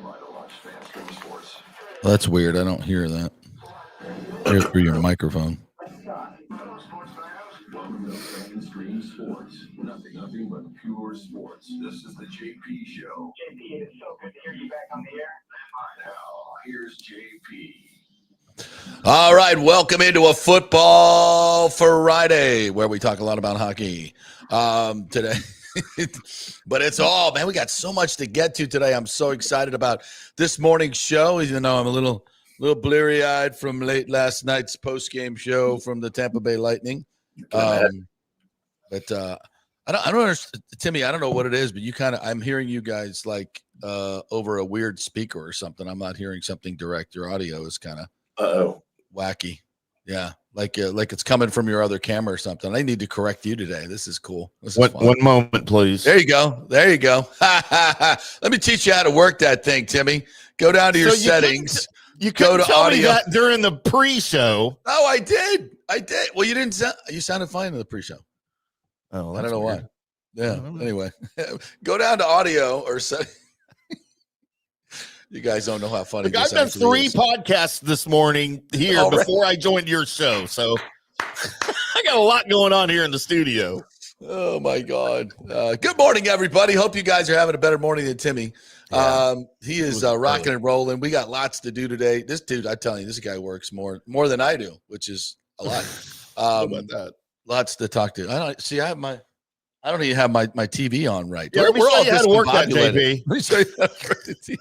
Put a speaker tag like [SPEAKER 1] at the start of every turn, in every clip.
[SPEAKER 1] Well, that's weird. I don't hear that. I hear through your microphone.
[SPEAKER 2] Nothing but pure sports. This is the JP Show.
[SPEAKER 3] JP, it is so good to hear you back on the air.
[SPEAKER 2] Now, here's JP.
[SPEAKER 1] All right, welcome into a Football Friday, where we talk a lot about hockey today. But it's all, man, we got so much to get to today. I'm so excited about this morning's show, even though I'm a little bleary-eyed from late last night's post-game show from the Tampa Bay Lightning. But I don't understand, Timmy. I don't know what it is, but I'm hearing you guys like over a weird speaker or something. I'm not hearing something direct. Your audio is kind of wacky. Yeah, like it's coming from your other camera or something. I need to correct you today. This is cool. This is fun.
[SPEAKER 4] One moment, please.
[SPEAKER 1] There you go. Let me teach you how to work that thing, Timmy. Go down to your settings.
[SPEAKER 4] You couldn't tell me that during the pre-show.
[SPEAKER 1] Oh, I did. Well, you didn't. You sounded fine in the pre-show.
[SPEAKER 4] Oh,
[SPEAKER 1] I don't know why. Yeah. Anyway, go down to audio or set. You guys don't know how funny this
[SPEAKER 4] I've done 3 podcasts this morning here before I joined your show, so I got a lot going on here in the studio.
[SPEAKER 1] Oh my God! Good morning, everybody. Hope you guys are having a better morning than Timmy. Yeah. He is rocking and rolling. We got lots to do today. This dude, I tell you, this guy works more than I do, which is a lot.
[SPEAKER 4] How about that?
[SPEAKER 1] Lots to talk to. I don't even have my TV on right.
[SPEAKER 4] Yeah, we're all how to work that, JP.
[SPEAKER 1] Let me show you how to work the TV.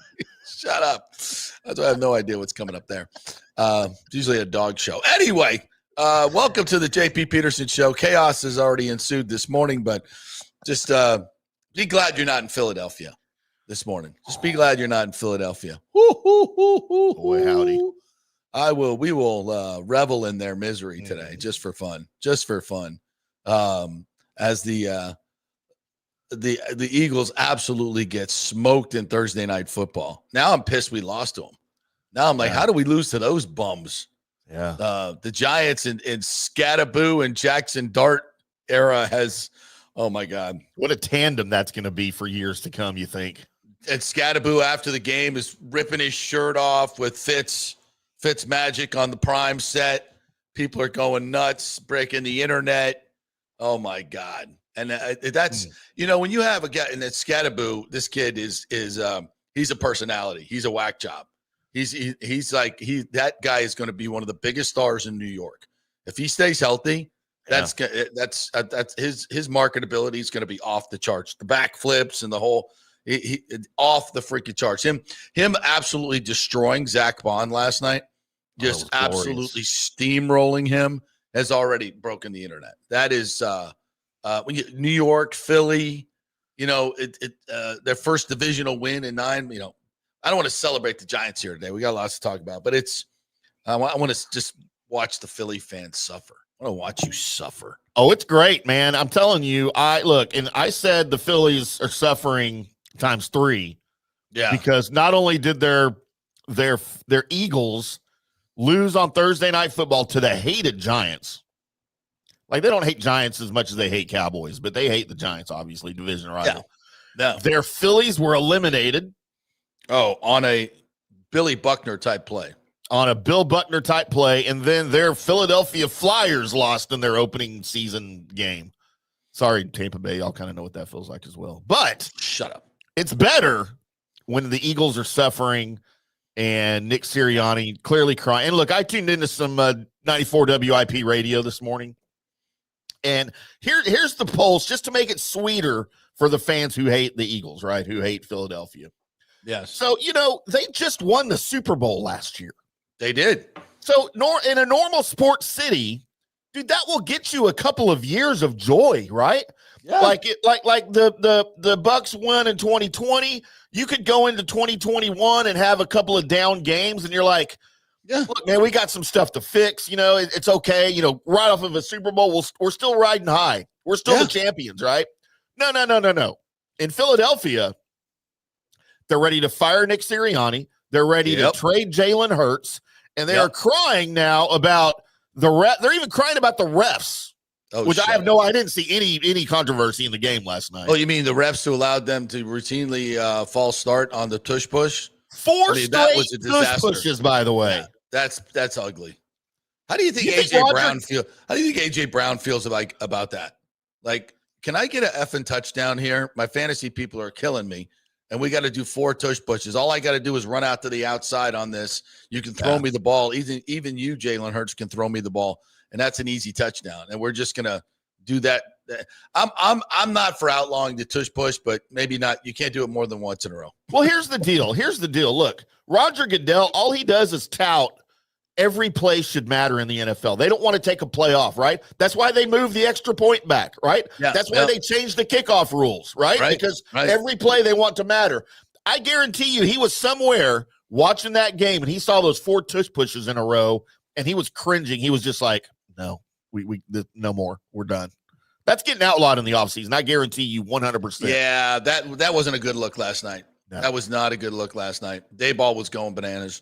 [SPEAKER 1] Shut up. That's why I have no idea what's coming up there. It's usually a dog show. Anyway, welcome to the JP Peterson Show. Chaos has already ensued this morning, but just be glad you're not in Philadelphia this morning. Just be glad you're not in Philadelphia.
[SPEAKER 4] Boy, howdy.
[SPEAKER 1] We will revel in their misery today, just for fun. As the Eagles absolutely get smoked in Thursday night football. Now I'm pissed we lost to them. Now I'm like, how do we lose to those bums?
[SPEAKER 4] Yeah.
[SPEAKER 1] The Giants in Scatterboo and Jackson Dart era has, oh my God.
[SPEAKER 4] What a tandem that's going to be for years to come, you think?
[SPEAKER 1] And Scatterboo after the game is ripping his shirt off with Fitz Magic on the Prime set. People are going nuts, breaking the internet. Oh my God. And that's, when you have a guy in that Scatterboo, this kid is he's a personality. He's a whack job. That guy is going to be one of the biggest stars in New York. If he stays healthy, that's his marketability is going to be off the charts. The backflips and the whole he off the freaking charts. Him absolutely destroying Zach Bond last night, just absolutely steamrolling him has already broken the internet. That is when New York, Philly, their first divisional win in 9. I don't want to celebrate the Giants here today. We got lots to talk about, but I want to just watch the Philly fans suffer. I want to watch you suffer.
[SPEAKER 4] Oh, it's great, man. I'm telling you. I said the Phillies are suffering times 3.
[SPEAKER 1] Yeah,
[SPEAKER 4] because not only did their Eagles lose on Thursday Night Football to the hated Giants. Like, they don't hate Giants as much as they hate Cowboys, but they hate the Giants, obviously, division rival.
[SPEAKER 1] Yeah.
[SPEAKER 4] Their Phillies were eliminated.
[SPEAKER 1] Oh, on a Billy Buckner type play.
[SPEAKER 4] On a Bill Buckner type play, and then their Philadelphia Flyers lost in their opening season game. Sorry, Tampa Bay. Y'all kind of know what that feels like as well. But
[SPEAKER 1] shut up.
[SPEAKER 4] It's better when the Eagles are suffering and Nick Sirianni clearly crying. And look, I tuned into some 94 WIP radio this morning. And here's the pulse, just to make it sweeter for the fans who hate the Eagles, right? Who hate Philadelphia.
[SPEAKER 1] Yes.
[SPEAKER 4] So, they just won the Super Bowl last year.
[SPEAKER 1] They did.
[SPEAKER 4] So in a normal sports city, dude, that will get you a couple of years of joy, right?
[SPEAKER 1] Yeah.
[SPEAKER 4] Like the Bucs won in 2020. You could go into 2021 and have a couple of down games, and you're like, yeah, look, man, we got some stuff to fix. It's okay. Right off of a Super Bowl, we're still riding high. We're still the champions, right? No. In Philadelphia, they're ready to fire Nick Sirianni. They're ready to trade Jalen Hurts, and they are crying now about the ref. They're even crying about the refs, which I didn't see any controversy in the game last night.
[SPEAKER 1] Oh, you mean the refs who allowed them to routinely false start on the tush push?
[SPEAKER 4] Four
[SPEAKER 1] I mean, that
[SPEAKER 4] straight
[SPEAKER 1] was a
[SPEAKER 4] tush
[SPEAKER 1] disaster.
[SPEAKER 4] pushes, by the way.
[SPEAKER 1] Yeah, that's ugly. How do you think How do you think AJ Brown feels about that? Like, can I get an effing touchdown here? My fantasy people are killing me, and we got to do 4 tush pushes. All I got to do is run out to the outside on this. You can throw me the ball. Even you, Jalen Hurts, can throw me the ball, and that's an easy touchdown. And we're just gonna do that. I'm not for outlawing the tush push, but maybe not. You can't do it more than once in a row.
[SPEAKER 4] Well, here's the deal. Look, Roger Goodell, all he does is tout every play should matter in the NFL. They don't want to take a play off, right? That's why they move the extra point back, right?
[SPEAKER 1] Yeah,
[SPEAKER 4] that's why they changed the kickoff rules, right? Because every play they want to matter. I guarantee you he was somewhere watching that game and he saw those 4 tush pushes in a row and he was cringing. He was just like, no, no more. We're done. That's getting outlawed in the offseason. I guarantee you 100%.
[SPEAKER 1] Yeah, that wasn't a good look last night. No. That was not a good look last night. Dayball was going bananas.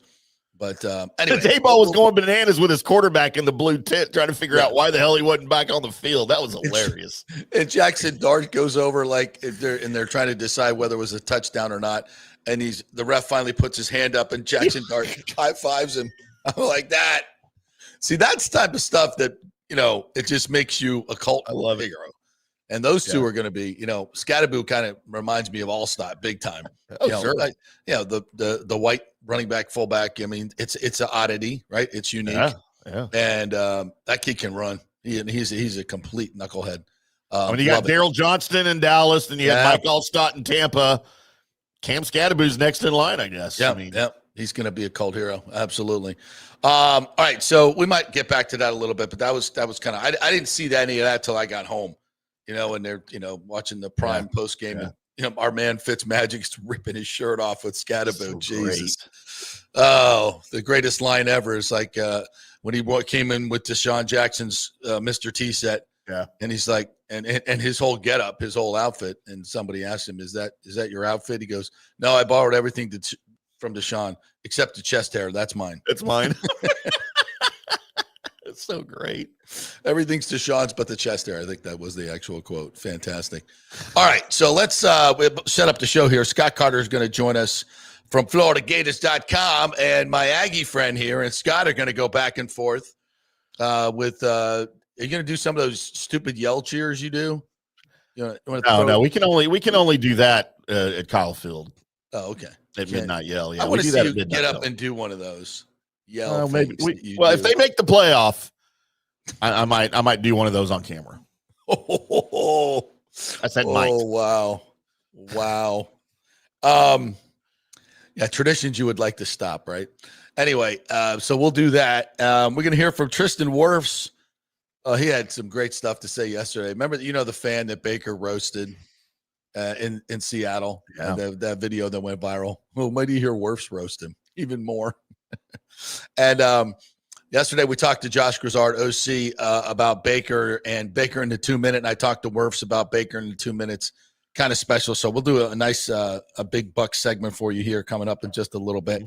[SPEAKER 1] But anyway.
[SPEAKER 4] Dayball was going bananas with his quarterback in the blue tent trying to figure out why the hell he wasn't back on the field. That was hilarious.
[SPEAKER 1] And Jackson Dart goes over they're trying to decide whether it was a touchdown or not. And the ref finally puts his hand up and Jackson Dart high-fives him. I'm like that. See, that's the type of stuff that, it just makes you a cult hero. And those two are going to be, Scatterboo kind of reminds me of Allstott big time.
[SPEAKER 4] Oh, sure.
[SPEAKER 1] The white running back, fullback. I mean, it's an oddity, right? It's unique.
[SPEAKER 4] Yeah.
[SPEAKER 1] And that kid can run. He's a complete knucklehead.
[SPEAKER 4] You got Daryl Johnston in Dallas, and you had Mike Allstott in Tampa. Cam Scatterboo's next in line, I guess.
[SPEAKER 1] Yeah, he's going to be a cult hero. Absolutely. All right, so we might get back to that a little bit, but that was kind of I didn't see any of that till I got home. And they're, watching the prime post game.
[SPEAKER 4] Yeah.
[SPEAKER 1] And, our man Fitzmagic's ripping his shirt off with Scatterboo.
[SPEAKER 4] So
[SPEAKER 1] Jesus. Great. Oh, the greatest line ever is like when he came in with Deshaun Jackson's Mr. T set.
[SPEAKER 4] Yeah.
[SPEAKER 1] And he's like, and his whole getup, his whole outfit. And somebody asked him, is that your outfit? He goes, no, I borrowed everything from Deshaun except the chest hair. That's mine.
[SPEAKER 4] It's mine. It's so great.
[SPEAKER 1] Everything's Deshaun's but the chest hair. I think that was the actual quote. Fantastic. All right, so let's set up the show here. Scott Carter is going to join us from FloridaGators.com, and my Aggie friend here and Scott are going to go back and forth with are you going to do some of those stupid yell cheers you do?
[SPEAKER 4] No, we can only do that at Kyle Field.
[SPEAKER 1] Oh, okay.
[SPEAKER 4] At midnight yell. Yeah,
[SPEAKER 1] I want to see you get up and do one of those. Yell.
[SPEAKER 4] Maybe. If they make the playoff, I might do one of those on camera. I said might.
[SPEAKER 1] Oh, wow. Yeah, traditions you would like to stop, right? Anyway, so we'll do that. We're going to hear from Tristan Wirfs. He had some great stuff to say yesterday. Remember, the fan that Baker roasted in Seattle?
[SPEAKER 4] Yeah.
[SPEAKER 1] That video that went viral. Well, might you hear Wirfs roast him even more? And yesterday we talked to Josh Grizzard, OC, about Baker and Baker in the 2 minute. And I talked to Wirfs about Baker in the 2 minutes. Kind of special. So we'll do a nice, a big Bucs segment for you here coming up in just a little bit.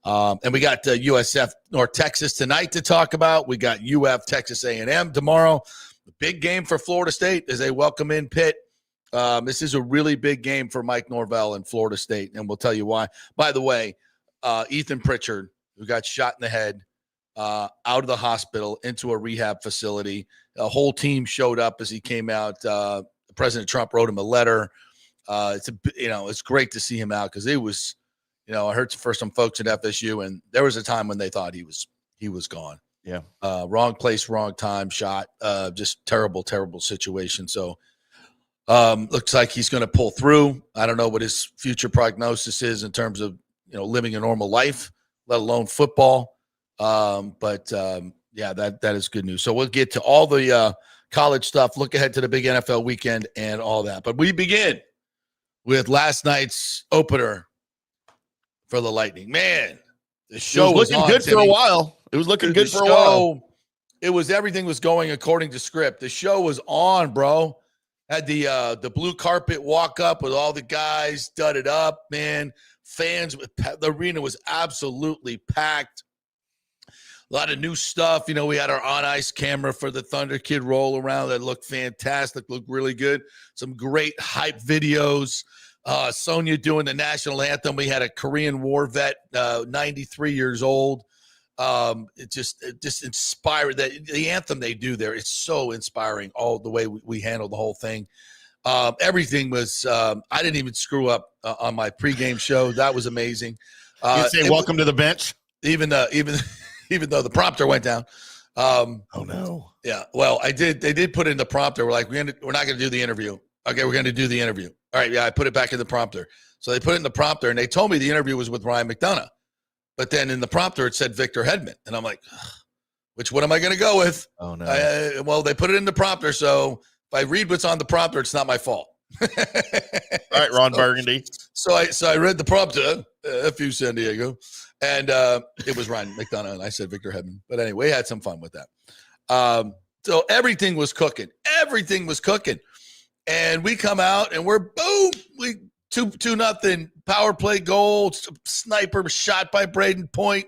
[SPEAKER 1] And we got USF North Texas tonight to talk about. We got UF Texas A&M tomorrow. The big game for Florida State as they welcome in Pitt. This is a really big game for Mike Norvell and Florida State, and we'll tell you why. By the way, Ethan Pritchard, who got shot in the head, out of the hospital into a rehab facility. A whole team showed up as he came out. President Trump wrote him a letter. It's great to see him out because it was, I heard for some folks at FSU, and there was a time when they thought he was gone.
[SPEAKER 4] Yeah.
[SPEAKER 1] Wrong place, wrong time, shot. Just terrible, terrible situation. So looks like he's going to pull through. I don't know what his future prognosis is in terms of, living a normal life, let alone football. But that is good news. So we'll get to all the college stuff, look ahead to the big NFL weekend and all that. But we begin with last night's opener for the Lightning. Man, the show was
[SPEAKER 4] looking good for a while. It was looking good for a while.
[SPEAKER 1] Everything was going according to script. The show was on, bro. Had the blue carpet walk up with all the guys studded up, man. Fans, the arena was absolutely packed. A lot of new stuff. We had our on-ice camera for the Thunder Kid roll around that looked fantastic, looked really good. Some great hype videos. Sonia doing the national anthem. We had a Korean War vet, 93 years old. It just inspired. That the anthem they do there, it's so inspiring. All the way we handled the whole thing. Everything was. I didn't even screw up on my pregame show. That was amazing.
[SPEAKER 4] You say welcome to the bench,
[SPEAKER 1] even though the prompter went down.
[SPEAKER 4] Oh no.
[SPEAKER 1] Yeah. Well, I did. They did put in the prompter. We're like, we're not going to do the interview. Okay, we're going to do the interview. All right. Yeah, I put it back in the prompter. So they put it in the prompter, and they told me the interview was with Ryan McDonough. But then in the prompter, it said Victor Hedman. And I'm like, which one am I going to go with?
[SPEAKER 4] Oh, no.
[SPEAKER 1] Well, they put it in the prompter. So if I read what's on the prompter, it's not my fault.
[SPEAKER 4] All right, Ron Burgundy.
[SPEAKER 1] So I read the prompter, F you, San Diego. And it was Ryan McDonough, and I said Victor Hedman. But anyway, we had some fun with that. So everything was cooking. Everything was cooking. And we come out, and we're, boom, we 2-0 power play goal, sniper shot by Braden Point,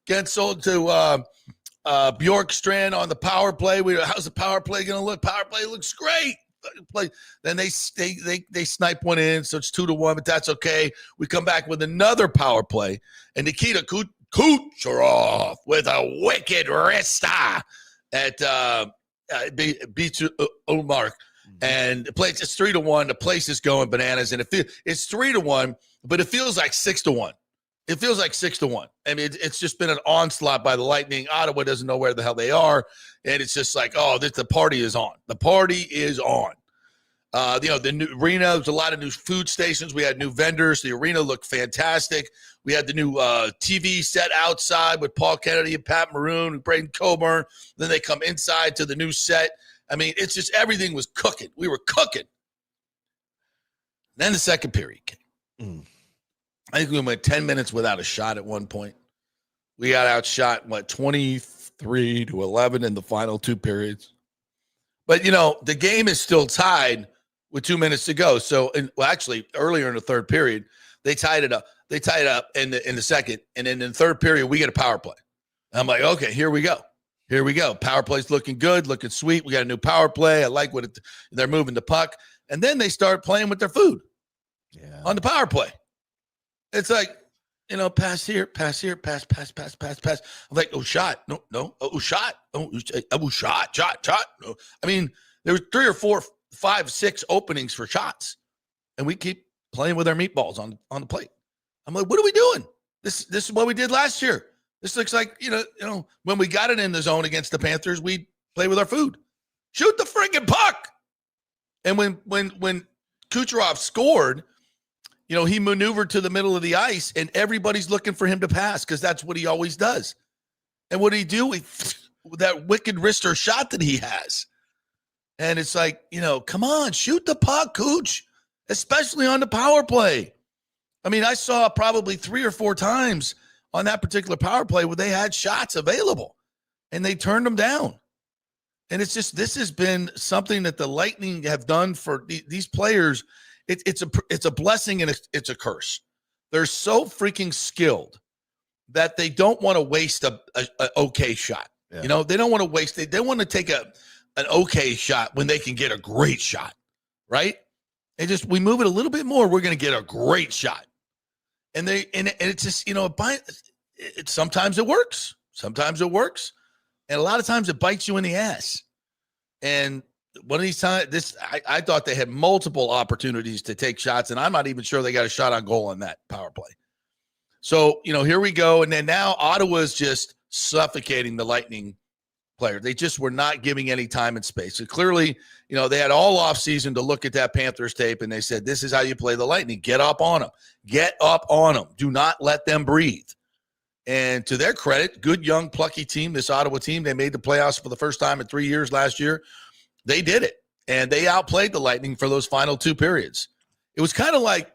[SPEAKER 1] gets sold to Bjorkstrand on the power play. How's the power play going to look? Power play looks great. Then they snipe one in, so it's 2-1, but that's okay. We come back with another power play, and Nikita Kucherov with a wicked wrista at beats Omar. And the place it's 3-1. The place is going bananas, and it's 3-1, but it feels like 6-1. It feels like 6-1. I mean, it's just been an onslaught by the Lightning. Ottawa doesn't know where the hell they are, and it's just like, oh, the party is on. The party is on. The new arena. There's a lot of new food stations. We had new vendors. The arena looked fantastic. We had the new TV set outside with Paul Kennedy and Pat Maroon and Braden Coburn. Then they come inside to the new set. I mean, it's just everything was cooking. We were cooking. Then the second period came. I think we went 10 minutes without a shot at one point. We got outshot, 23-11 in the final two periods. But, the game is still tied with 2 minutes to go. So, actually, earlier in the third period, they tied it up. They tied it up in the second. And then in the third period, we get a power play. And I'm like, okay, here we go. Here we go. Power play's looking good, looking sweet. We got a new power play. I like they're moving the puck. And then they start playing with their food on the power play. It's like, pass here, pass. I'm like, oh, shot. No. Oh, shot. Oh, shot. No. I mean, there was 3 or 4, 5, 6 openings for shots. And we keep playing with our meatballs on the plate. I'm like, what are we doing? This is what we did last year. This looks like, when we got it in the zone against the Panthers, we play with our food. Shoot the friggin' puck. And when Kucherov scored, he maneuvered to the middle of the ice, and everybody's looking for him to pass because that's what he always does. And what did he do? That wicked wrister shot that he has. And it's like, come on, shoot the puck, Cooch, especially on the power play. I mean, I saw probably 3 or 4 times on that particular power play where they had shots available and they turned them down. And it's just, this has been something that the Lightning have done for these players. It's a blessing and it's a curse. They're so freaking skilled that they don't want to waste an okay shot. Yeah. They don't want to waste it. They want to take an okay shot when they can get a great shot, right? And we move it a little bit more, we're going to get a great shot. And it's just, sometimes it works. Sometimes it works. And a lot of times it bites you in the ass. And one of these times, I thought they had multiple opportunities to take shots, and I'm not even sure they got a shot on goal on that power play. So, here we go. And then now Ottawa's just suffocating the Lightning player. They just were not giving any time and space. So clearly, they had all offseason to look at that Panthers tape, and they said, this is how you play the Lightning. Get up on them. Get up on them. Do not let them breathe. And to their credit, good, young, plucky team, this Ottawa team, they made the playoffs for the first time in 3 years last year. They did it, and they outplayed the Lightning for those final 2 periods. It was kind of like,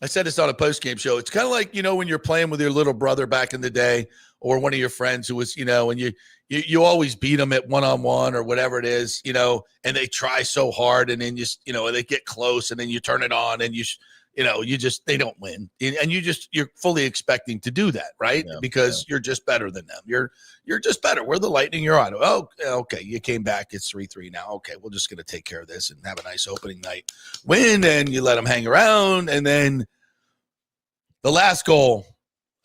[SPEAKER 1] I said this on a postgame show, it's kind of like, when you're playing with your little brother back in the day, or one of your friends who was, and you always beat them at one-on-one or whatever it is, and they try so hard, and then they get close, and then you turn it on, and they don't win, and you're fully expecting to do that, right?
[SPEAKER 4] Yeah,
[SPEAKER 1] because you're just better than them. You're just better. We're the Lightning. You're Ottawa. Oh, okay. You came back. It's 3-3 now. Okay, we're just going to take care of this and have a nice opening night. Win, and you let them hang around, and then the last goal.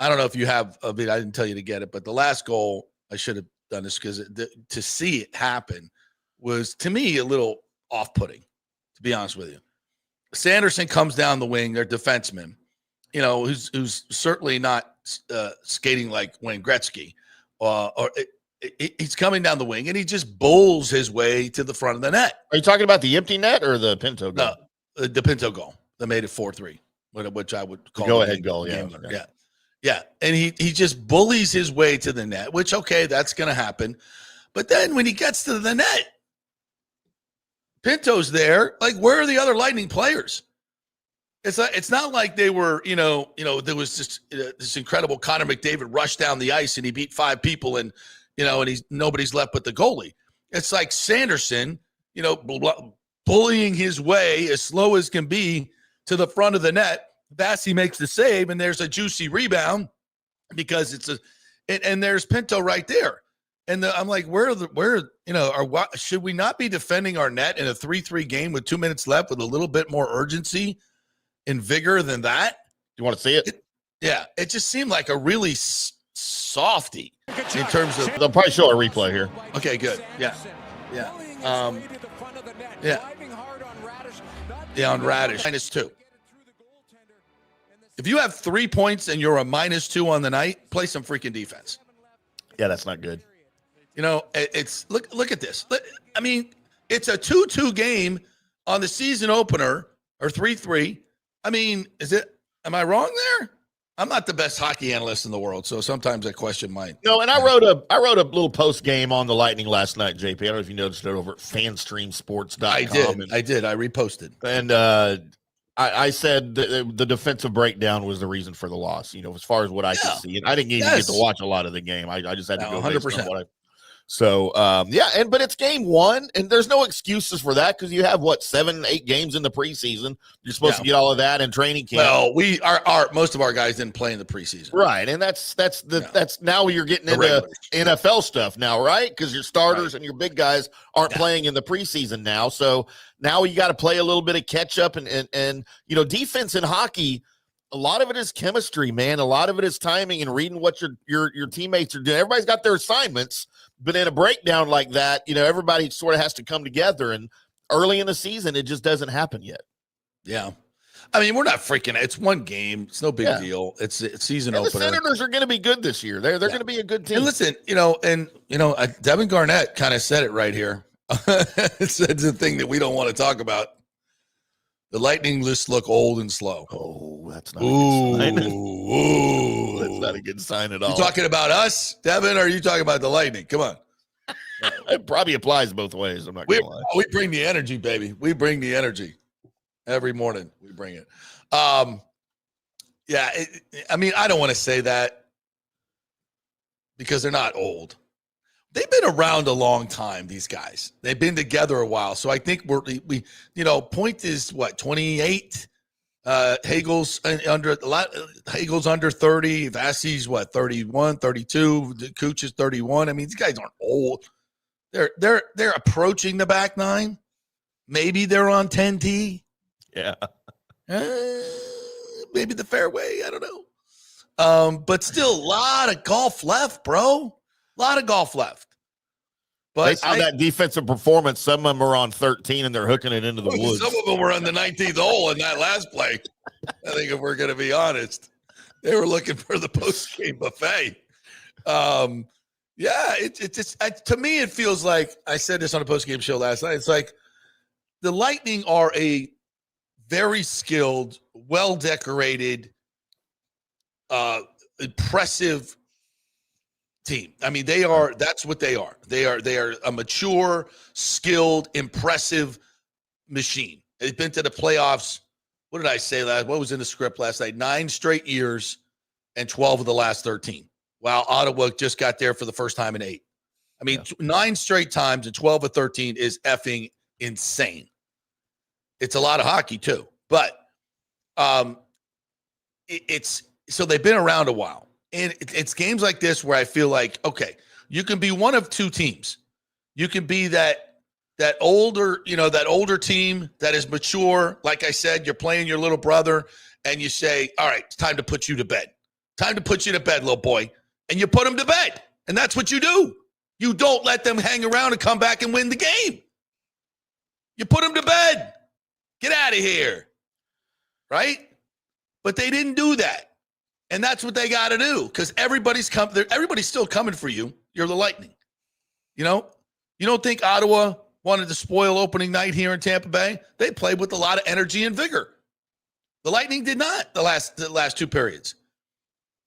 [SPEAKER 1] I don't know if you have. I didn't tell you to get it, but the last goal, I should have done this because to see it happen was, to me, a little off-putting, to be honest with you. Sanderson comes down the wing, their defenseman, who's certainly not skating like Wayne Gretzky, he's coming down the wing, and he just bowls his way to the front of the net.
[SPEAKER 4] Are you talking about the empty net or the Pinto goal?
[SPEAKER 1] No, the Pinto goal that made it 4-3, which I would call
[SPEAKER 4] go-ahead goal.
[SPEAKER 1] Yeah. And he just bullies his way to the net, which, okay, that's going to happen. But then when he gets to the net, Pinto's there. Like, where are the other Lightning players? It's not like they were, there was just this incredible Connor McDavid rush down the ice and he beat 5 people and nobody's left but the goalie. It's like Sanderson, bullying his way as slow as can be to the front of the net. Bassey makes the save, and there's a juicy rebound because and there's Pinto right there. And I'm like, should we not be defending our net in a 3-3 game with 2 minutes left with a little bit more urgency and vigor than that?
[SPEAKER 4] You want to see it?
[SPEAKER 1] It just seemed like a really softy in terms of.
[SPEAKER 4] They'll probably show a replay here.
[SPEAKER 1] Okay, good. Yeah. On Radish, -2. If you have 3 points and you're a -2 on the night, play some freaking defense.
[SPEAKER 4] Yeah, that's not good.
[SPEAKER 1] It's look at this. I mean, it's a 2-2 game on the season opener, or 3-3. I mean, am I wrong there? I'm not the best hockey analyst in the world, so sometimes I question mine.
[SPEAKER 4] No, and I wrote a little post game on the Lightning last night, JP. I don't know if you noticed it over at fanstreamsports.com.
[SPEAKER 1] I did. I reposted.
[SPEAKER 4] And I said the defensive breakdown was the reason for the loss, as far as what I could see. And I didn't even get to watch a lot of the game. I just had to go 100%. But it's game 1, and there's no excuses for that because you have 7-8 games in the preseason. You're supposed to get all of that in training camp.
[SPEAKER 1] Well, most of our guys didn't play in the preseason,
[SPEAKER 4] right? And that's now you're getting into regulars. NFL stuff now, right? Because your starters and your big guys aren't playing in the preseason now, so now you got to play a little bit of catch up and defense in hockey. A lot of it is chemistry, man. A lot of it is timing and reading what your teammates are doing. Everybody's got their assignments, but in a breakdown like that, everybody sort of has to come together. And early in the season, it just doesn't happen yet.
[SPEAKER 1] Yeah. I mean, we're not freaking. It's one game. It's no big deal. It's season opener.
[SPEAKER 4] The Senators are going to be good this year. They're going to be a good team.
[SPEAKER 1] And listen, Devin Garnett kind of said it right here. It's the thing that we don't want to talk about. The Lightning lists look old and slow.
[SPEAKER 4] Oh, that's not a good sign. That's not a good sign at all.
[SPEAKER 1] You talking about us, Devin, or are you talking about the Lightning? Come on.
[SPEAKER 4] It probably applies both ways. I'm not going to lie.
[SPEAKER 1] We bring the energy, baby. We bring the energy. Every morning we bring it. I don't want to say that because they're not old. They've been around a long time, these guys. They've been together a while. So I think Point is 28. Hagel's under 30. Vassey's 31, 32. Cooch is 31. I mean, these guys aren't old. They're approaching the back nine. Maybe they're on 10T.
[SPEAKER 4] Yeah.
[SPEAKER 1] Maybe the fairway. I don't know. But still a lot of golf left, bro. A lot of golf left. But
[SPEAKER 4] they saw that defensive performance. Some of them are on 13 and they're hooking it into the woods.
[SPEAKER 1] Some of them were on the 19th hole in that last play. I think if we're going to be honest, they were looking for the post-game buffet. It just to me, it feels like I said this on a post-game show last night. It's like the Lightning are a very skilled, well-decorated, impressive team. I mean, that's what they are. They are a mature, skilled, impressive machine. They've been to the playoffs. What did I say what was in the script last night? 9 straight years and 12 of the last 13. while Ottawa just got there for the first time in 8. I mean, 9 straight times and 12 or 13 is effing insane. It's a lot of hockey too, but it's so they've been around a while, and it's games like this where I feel like, okay, you can be one of two teams. You can be that older team that is mature. Like I said, you're playing your little brother, and you say, all right, it's time to put you to bed. Time to put you to bed, little boy. And you put him to bed, and that's what you do. You don't let them hang around and come back and win the game. You put them to bed. Get out of here. Right? But they didn't do that. And that's what they got to do, because everybody's still coming for you. You're the Lightning. You know? You don't think Ottawa wanted to spoil opening night here in Tampa Bay? They played with a lot of energy and vigor. The Lightning did not the last 2 periods.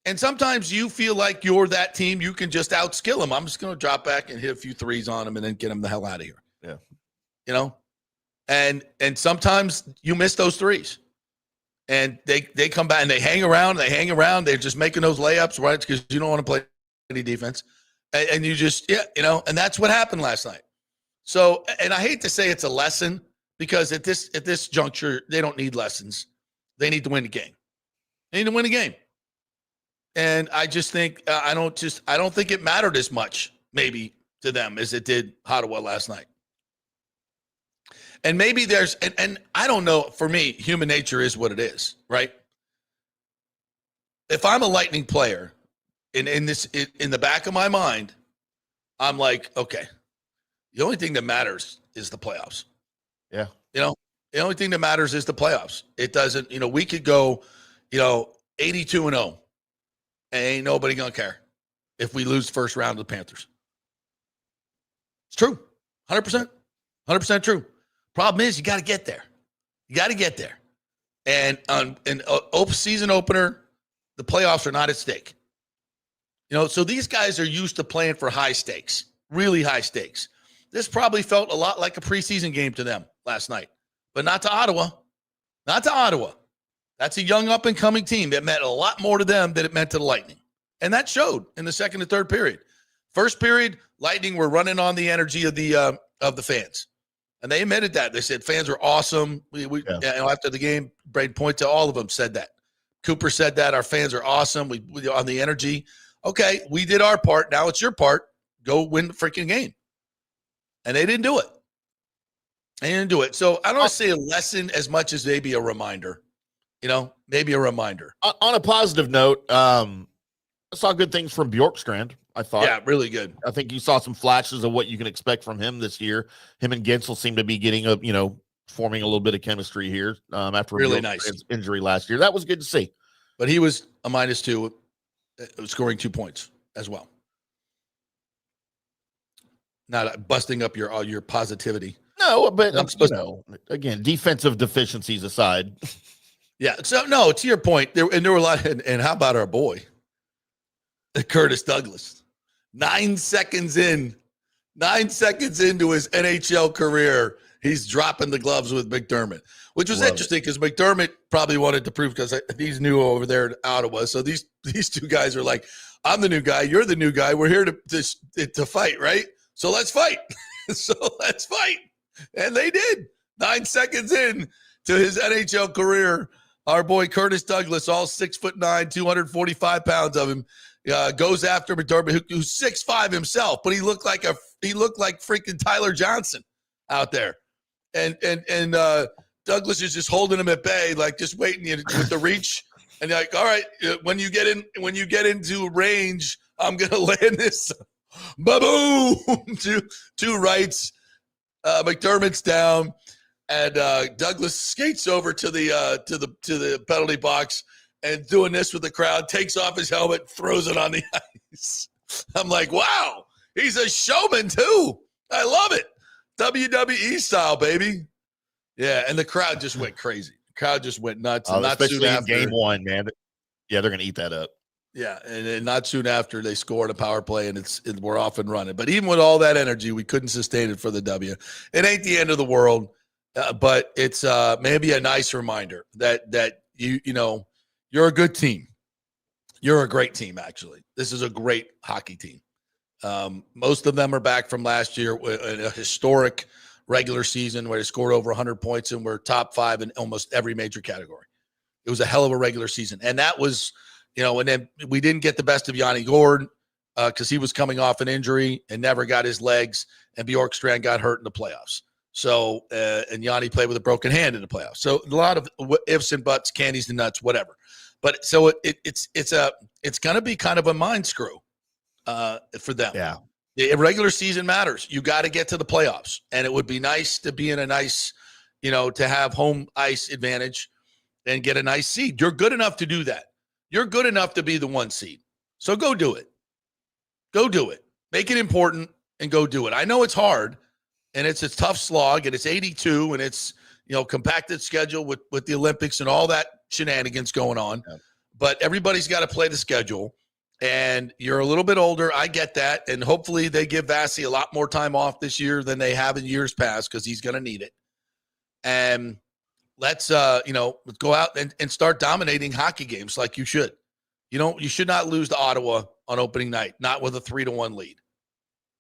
[SPEAKER 1] And sometimes you feel like you're that team. You can just outskill them. I'm just going to drop back and hit a few threes on them and then get them the hell out of here.
[SPEAKER 4] Yeah.
[SPEAKER 1] You know? And sometimes you miss those threes. And they come back and they hang around. They're just making those layups, right? Because you don't want to play any defense. And you just, and that's what happened last night. So, and I hate to say it's a lesson, because at this juncture, they don't need lessons. They need to win the game. They need to win the game. And I just think I don't think it mattered as much maybe to them as it did Ottawa last night. And maybe and I don't know, for me, human nature is what it is, right? If I'm a Lightning player, in the back of my mind, I'm like, okay, the only thing that matters is the playoffs.
[SPEAKER 4] Yeah.
[SPEAKER 1] The only thing that matters is the playoffs. It doesn't, we could go, 82-0. And ain't nobody going to care if we lose first round to the Panthers. It's true. 100%. 100% true. Problem is, you got to get there. And season opener, the playoffs are not at stake. So these guys are used to playing for high stakes, really high stakes. This probably felt a lot like a preseason game to them last night, but not to Ottawa. Not to Ottawa. That's a young up-and-coming team that meant a lot more to them than it meant to the Lightning. And that showed in the second and third period. First period, Lightning were running on the energy of the fans. And they admitted that. They said fans are awesome. After the game, Braden Point to all of them said that. Cooper said that. Our fans are awesome. We on the energy. Okay, we did our part. Now it's your part. Go win the freaking game. And they didn't do it. So I don't want to say a lesson as much as maybe a reminder. Maybe a reminder.
[SPEAKER 4] On a positive note, I saw good things from Bjorkstrand, I thought.
[SPEAKER 1] Yeah, really good.
[SPEAKER 4] I think you saw some flashes of what you can expect from him this year. Him and Gensel seem to be getting forming a little bit of chemistry here after
[SPEAKER 1] really nice
[SPEAKER 4] injury last year. That was good to see.
[SPEAKER 1] But he was a -2, scoring 2 points as well. Not busting up your positivity.
[SPEAKER 4] No, but again, defensive deficiencies aside.
[SPEAKER 1] Yeah. So no, to your point, there were a lot. And how about our boy, Curtis Douglas? 9 seconds into his NHL career, he's dropping the gloves with McDermott, which was interesting because McDermott probably wanted to prove, because he's new over there in Ottawa. So these two guys are like, I'm the new guy, you're the new guy. We're here to fight, right? So let's fight. And they did. 9 seconds in to his NHL career, our boy Curtis Douglas, all 6'9", 245 pounds of him, goes after McDermott, who's 6'5" himself, but he looked like freaking Tyler Johnson out there, and Douglas is just holding him at bay, like just waiting with the reach, and you're like, all right, when you get into range, I'm gonna land this, ba-boom, two rights, McDermott's down. And Douglas skates over to the penalty box and doing this with the crowd, takes off his helmet, throws it on the ice. I'm like, wow, he's a showman too. I love it. WWE style, baby. Yeah, and the crowd just went crazy. The crowd just went nuts. And not
[SPEAKER 4] especially
[SPEAKER 1] soon
[SPEAKER 4] in
[SPEAKER 1] after,
[SPEAKER 4] game one, man. Yeah, they're going to eat that up.
[SPEAKER 1] Yeah, and not soon after they scored a power play, and we're off and running. But even with all that energy, we couldn't sustain it for the W. It ain't the end of the world. But it's maybe a nice reminder that you're a good team. You're a great team, actually. This is a great hockey team. Most of them are back from last year in a historic regular season where they scored over 100 points and were top 5 in almost every major category. It was a hell of a regular season. And that was, and then we didn't get the best of Yanni Gord because he was coming off an injury and never got his legs, and Bjorkstrand got hurt in the playoffs. So, and Yanni played with a broken hand in the playoffs. So a lot of ifs and buts, candies and nuts, whatever. But so it's going to be kind of a mind screw for them.
[SPEAKER 4] Yeah.
[SPEAKER 1] The regular season matters. You got to get to the playoffs, and it would be nice to be in a nice, to have home ice advantage and get a nice seed. You're good enough to do that. You're good enough to be the 1 seed. So go do it. Go do it. Make it important and go do it. I know it's hard, and it's a tough slog, and it's 82, and it's, compacted schedule with the Olympics and all that shenanigans going on. Yeah. But everybody's got to play the schedule, and you're a little bit older. I get that, and hopefully they give Vasi a lot more time off this year than they have in years past because he's going to need it. And let's, go out and start dominating hockey games like you should. You should not lose to Ottawa on opening night, not with a 3-1 lead.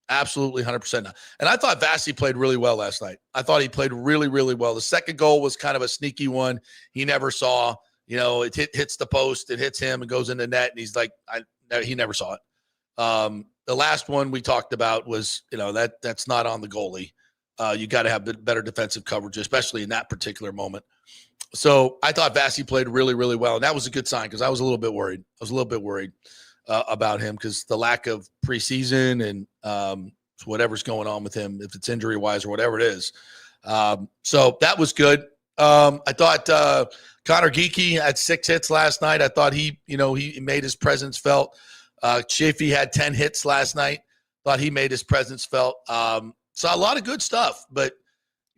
[SPEAKER 1] Absolutely 100% not. And I thought Vasi played really well last night. I thought he played really, really well. The second goal was kind of a sneaky one. He never saw, it hits the post, it hits him and goes in the net. And he's like, he never saw it. The last one we talked about was, that's not on the goalie. You got to have better defensive coverage, especially in that particular moment. So I thought Vasi played really, really well. And that was a good sign because I was a little bit worried. About him because the lack of preseason and whatever's going on with him, if it's injury wise or whatever it is. So that was good. I thought Connor Geekie had 6 hits last night. I thought he made his presence felt. Chaffee had 10 hits last night. Thought he made his presence felt. So a lot of good stuff, but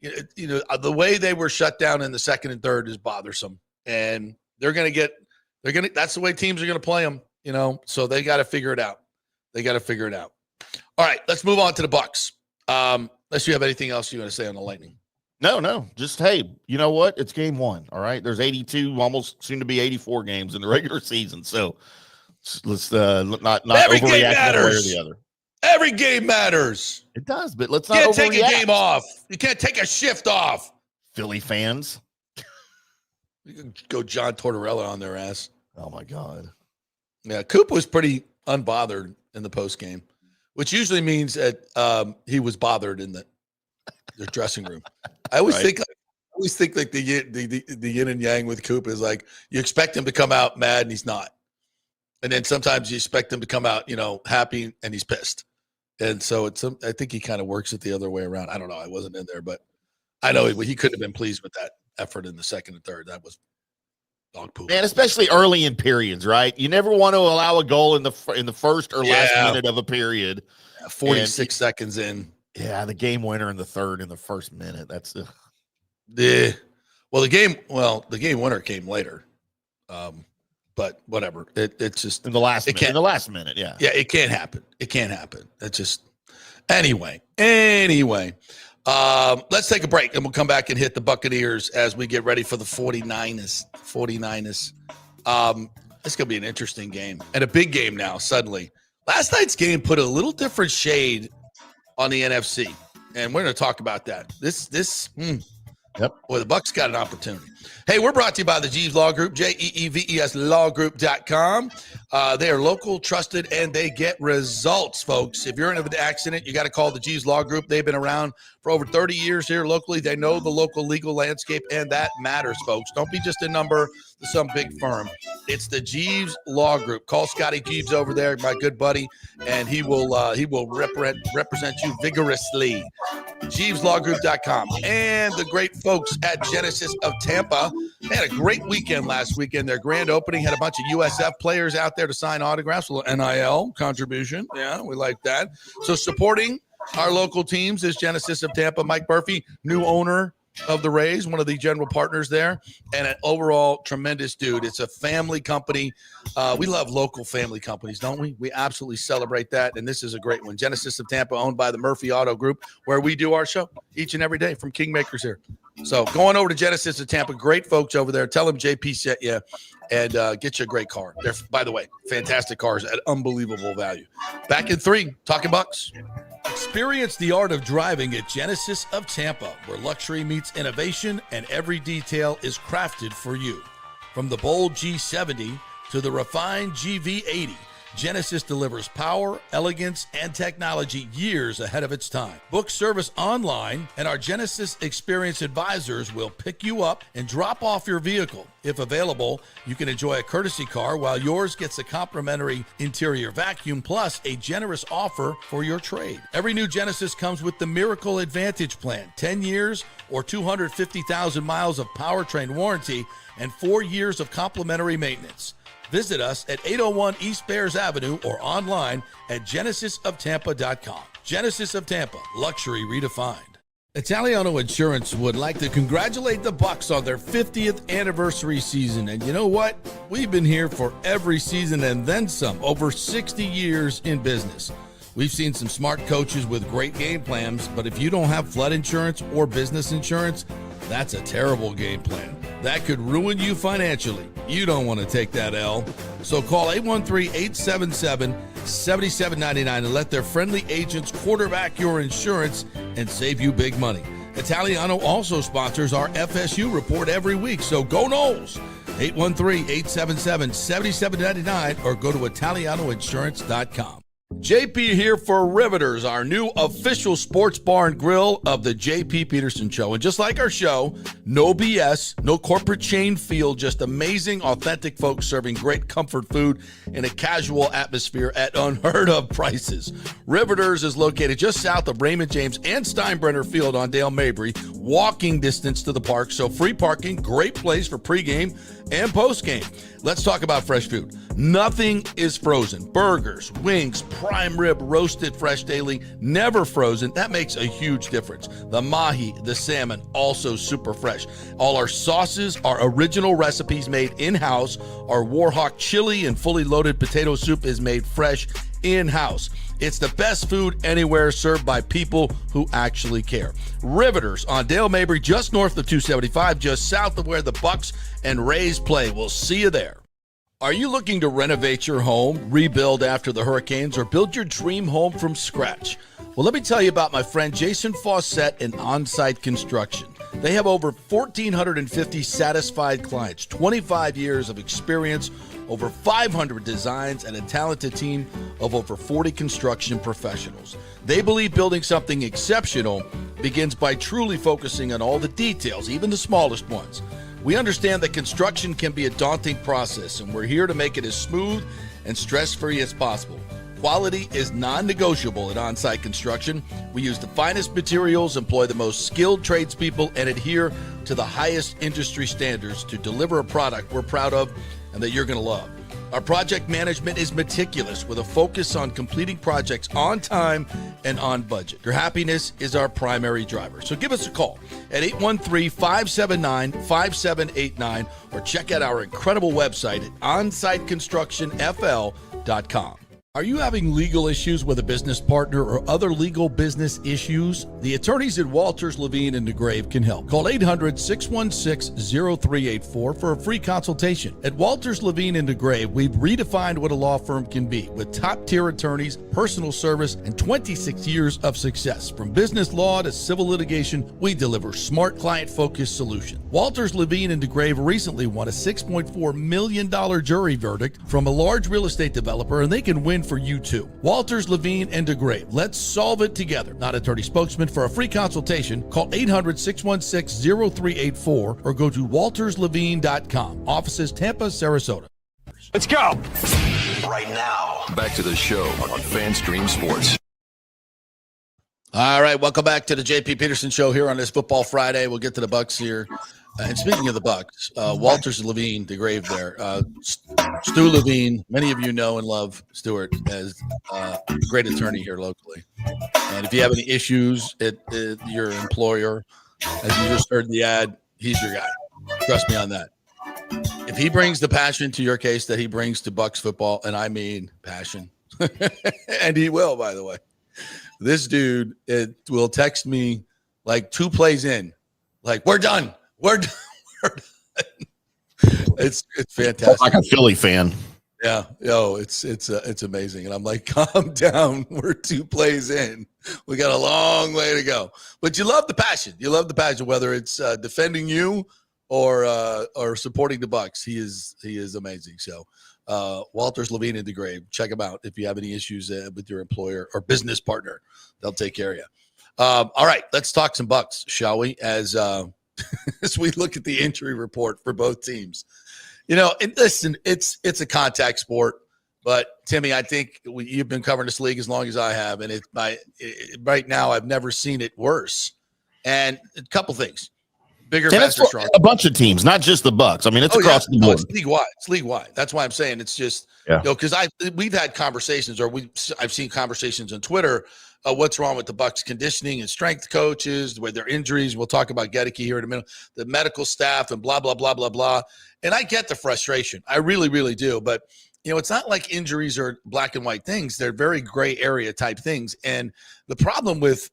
[SPEAKER 1] the way they were shut down in the second and third is bothersome, and that's the way teams are going to play them. So they got to figure it out. All right, let's move on to the Bucs. Unless you have anything else you want to say on the Lightning.
[SPEAKER 4] No. Just, hey, you know what? It's game 1. All right. There's 82, almost soon to be 84 games in the regular season. So let's not
[SPEAKER 1] Every
[SPEAKER 4] overreact
[SPEAKER 1] game matters.
[SPEAKER 4] one way or the other.
[SPEAKER 1] Every game matters.
[SPEAKER 4] It does, but let's not
[SPEAKER 1] overreact.
[SPEAKER 4] overreact.
[SPEAKER 1] You can't take a game off. You can't take a shift off.
[SPEAKER 4] Philly fans.
[SPEAKER 1] You can go John Tortorella on their ass.
[SPEAKER 4] Oh, my God.
[SPEAKER 1] Yeah, Coop was pretty unbothered in the post game, which usually means that he was bothered in the dressing room. I always think like the yin and yang with Coop is like you expect him to come out mad and he's not, and then sometimes you expect him to come out happy and he's pissed, and so I think he kind of works it the other way around. I don't know. I wasn't in there, but I know he couldn't have been pleased with that effort in the second and third. That was dog poop.
[SPEAKER 4] Man, especially early in periods, right? You never want to allow a goal in the first or last minute of a period.
[SPEAKER 1] 46 seconds in.
[SPEAKER 4] Yeah, the game winner in the third in the first minute. That's
[SPEAKER 1] the game winner came later. But whatever. It's just
[SPEAKER 4] in the last minute. Yeah.
[SPEAKER 1] Yeah, it can't happen. It's just anyway. Let's take a break and we'll come back and hit the Buccaneers as we get ready for the 49ers. It's going to be an interesting game and a big game now, suddenly. Last night's game put a little different shade on the NFC, and we're going to talk about that.
[SPEAKER 4] Yep.
[SPEAKER 1] Boy, the Bucs got an opportunity. Hey, we're brought to you by the Jeeves Law Group, JEEVES lawgroup.com. They are local, trusted, and they get results, folks. If you're in an accident, you got to call the Jeeves Law Group. They've been around for over 30 years here locally. They know the local legal landscape, and that matters, folks. Don't be just a number to some big firm. It's the Jeeves Law Group. Call Scotty Jeeves over there, my good buddy, and he will represent you vigorously. JeevesLawGroup.com. And the great folks at Genesis of Tampa. They had a great weekend last weekend. Their grand opening had a bunch of USF players out there to sign autographs. A little NIL contribution. Yeah, we like that. So supporting our local teams is Genesis of Tampa. Mike Murphy, new owner of the Rays, one of the general partners there, and an overall tremendous dude. It's a family company. We love local family companies, don't we? We absolutely celebrate that, and this is a great one. Genesis of Tampa, owned by the Murphy Auto Group, where we do our show each and every day from Kingmakers here. So going over to Genesis of Tampa, great folks over there. Tell them JP sent you. and get you a great car. They're, by the way, fantastic cars at unbelievable value. Back in 3, talking Bucs. Experience the art of driving at Genesis of Tampa, where luxury meets innovation and every detail is crafted for you. From the bold G70 to the refined GV80, Genesis delivers power, elegance, and technology years ahead of its time. Book service online, and our Genesis Experience advisors will pick you up and drop off your vehicle. If available, you can enjoy a courtesy car while yours gets a complimentary interior vacuum plus a generous offer for your trade. Every new Genesis comes with the Miracle Advantage Plan, 10 years or 250,000 miles of powertrain warranty and 4 years of complimentary maintenance. Visit us at 801 East Bears Avenue or online at genesisoftampa.com. Genesis of Tampa, luxury redefined. Italiano Insurance would like to congratulate the Bucs on their 50th anniversary season. And you know what? We've been here for every season and then some, over 60 years in business. We've seen some smart coaches with great game plans, but if you don't have flood insurance or business insurance, that's a terrible game plan. That could ruin you financially. You don't want to take that L. So call 813-877-7799 and let their friendly agents quarterback your insurance and save you big money. Italiano also sponsors our FSU report every week, so go Noles. 813-877-7799 or go to italianoinsurance.com. JP here for Riveters, our new official sports bar and grill of the JP Peterson Show. And just like our show, no BS, no corporate chain feel, just amazing, authentic folks serving great comfort food in a casual atmosphere at unheard of prices. Riveters is located just south of Raymond James and Steinbrenner Field on Dale Mabry, walking distance to the park, so free parking, great place for pregame and postgame. Let's talk about fresh food. Nothing is frozen. Burgers, wings, prime rib, roasted fresh daily, never frozen. That makes a huge difference. The mahi, the salmon, also super fresh. All our sauces are original recipes made in-house. Our Warhawk chili and fully loaded potato soup is made fresh in-house. It's the best food anywhere, served by people who actually care. Riveters on Dale Mabry, just north of 275, just south of where the Bucs and Rays play. We'll see you there. Are you looking to renovate your home, rebuild after the hurricanes, or build your dream home from scratch? Well, let me tell you about my friend Jason Fawcett and On-Site Construction. They have over 1,450 satisfied clients, 25 years of experience, over 500 designs, and a talented team of over 40 construction professionals. They believe building something exceptional begins by truly focusing on all the details, even the smallest ones. We understand that construction can be a daunting process, and we're here to make it as smooth and stress-free as possible. Quality is non-negotiable at On-Site Construction. We use the finest materials, employ the most skilled tradespeople, and adhere to the highest industry standards to deliver a product we're proud of and that you're going to love. Our project management is meticulous with a focus on completing projects on time and on budget. Your happiness is our primary driver. So give us a call at 813-579-5789 or check out our incredible website at onsiteconstructionfl.com. Are you having legal issues with a business partner or other legal business issues? The attorneys at Walters, Levine, and DeGrave can help. Call 800-616-0384 for a free consultation. At Walters, Levine, and DeGrave, we've redefined what a law firm can be with top-tier attorneys, personal service, and 26 years of success. From business law to civil litigation, we deliver smart, client-focused solutions. Walters, Levine, and DeGrave recently won a $6.4 million jury verdict from a large real estate developer, and they can win for you too. Walters, Levine, and DeGrave. Let's solve it together. Not attorney spokesman. For a free consultation, call 800-616-0384 or go to walterslevine.com. Offices Tampa, Sarasota.
[SPEAKER 5] Let's go.
[SPEAKER 2] Right now.
[SPEAKER 5] Back to the show on FanStream Sports.
[SPEAKER 1] All right, welcome back to the JP Peterson Show here on this Football Friday. We'll get to the Bucs here. And speaking of the Bucs, Walters, Levine, DeGrave there. Stu Levine, many of you know and love Stuart as a great attorney here locally. And if you have any issues at your employer, as you just heard the ad, he's your guy. Trust me on that. If he brings the passion to your case that he brings to Bucs football, and I mean passion, and he will, by the way, this dude will text me like 2 plays in, like, we're done. We're done. It's fantastic.
[SPEAKER 4] Like a Philly fan.
[SPEAKER 1] Yeah, it's amazing, and I'm like, calm down. We're 2 plays in. We got a long way to go, but you love the passion. You love the passion, whether it's defending you or supporting the Bucs. He is amazing. So, Walter's Levine in the grave. Check him out if you have any issues with your employer or business partner. They'll take care of you. All right, let's talk some Bucs, shall we? As as we look at the injury report for both teams. And listen, it's a contact sport, but Timmy, I think you've been covering this league as long as I have, and right now I've never seen it worse. And a couple things: bigger, faster, stronger.
[SPEAKER 4] A bunch of teams, not just the Bucs. I mean, it's across the board.
[SPEAKER 1] It's league-wide. It's league-wide. That's why I'm saying it's just because we've had conversations, or I've seen conversations on Twitter. What's wrong with the Bucs conditioning and strength coaches, with their injuries? We'll talk about Goedeke here in a minute. The medical staff and blah, blah, blah, blah, blah. And I get the frustration. I really, really do. But, it's not like injuries are black and white things. They're very gray area type things. And the problem with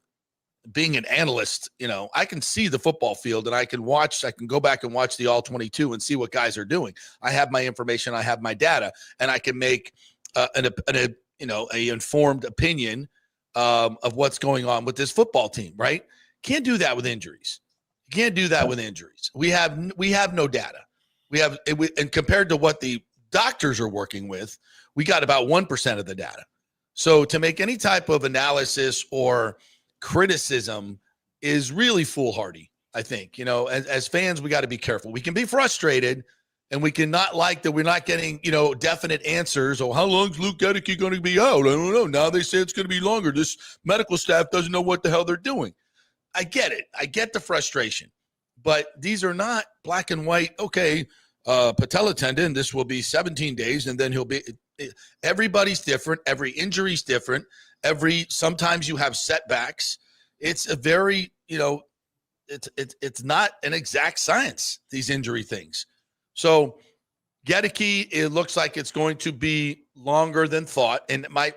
[SPEAKER 1] being an analyst, I can see the football field and I can go back and watch the All-22 and see what guys are doing. I have my information. I have my data. And I can make an informed opinion of what's going on with this football team, right? Can't do that with injuries. You can't do that with injuries. We have no data. And compared to what the doctors are working with, we got about 1% of the data. So to make any type of analysis or criticism is really foolhardy, I think. As fans, we got to be careful. We can be frustrated, and we can not like that we're not getting, definite answers. Or how long is Luke Goedeke going to be out? I don't know. Now they say it's going to be longer. This medical staff doesn't know what the hell they're doing. I get it. I get the frustration. But these are not black and white, okay, patella tendon, this will be 17 days, and then he'll be – everybody's different. Every injury's different. Sometimes you have setbacks. It's a very, it's not an exact science, these injury things. So Goedeke, it looks like it's going to be longer than thought. And I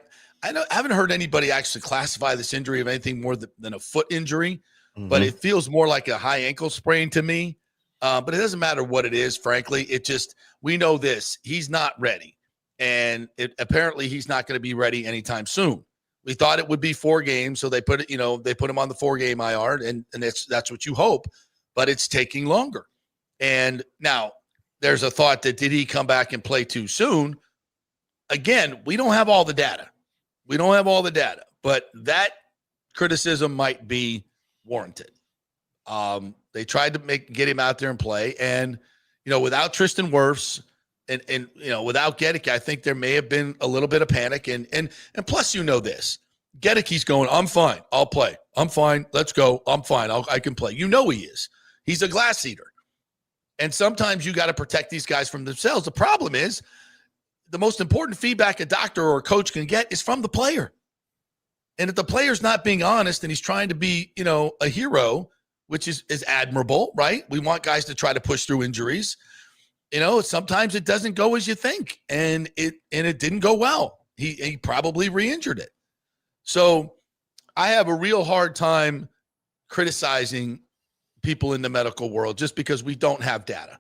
[SPEAKER 1] haven't heard anybody actually classify this injury of anything more than a foot injury, but it feels more like a high ankle sprain to me. But it doesn't matter what it is, frankly. We know this. He's not ready. And apparently he's not going to be ready anytime soon. We thought it would be 4 games, so they put him on the 4-game IR, and that's what you hope, but it's taking longer. And now there's a thought that did he come back and play too soon? Again, we don't have all the data. But that criticism might be warranted. They tried to get him out there and play, and without Tristan Wirfs and without Goedeke, I think there may have been a little bit of panic. And plus, this Goedeke's going, I'm fine, I'll play. I'm fine, let's go. I'm fine, I can play. He is. He's a glass eater. And sometimes you got to protect these guys from themselves. The problem is the most important feedback a doctor or a coach can get is from the player. And if the player's not being honest and he's trying to be, a hero, which is admirable, right? We want guys to try to push through injuries. Sometimes it doesn't go as you think, and it didn't go well. He probably re-injured it. So I have a real hard time criticizing people in the medical world just because we don't have data.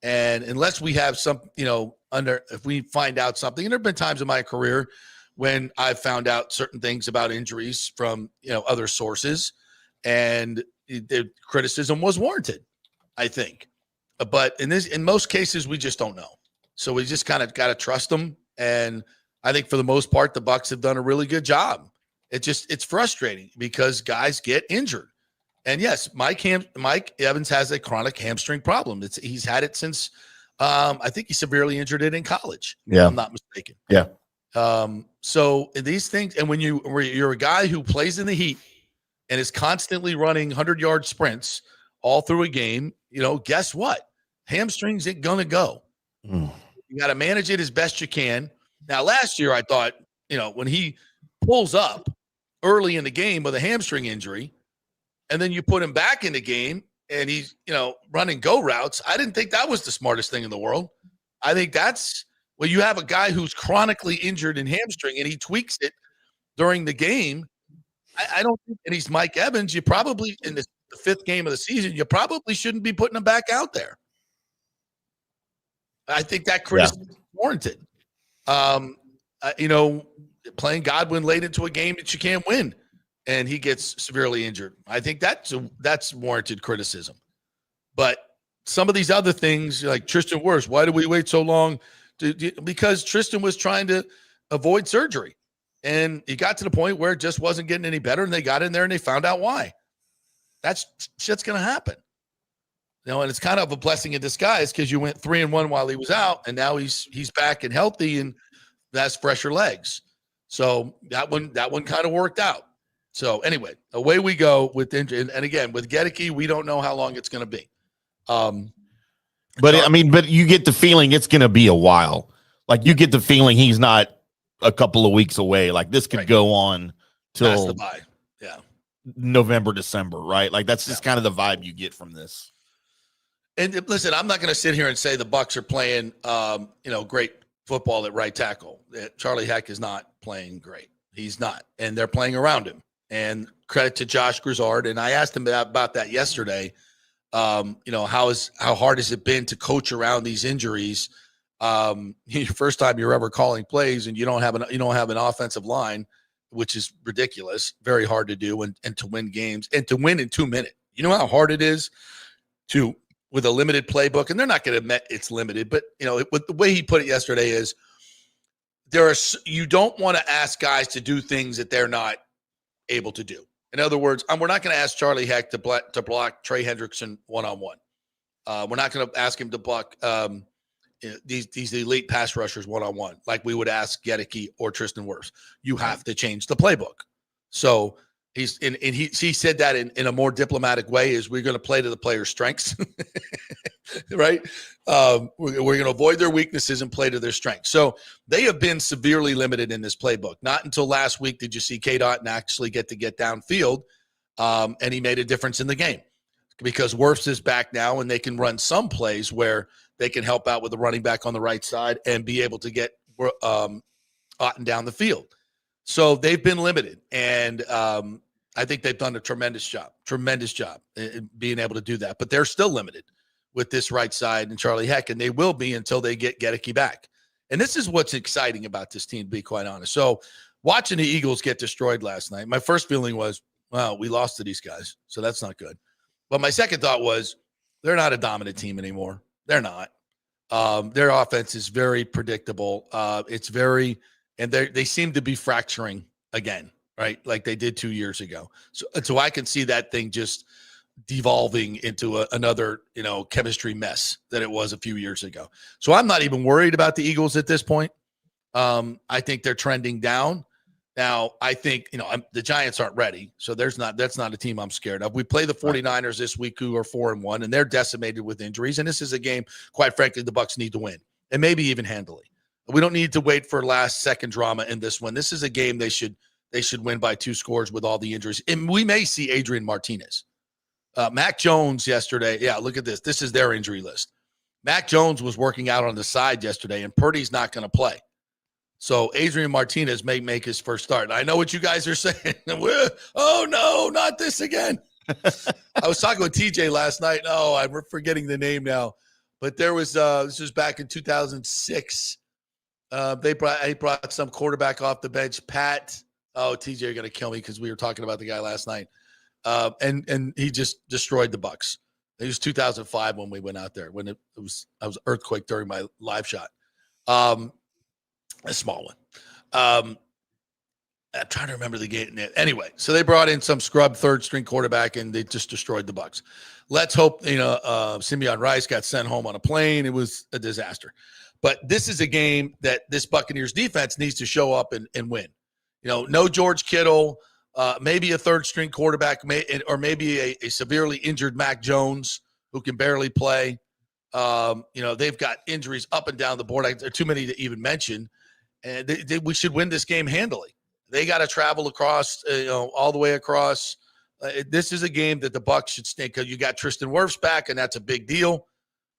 [SPEAKER 1] And unless we have some, if we find out something, and there have been times in my career when I've found out certain things about injuries from, other sources, and the criticism was warranted, I think. But in most cases, we just don't know. So we just kind of got to trust them. And I think for the most part, the Bucs have done a really good job. It's frustrating because guys get injured. And yes, Mike Evans has a chronic hamstring problem. He's had it since I think he severely injured it in college.
[SPEAKER 4] Yeah,
[SPEAKER 1] if I'm not mistaken.
[SPEAKER 4] Yeah.
[SPEAKER 1] So these things, and when you're a guy who plays in the heat and is constantly running 100-yard sprints all through a game, guess what? Hamstrings ain't gonna go. You got to manage it as best you can. Now, last year I thought, when he pulls up early in the game with a hamstring injury, and then you put him back in the game and he's, running go routes, I didn't think that was the smartest thing in the world. I think that's when you have a guy who's chronically injured in hamstring and he tweaks it during the game. I don't think, and he's Mike Evans, you probably, in the 5th game of the season, you probably shouldn't be putting him back out there. I think that criticism is warranted. Playing Godwin late into a game that you can't win, and he gets severely injured. I think that's warranted criticism. But some of these other things, like Tristan Wirfs, why did we wait so long? Because Tristan was trying to avoid surgery, and he got to the point where it just wasn't getting any better, and they got in there and they found out why. That's shit's going to happen. And it's kind of a blessing in disguise because you went 3-1 while he was out, and now he's back and healthy and has fresher legs. So that one kind of worked out. So anyway, away we go with injury. And again, with Goedeke, we don't know how long it's going to be.
[SPEAKER 4] But you get the feeling it's going to be a while. Like you get the feeling he's not a couple of weeks away. Like this could go on till November, December, right? Like that's just kind of the vibe you get from this.
[SPEAKER 1] And listen, I'm not going to sit here and say the Bucs are playing, great football at right tackle. Charlie Heck is not playing great. He's not, and they're playing around him. And credit to Josh Grizzard. And I asked him about that yesterday. How hard has it been to coach around these injuries? First time you're ever calling plays, and you don't have an offensive line, which is ridiculous. Very hard to do, and to win games and to win in 2 minutes. You know how hard it is to. With a limited playbook, and they're not going to admit it's limited, but with the way he put it yesterday is you don't want to ask guys to do things that they're not able to do. In other words, we're not going to ask Charlie Heck to block Trey Hendrickson one-on-one. We're not going to ask him to block these elite pass rushers one-on-one like we would ask Goedeke or Tristan Wirfs. You have to change the playbook. So he said that in a more diplomatic way is we're going to play to the player's strengths, right? We're going to avoid their weaknesses and play to their strengths. So they have been severely limited in this playbook. Not until last week did you see K-Dot actually get downfield, and he made a difference in the game because Wirfs is back now, and they can run some plays where they can help out with the running back on the right side and be able to get Otten down the field. So they've been limited, and I think they've done a tremendous job in being able to do that. But they're still limited with this right side and Charlie Heck, and they will be until they get Goedeke back. And this is what's exciting about this team, to be quite honest. So watching the Eagles get destroyed last night, my first feeling was, wow, we lost to these guys, so that's not good. But my second thought was they're not a dominant team anymore. They're not. Their offense is very predictable. And they seem to be fracturing again, right? Like they did 2 years ago. So I can see that thing just devolving into another, chemistry mess that it was a few years ago. So I'm not even worried about the Eagles at this point. I think they're trending down. Now, I think, the Giants aren't ready. So that's not a team I'm scared of. We play the 49ers this week, who are 4-1, and they're decimated with injuries. And this is a game, quite frankly, the Bucs need to win, and maybe even handily. We don't need to wait for last-second drama in this one. This is a game they should win by 2 scores with all the injuries. And we may see Adrian Martinez. Mac Jones yesterday. Yeah, look at this. This is their injury list. Mac Jones was working out on the side yesterday, and Purdy's not going to play. So Adrian Martinez may make his first start. And I know what you guys are saying. Oh, no, not this again. I was talking with TJ last night. Oh, I'm forgetting the name now. But there was this was back in 2006. He brought some quarterback off the bench, Pat. Oh, TJ, you're going to kill me because we were talking about the guy last night. And he just destroyed the Bucs. It was 2005 when we went out there, when I was earthquake during my live shot. A small one. I'm trying to remember the game. Anyway, so they brought in some scrub third-string quarterback, and they just destroyed the Bucs. Let's hope, Simeon Rice got sent home on a plane. It was a disaster. But this is a game that this Buccaneers defense needs to show up and win. No George Kittle, maybe a third-string quarterback, or maybe a severely injured Mac Jones who can barely play. They've got injuries up and down the board. There are too many to even mention. And we should win this game handily. They got to travel across, all the way across. This is a game that the Bucs should stay, because you got Tristan Wirfs back, and that's a big deal.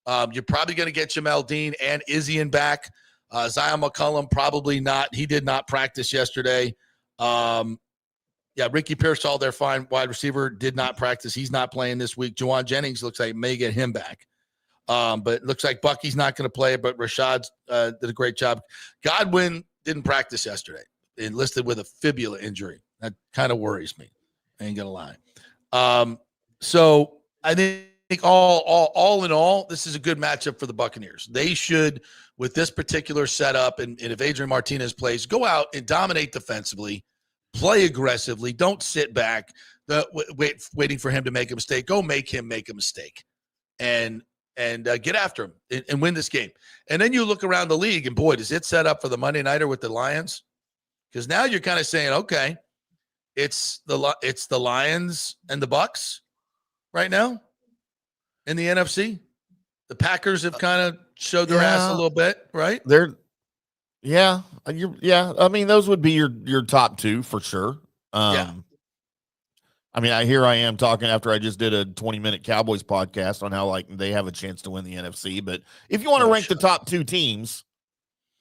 [SPEAKER 1] You're probably going to get Jamel Dean and Izzy back. Zion McCollum, probably not. He did not practice yesterday. Ricky Pearsall, their fine wide receiver, did not practice. He's not playing this week. Juwan Jennings looks like may get him back. But it looks like Bucky's not going to play, but Rashad did a great job. Godwin didn't practice yesterday, enlisted with a fibula injury. That kind of worries me. I ain't going to lie. So I think all in all, this is a good matchup for the Buccaneers. They should, with this particular setup, and if Adrian Martinez plays, go out and dominate defensively, play aggressively. Don't sit back, waiting for him to make a mistake. Go make him make a mistake, and get after him and win this game. And then you look around the league, and boy, does it set up for the Monday Nighter with the Lions? Because now you're kind of saying, okay, it's the Lions and the Bucs right now in the NFC. The Packers have kind of showed their ass a little bit, right?
[SPEAKER 4] I mean, those would be your top two for sure. I mean, here I am talking after I just did a 20-minute Cowboys podcast on how like they have a chance to win the NFC. But if you want to rank the top two teams,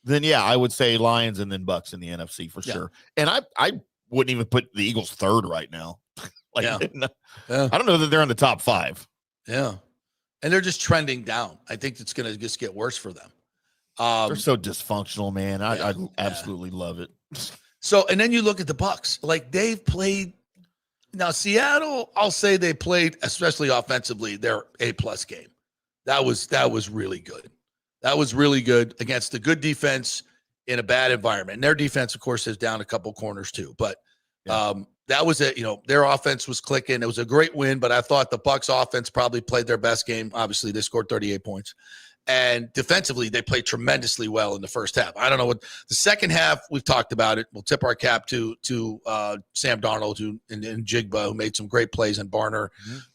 [SPEAKER 4] then I would say Lions and then Bucs in the NFC for sure. And I wouldn't even put the Eagles third right now. I don't know that they're in the top five.
[SPEAKER 1] Yeah. And they're just trending down. I think it's going to just get worse for them.
[SPEAKER 4] They're so dysfunctional, man. I absolutely love it.
[SPEAKER 1] So, and then you look at the Bucs. Like they've played. Now, Seattle, I'll say they played, especially offensively, their A-plus game. That was really good. That was really good against a good defense in a bad environment. And their defense, of course, is down a couple corners too. But that was their offense was clicking. It was a great win, but I thought the Bucs offense probably played their best game. Obviously, they scored 38 points. And defensively, they played tremendously well in the first half. I don't know what the second half, we've talked about it. We'll tip our cap to Sam Darnold and Jigba, who made some great plays, and Barner,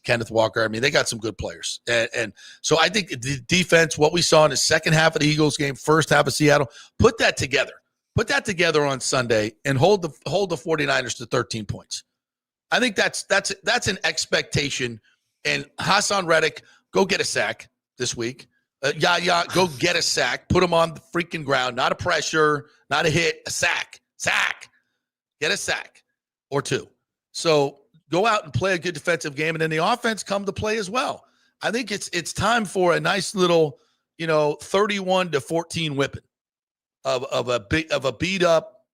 [SPEAKER 1] Kenneth Walker. I mean, they got some good players. And so I think the defense, what we saw in the second half of the Eagles game, first half of Seattle, put that together. Put that together on Sunday and hold the 49ers to 13 points. I think that's an expectation. And Hassan Reddick, go get a sack this week. Go get a sack. Put him on the freaking ground. Not a pressure, not a hit, a sack. Get a sack or two. So go out and play a good defensive game, and then the offense come to play as well. I think it's time for a nice little, 31-14 whipping of a beat up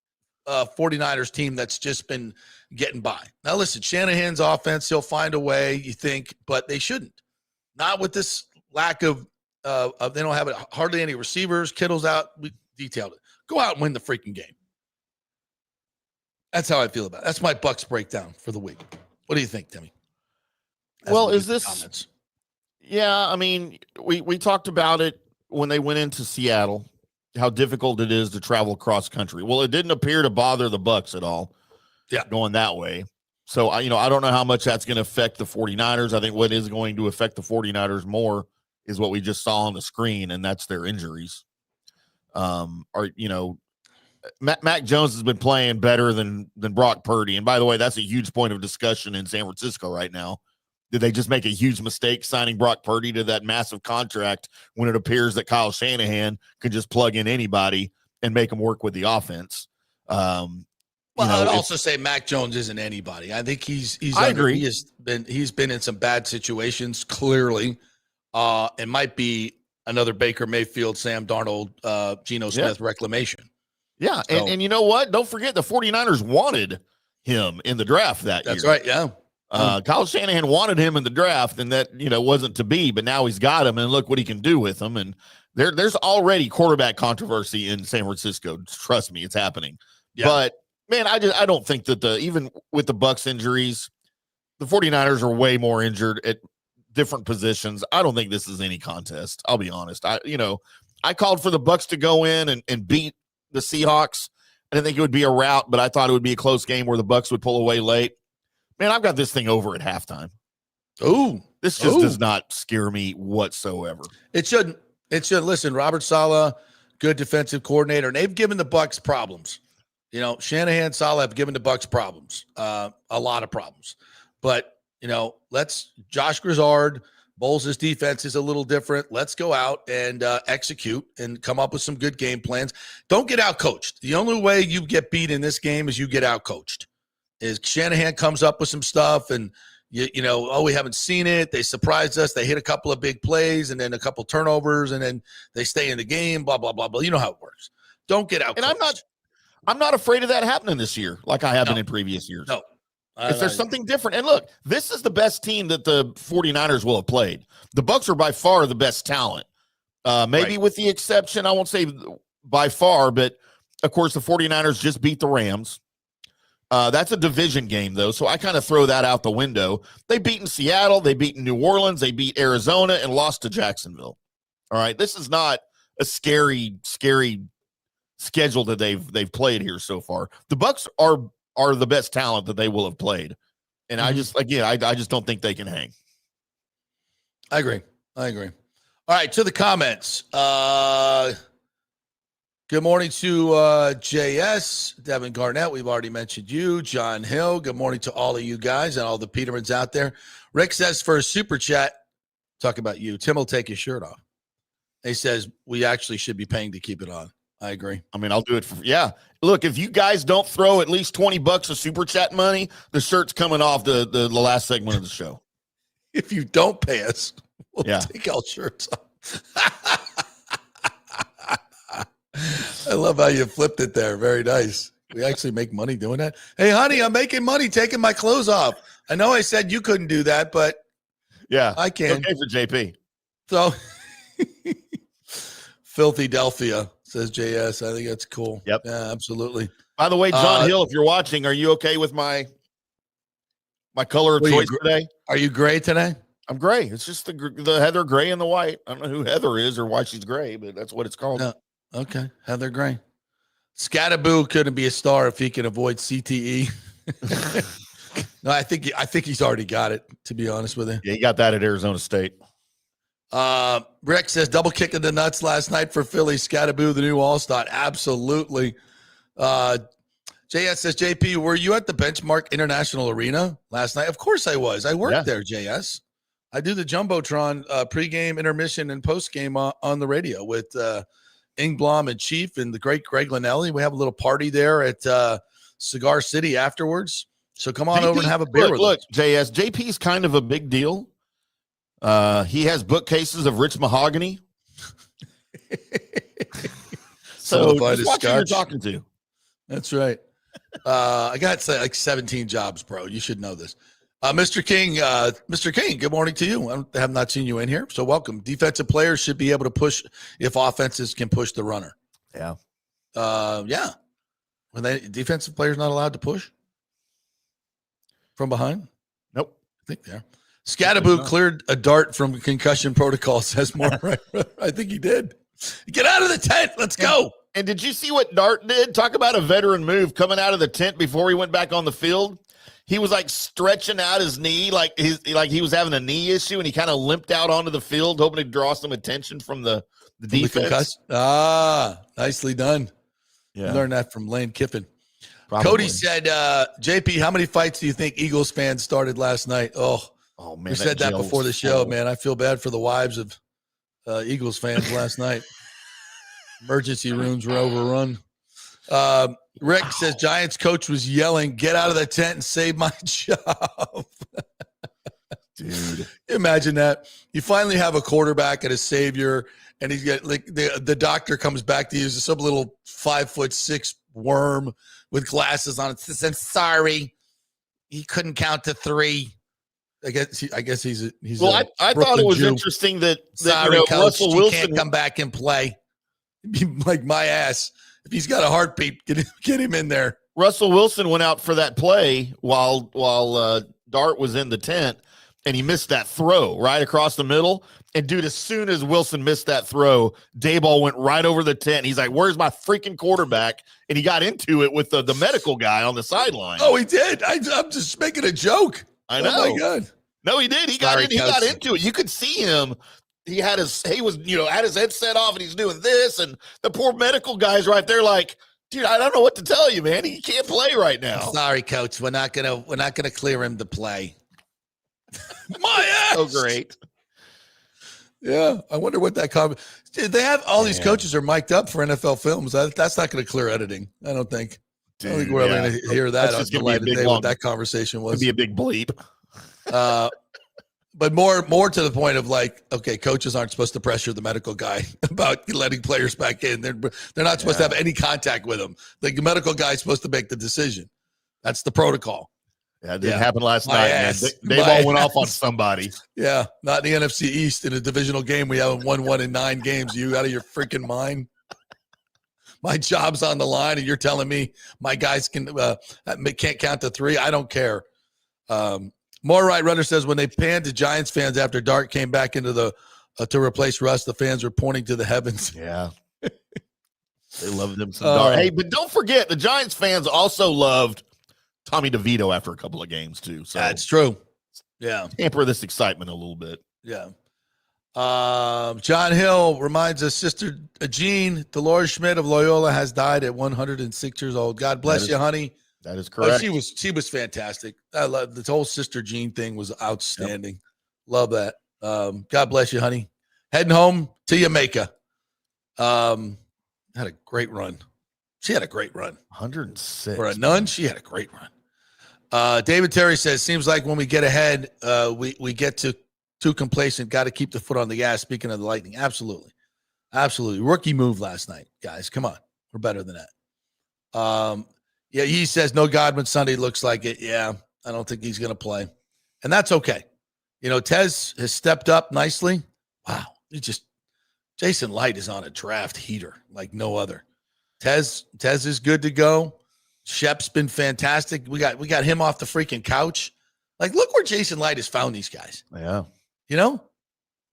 [SPEAKER 1] 49ers team that's just been getting by. Now listen, Shanahan's offense, he'll find a way, you think, but they shouldn't. Not with this lack of they don't have hardly any receivers. Kittle's out. We detailed it. Go out and win the freaking game. That's how I feel about it. That's my Bucs breakdown for the week. What do you think, Timmy?
[SPEAKER 4] Well, is this comments? Yeah, I mean, we talked about it when they went into Seattle, how difficult it is to travel cross country. Well, it didn't appear to bother the Bucs at all. Yeah, going that way. So I don't know how much that's going to affect the 49ers. I think what is going to affect the 49ers more is what we just saw on the screen, and that's their injuries. Mac Jones has been playing better than Brock Purdy. And by the way, that's a huge point of discussion in San Francisco right now. Did they just make a huge mistake signing Brock Purdy to that massive contract when it appears that Kyle Shanahan could just plug in anybody and make them work with the offense?
[SPEAKER 1] I'd also say Mac Jones isn't anybody. I think I agree. He's been in some bad situations, clearly. It might be another Baker Mayfield, Sam Darnold, Geno Smith reclamation. Yeah, so,
[SPEAKER 4] and you know what? Don't forget the 49ers wanted him in the draft that year.
[SPEAKER 1] That's right, yeah.
[SPEAKER 4] Kyle Shanahan wanted him in the draft, and that wasn't to be, but now he's got him, and look what he can do with him. And there's already quarterback controversy in San Francisco. Trust me, it's happening. Yeah. But, man, I don't think that even with the Bucs injuries, the 49ers are way more injured at different positions. I don't think this is any contest. I'll be honest. I called for the Bucs to go in and beat the Seahawks. I didn't think it would be a rout, but I thought it would be a close game where the Bucs would pull away late. Man, I've got this thing over at halftime.
[SPEAKER 1] Oh,
[SPEAKER 4] this just does not scare me whatsoever.
[SPEAKER 1] It shouldn't. Listen, Robert Saleh, good defensive coordinator, and they've given the Bucs problems. Shanahan, Saleh have given the Bucs problems, a lot of problems. But let's Josh Grizzard, Bowles' defense is a little different. Let's go out and execute and come up with some good game plans. Don't get out coached. The only way you get beat in this game is you get out coached. Is Shanahan comes up with some stuff and we haven't seen it. They surprised us. They hit a couple of big plays and then a couple turnovers, and then they stay in the game, blah, blah, blah, blah. You know how it works. Don't get out.
[SPEAKER 4] And I'm not afraid of that happening this year like I have been in previous years.
[SPEAKER 1] No.
[SPEAKER 4] If there's something different. And look, this is the best team that the 49ers will have played. The Bucs are by far the best talent. Maybe with the exception, I won't say by far, but of course the 49ers just beat the Rams. That's a division game, though, so I kind of throw that out the window. They beat in Seattle, they beat in New Orleans, they beat Arizona, and lost to Jacksonville. All right, this is not a scary schedule that they've played here so far. The Bucs are the best talent that they will have played, and I just don't think they can hang.
[SPEAKER 1] I agree. All right, to the comments. Good morning to JS, Devin Garnett. We've already mentioned you. John Hill. Good morning to all of you guys and all the Petermans out there. Rick says for a super chat, talk about you. Tim will take his shirt off. He says we actually should be paying to keep it on. I agree.
[SPEAKER 4] I mean, I'll do it Look, if you guys don't throw at least $20 of super chat money, the shirt's coming off the last segment of the show.
[SPEAKER 1] If you don't pay us, we'll take our shirts off. I love how you flipped it there. Very nice. We actually make money doing that. Hey, honey, I'm making money taking my clothes off. I know I said you couldn't do that, but I can.
[SPEAKER 4] Okay for JP.
[SPEAKER 1] So, Filthy Delphia, says JS. I think that's cool.
[SPEAKER 4] Yep.
[SPEAKER 1] Yeah, absolutely.
[SPEAKER 4] By the way, John Hill, if you're watching, are you okay with my color of choice today?
[SPEAKER 1] Are you gray today?
[SPEAKER 4] I'm gray. It's just the Heather gray and the white. I don't know who Heather is or why she's gray, but that's what it's called.
[SPEAKER 1] No. Okay, Heather Gray. Scattaboo couldn't be a star if he can avoid CTE. No, I think he's already got it, to be honest with you.
[SPEAKER 4] Yeah, he got that at Arizona State.
[SPEAKER 1] Rick says double kick in the nuts last night for Philly. Scattaboo, the new all-star. Absolutely. JS says, JP, were you at the Benchmark International Arena last night? Of course I was. I worked there, JS. I do the Jumbotron pregame, intermission, and postgame on the radio with Ingblom and Chief and the great Greg Linnelli. We have a little party there at Cigar City afterwards. So come on over and have a beer with us.
[SPEAKER 4] Look, JS, JP's kind of a big deal. He has bookcases of rich mahogany. So just watch who you're talking to.
[SPEAKER 1] That's right. I got like 17 jobs, bro. You should know this. Mr. King, good morning to you. I have not seen you in here, so welcome. Defensive players should be able to push if offenses can push the runner.
[SPEAKER 4] Yeah.
[SPEAKER 1] Yeah. When defensive players not allowed to push from behind?
[SPEAKER 4] Nope.
[SPEAKER 1] I think they are. Scattaboo cleared a dart from concussion protocol, says more. I think he did. Get out of the tent. Let's go.
[SPEAKER 4] And did you see what Dart did? Talk about a veteran move coming out of the tent before he went back on the field. He was like stretching out his knee, like he was having a knee issue, and he kind of limped out onto the field, hoping to draw some attention from the defense.
[SPEAKER 1] Nicely done.
[SPEAKER 4] Yeah.
[SPEAKER 1] Learned that from Lane Kiffin.
[SPEAKER 4] Probably.
[SPEAKER 1] Cody said, JP, how many fights do you think Eagles fans started last night? Oh man. We said that before the show, man. I feel bad for the wives of Eagles fans last night. Emergency rooms were overrun. Rick says Giants coach was yelling, "Get out of the tent and save my job."
[SPEAKER 4] Dude,
[SPEAKER 1] imagine that. You finally have a quarterback and a savior, and he's got like the doctor comes back to you as some little 5'6" worm with glasses on. It says, "I'm sorry, he couldn't count to 3." I guess he's.
[SPEAKER 4] Well, I thought it was interesting that
[SPEAKER 1] sorry, coach,
[SPEAKER 4] Russell Wilson
[SPEAKER 1] can't come back and play. Like my ass. If he's got a heartbeat, get him in there.
[SPEAKER 4] Russell Wilson went out for that play while Dart was in the tent, and he missed that throw right across the middle. And dude, as soon as Wilson missed that throw, Dayball went right over the tent. He's like, "Where's my freaking quarterback?" And he got into it with the medical guy on the sideline.
[SPEAKER 1] Oh, he did. I'm just making a joke.
[SPEAKER 4] I know.
[SPEAKER 1] Oh my God.
[SPEAKER 4] No, he did. He got into it. You could see him. He had his headset off and he's doing this, and the poor medical guy's right there like, dude, I don't know what to tell you, man. He can't play right now.
[SPEAKER 1] Sorry, coach. We're not gonna clear him to play. My ass.
[SPEAKER 4] So great.
[SPEAKER 1] Yeah. I wonder what that comment. They have all these coaches are mic'd up for NFL films. That's not going to clear editing. I don't think.
[SPEAKER 4] Dude,
[SPEAKER 1] I don't think we're ever going to hear that on the light of day what that conversation was.
[SPEAKER 4] It'd be a big bleep.
[SPEAKER 1] But more to the point of like, okay, coaches aren't supposed to pressure the medical guy about letting players back in. They're not supposed to have any contact with them. The medical guy is supposed to make the decision. That's the protocol.
[SPEAKER 4] Yeah, it didn't happen last night.
[SPEAKER 1] Ass.
[SPEAKER 4] They all went off on somebody.
[SPEAKER 1] Yeah, not in the NFC East in a divisional game. We haven't won 1 in 9 games. You out of your freaking mind? My job's on the line, and you're telling me my guys can't count to 3? I don't care. More right runner says when they panned to Giants fans after Dart came back into the to replace Russ, the fans were pointing to the heavens.
[SPEAKER 4] Yeah, they loved him some Dart. Hey, but don't forget the Giants fans also loved Tommy DeVito after a couple of games too. So
[SPEAKER 1] that's true. Yeah,
[SPEAKER 4] tamper this excitement a little bit.
[SPEAKER 1] Yeah. John Hill reminds us Sister Jean Dolores Schmidt of Loyola has died at 106 years old. God bless you, honey.
[SPEAKER 4] That is correct.
[SPEAKER 1] She was fantastic. I love the whole Sister Jean thing was outstanding. Yep. Love that. God bless you, honey. Heading home to Jamaica. Had a great run. She had a great run.
[SPEAKER 4] 106.
[SPEAKER 1] For a nun, she had a great run. David Terry says, seems like when we get ahead, we get too complacent. Got to keep the foot on the gas. Speaking of the Lightning, absolutely. Absolutely. Rookie move last night, guys. Come on. We're better than that. Yeah, he says no Godwin Sunday looks like it. Yeah, I don't think he's going to play. And that's okay. You know, Tez has stepped up nicely. Wow. Jason Light is on a draft heater like no other. Tez is good to go. Shep's been fantastic. We got him off the freaking couch. Like, look where Jason Light has found these guys.
[SPEAKER 4] Yeah.
[SPEAKER 1] You know?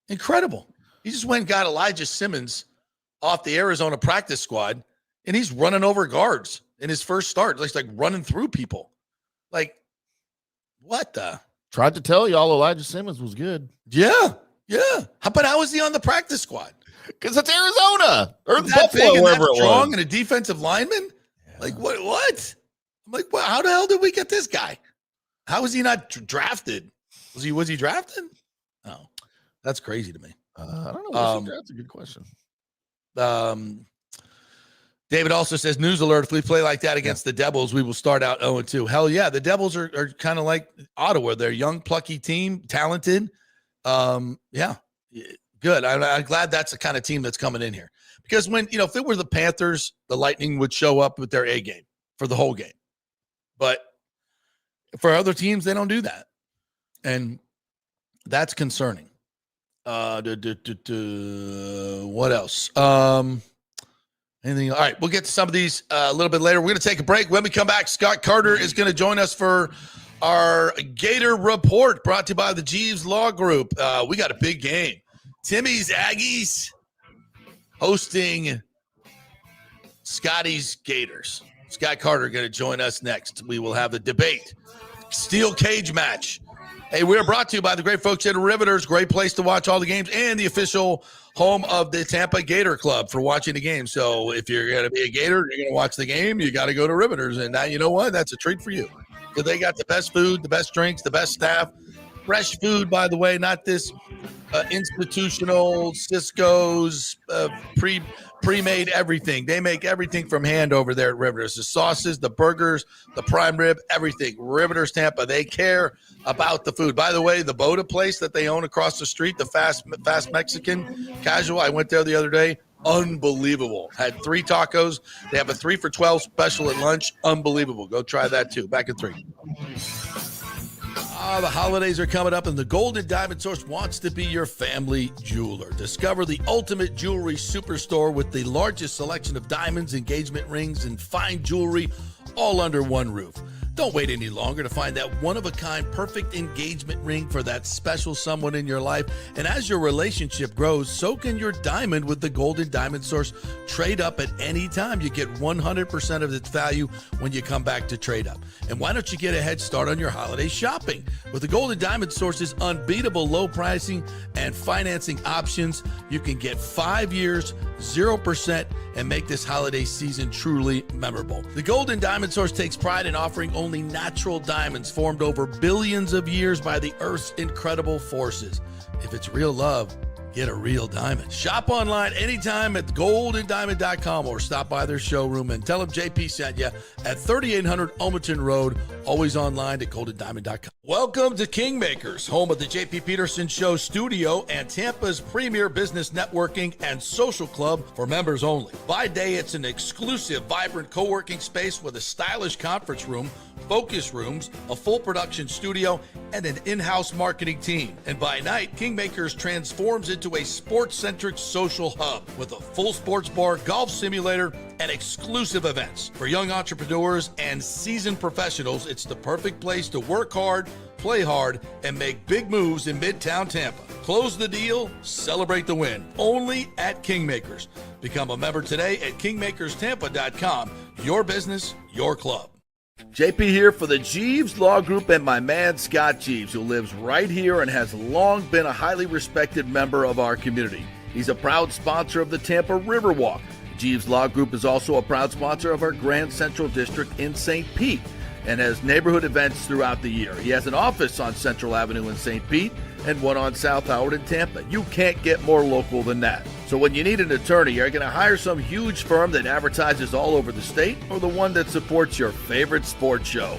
[SPEAKER 1] Incredible. He just went and got Elijah Simmons off the Arizona practice squad, and he's running over guards in his first start. It's like running through people. Like, what the?
[SPEAKER 4] Tried to tell y'all Elijah Simmons was good.
[SPEAKER 1] Yeah. How is he on the practice squad?
[SPEAKER 4] Because it's Arizona or
[SPEAKER 1] that
[SPEAKER 4] Buffalo,
[SPEAKER 1] big and
[SPEAKER 4] wherever
[SPEAKER 1] that
[SPEAKER 4] it
[SPEAKER 1] strong
[SPEAKER 4] was.
[SPEAKER 1] and a defensive lineman? Yeah. Like, what? I'm like, well, how the hell did we get this guy? How was he not drafted? Was he drafted? Oh, that's crazy to me.
[SPEAKER 4] I don't know. That's a good question.
[SPEAKER 1] David also says, news alert, if we play like that against the Devils, we will start out 0-2. Hell yeah, the Devils are kind of like Ottawa. They're a young, plucky team, talented. Yeah, good. I'm glad that's the kind of team that's coming in here. Because if it were the Panthers, the Lightning would show up with their A game for the whole game. But for other teams, they don't do that. And that's concerning. What else? Anything? All right, we'll get to some of these a little bit later. We're going to take a break. When we come back, Scott Carter is going to join us for our Gator Report brought to you by the Jeeves Law Group. We got a big game. Timmy's Aggies hosting Scotty's Gators. Scott Carter going to join us next. We will have the debate. Steel cage match. Hey, we're brought to you by the great folks at Riveters. Great place to watch all the games and the official home of the Tampa Gator Club for watching the game. So if you're going to be a Gator, you're going to watch the game, you got to go to Riveters. And now, you know what? That's a treat for you. Because they got the best food, the best drinks, the best staff. Fresh food, by the way, not this institutional Cisco's pre-made everything. They make everything from hand over there at Riveters. The sauces, the burgers, the prime rib, everything. Riveters Tampa, they care about the food. By the way, the Boda place that they own across the street, the fast Mexican casual, I went there the other day. Unbelievable. Had 3 tacos. They have a 3 for $12 special at lunch. Unbelievable. Go try that too. Back in 3. The holidays are coming up, and the Golden Diamond Source wants to be your family jeweler. Discover the ultimate jewelry superstore with the largest selection of diamonds, engagement rings, and fine jewelry all under one roof. Don't wait any longer to find that one-of-a-kind perfect engagement ring for that special someone in your life. And as your relationship grows, so can your diamond with the Golden Diamond Source. Trade up at any time. You get 100% of its value when you come back to trade up. And why don't you get a head start on your holiday shopping? With the Golden Diamond Source's unbeatable low pricing and financing options, you can get 5 years, 0%, and make this holiday season truly memorable. The Golden Diamond Source takes pride in offering only natural diamonds formed over billions of years by the Earth's incredible forces. If it's real love, Get a real diamond. Shop online anytime at goldanddiamond.com or stop by their showroom and tell them JP sent you at 3800 Almaton Road. Always online at goldanddiamond.com. Welcome to Kingmakers, home of the JP Peterson Show studio and Tampa's premier business networking and social club for members only. By day, it's an exclusive, vibrant co-working space with a stylish conference room, focus rooms, a full production studio, and an in-house marketing team. And by night, Kingmakers transforms into a sports-centric social hub with a full sports bar, golf simulator, and exclusive events. For young entrepreneurs and seasoned professionals, it's the perfect place to work hard, play hard, and make big moves in Midtown Tampa. Close the deal, celebrate the win. Only at Kingmakers. Become a member today at kingmakerstampa.com. Your business, your club. JP here for the Jeeves Law Group and my man Scott Jeeves, who lives right here and has long been a highly respected member of our community. He's a proud sponsor of the Tampa Riverwalk. Jeeves Law Group is also a proud sponsor of our Grand Central District in St. Pete and has neighborhood events throughout the year. He has an office on Central Avenue in St. Pete and one on South Howard in Tampa. You can't get more local than that. So when you need an attorney, are you going to hire some huge firm that advertises all over the state or the one that supports your favorite sports show?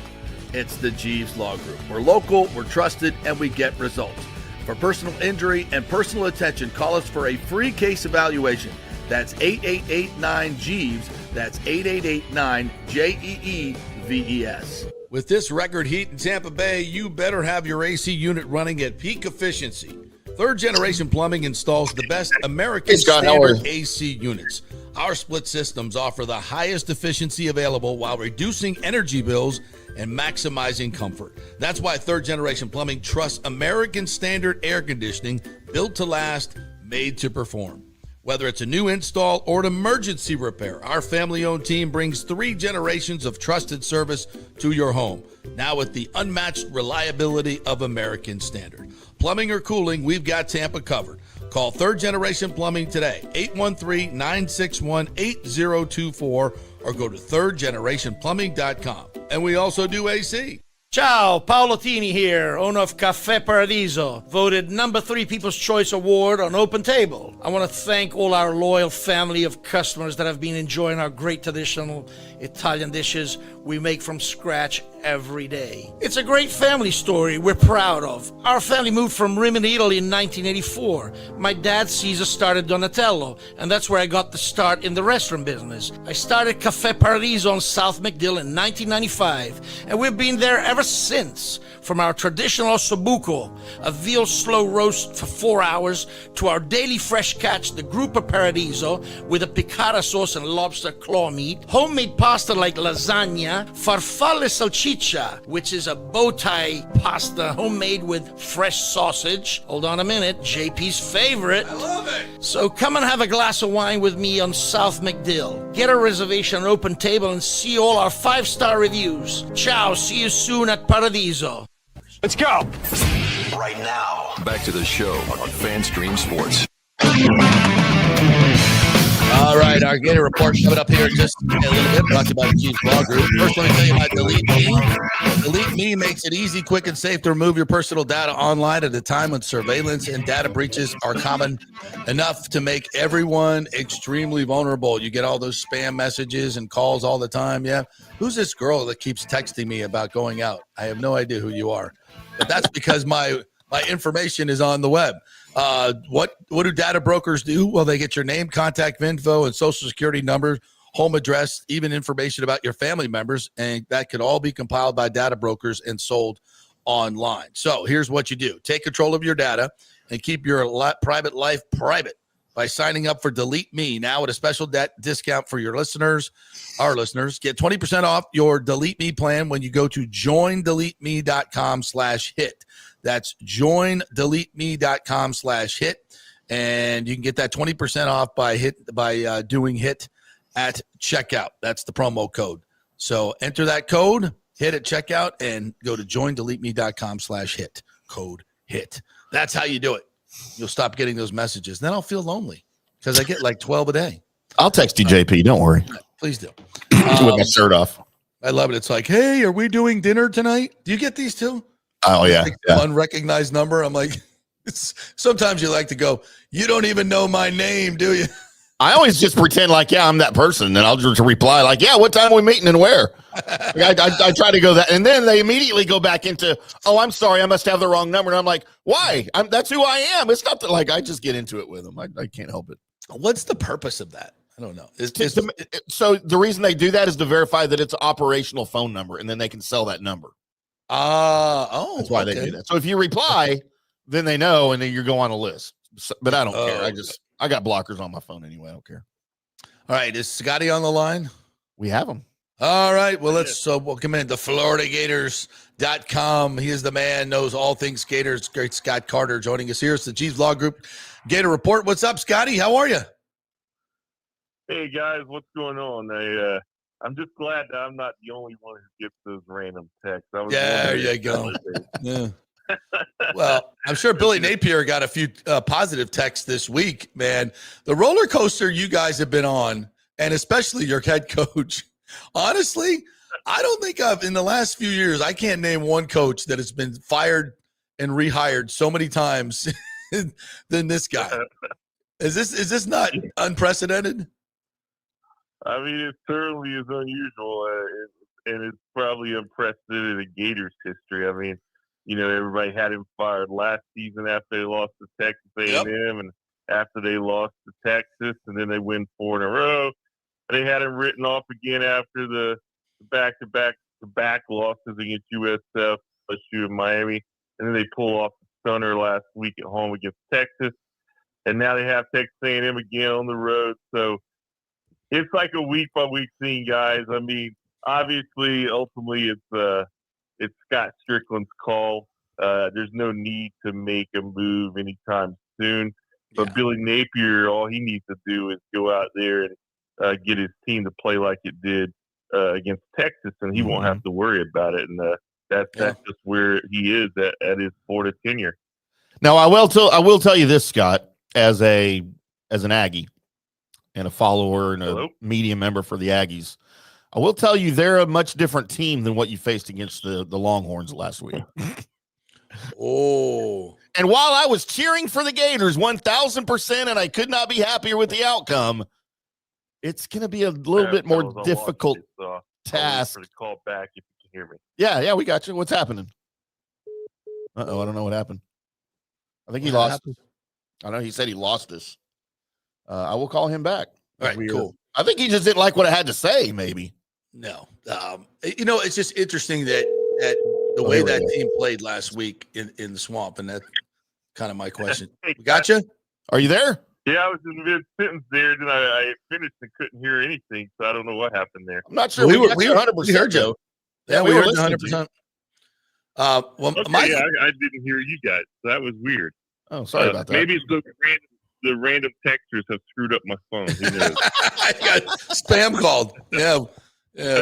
[SPEAKER 1] It's the Jeeves Law Group. We're local, we're trusted, and we get results. For personal injury and personal attention, call us for a free case evaluation. That's 8889-JEEVES. That's 8889-JEEVES. With this record heat in Tampa Bay, you better have your AC unit running at peak efficiency. Third Generation Plumbing installs the best American standard AC units. Our split systems offer the highest efficiency available while reducing energy bills and maximizing comfort. That's why Third Generation Plumbing trusts American standard air conditioning, built to last, made to perform. Whether it's a new install or an emergency repair, our family-owned team brings 3 generations of trusted service to your home, now with the unmatched reliability of American standard. Plumbing or cooling, we've got Tampa covered. Call Third Generation Plumbing today, 813-961-8024, or go to thirdgenerationplumbing.com. And we also do AC.
[SPEAKER 6] Ciao, Paolo Tini here, owner of Caffè Paradiso, voted number 3 People's Choice Award on Open Table. I want to thank all our loyal family of customers that have been enjoying our great traditional Italian dishes we make from scratch every day. It's a great family story we're proud of. Our family moved from Rimini, Italy in 1984. My dad, Caesar, started Donatello, and that's where I got the start in the restaurant business. I started Caffè Paradiso on South McDill in 1995, and we've been there ever since. From our traditional ossobuco, a veal slow roast for 4 hours, to our daily fresh catch, the Gruppo Paradiso, with a piccata sauce and lobster claw meat, homemade pasta like lasagna, farfalle salchicha, which is a bow tie pasta homemade with fresh sausage. Hold on a minute, JP's favorite.
[SPEAKER 1] I love it.
[SPEAKER 6] So come and have a glass of wine with me on South McDill. Get a reservation on Open Table and see all our 5-star reviews. Ciao, see you soon at Paradiso.
[SPEAKER 5] Let's go.
[SPEAKER 2] Right now.
[SPEAKER 5] Back to the show on FanStream Sports.
[SPEAKER 1] All right, our Gator report coming up here in just a little bit. Brought to you by the Jeeves Law Group. First, let me tell you about Delete Me. Delete Me makes it easy, quick, and safe to remove your personal data online at a time when surveillance and data breaches are common enough to make everyone extremely vulnerable. You get all those spam messages and calls all the time. Yeah, who's this girl that keeps texting me about going out? I have no idea who you are, but that's because my information is on the web. What do data brokers do? Well, they get your name, contact info, and social security number, home address, even information about your family members, and that could all be compiled by data brokers and sold online. So here's what you do. Take control of your data and keep your private life private by signing up for Delete Me now at a special discount for your listeners, our listeners. Get 20% off your Delete Me plan when you go to joindeleteme.com/hit. That's joindeleteme.com/hit. And you can get that 20% off by doing hit at checkout. That's the promo code. So enter that code, hit at checkout, and go to joindeleteme.com/hit. Code HIT. That's how you do it. You'll stop getting those messages. Then I'll feel lonely because I get like 12 a day.
[SPEAKER 4] I'll text you, JP. Don't worry.
[SPEAKER 1] Please do.
[SPEAKER 4] With my shirt off.
[SPEAKER 1] I love it. It's like, hey, are we doing dinner tonight? Do you get these too?
[SPEAKER 4] Oh, yeah.
[SPEAKER 1] Like unrecognized number. I'm like, Sometimes you like to go, you don't even know my name, do you?
[SPEAKER 4] I always just pretend like, yeah, I'm that person. And I'll just reply like, yeah, what time are we meeting and where? Like, I try to go that. And then they immediately go back into, oh, I'm sorry, I must have the wrong number. And I'm like, why? That's who I am. It's not that, like, I just get into it with them. I can't help it.
[SPEAKER 1] What's the purpose of that? I don't know.
[SPEAKER 4] So the reason they do that is to verify that it's an operational phone number, and then they can sell that number. That's why they do that. So if you reply, then they know, and then you go on a list. So, but I don't care. I got blockers on my phone anyway. I don't care.
[SPEAKER 1] All right. Is Scotty on the line?
[SPEAKER 4] We have them.
[SPEAKER 1] All right. Well, let's welcome in to FloridaGators.com. He is the man, knows all things Gators. Great Scott Carter joining us here. It's the G's Vlog Group Gator Report. What's up, Scotty? How are you?
[SPEAKER 7] Hey guys, what's going on? I'm just glad that I'm not the only one who gets those random texts.
[SPEAKER 1] There you go. Yeah. Well, I'm sure Billy Napier got a few positive texts this week, man. The roller coaster you guys have been on, and especially your head coach. Honestly, I don't think in the last few years, I can't name one coach that has been fired and rehired so many times than this guy. Is this not unprecedented?
[SPEAKER 7] I mean, it certainly is unusual, and it's probably unprecedented in Gators history. I mean, everybody had him fired last season after they lost to Texas A&M, and after they lost to Texas, and then they win 4 in a row. They had him written off again after the back-to-back losses against USF, LSU, and Miami, and then they pull off the stunner last week at home against Texas, and now they have Texas A&M again on the road. So it's like a week-by-week thing, guys. I mean, obviously, ultimately, it's Scott Strickland's call. There's no need to make a move anytime soon. But Billy Napier, all he needs to do is go out there and get his team to play like it did against Texas, and he won't have to worry about it. And that's just where he is at his Florida tenure.
[SPEAKER 4] Now, I will tell you this, Scott, as an Aggie and a follower and a media member for the Aggies, I will tell you they're a much different team than what you faced against the Longhorns last week. And while I was cheering for the Gators 1,000%, and I could not be happier with the outcome, it's going to be a little bit more difficult task.
[SPEAKER 7] For the call back, if you can hear me.
[SPEAKER 4] Yeah, we got you. What's happening? I don't know what happened. I think he lost. I know he said he lost us. I will call him back.
[SPEAKER 1] All right, cool.
[SPEAKER 4] I think he just didn't like what I had to say, maybe.
[SPEAKER 1] No. It's just interesting that the way that team played last week in the swamp, and that's kind of my question. We got you? Are you there?
[SPEAKER 7] Yeah, I was in mid-sentence there, then I finished and couldn't hear anything, so I don't know what happened there.
[SPEAKER 4] I'm not sure. We 100%.
[SPEAKER 1] Heard you. Yeah, we heard 100%.
[SPEAKER 7] I didn't hear you guys. So that was weird.
[SPEAKER 4] Oh, sorry about that.
[SPEAKER 7] Maybe it's the random texters have screwed up my phone. Who knows?
[SPEAKER 1] I got spam called. Yeah,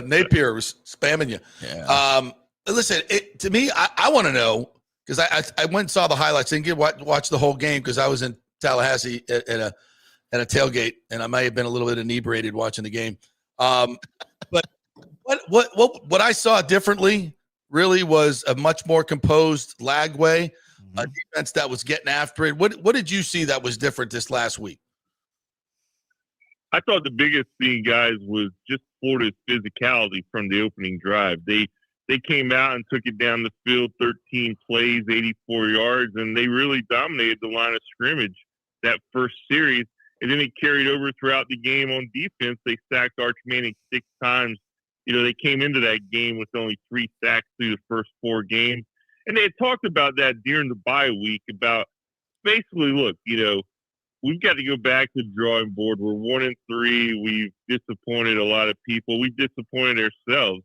[SPEAKER 1] Napier was spamming you.
[SPEAKER 4] Yeah.
[SPEAKER 1] Listen, to me, I want to know, because I went and saw the highlights. Didn't get watch the whole game because I was in Tallahassee at a tailgate, and I may have been a little bit inebriated watching the game. But what I saw differently really was a much more composed Lagway, a defense that was getting after it. What did you see that was different this last week?
[SPEAKER 7] I thought the biggest thing, guys, was just Florida's physicality from the opening drive. They came out and took it down the field, 13 plays, 84 yards, and they really dominated the line of scrimmage that first series. And then it carried over throughout the game on defense. They sacked Arch Manning 6 times. They came into that game with only 3 sacks through the first 4 games. And they had talked about that during the bye week about basically, look, we've got to go back to the drawing board. We're 1-3. We've disappointed a lot of people. We disappointed ourselves.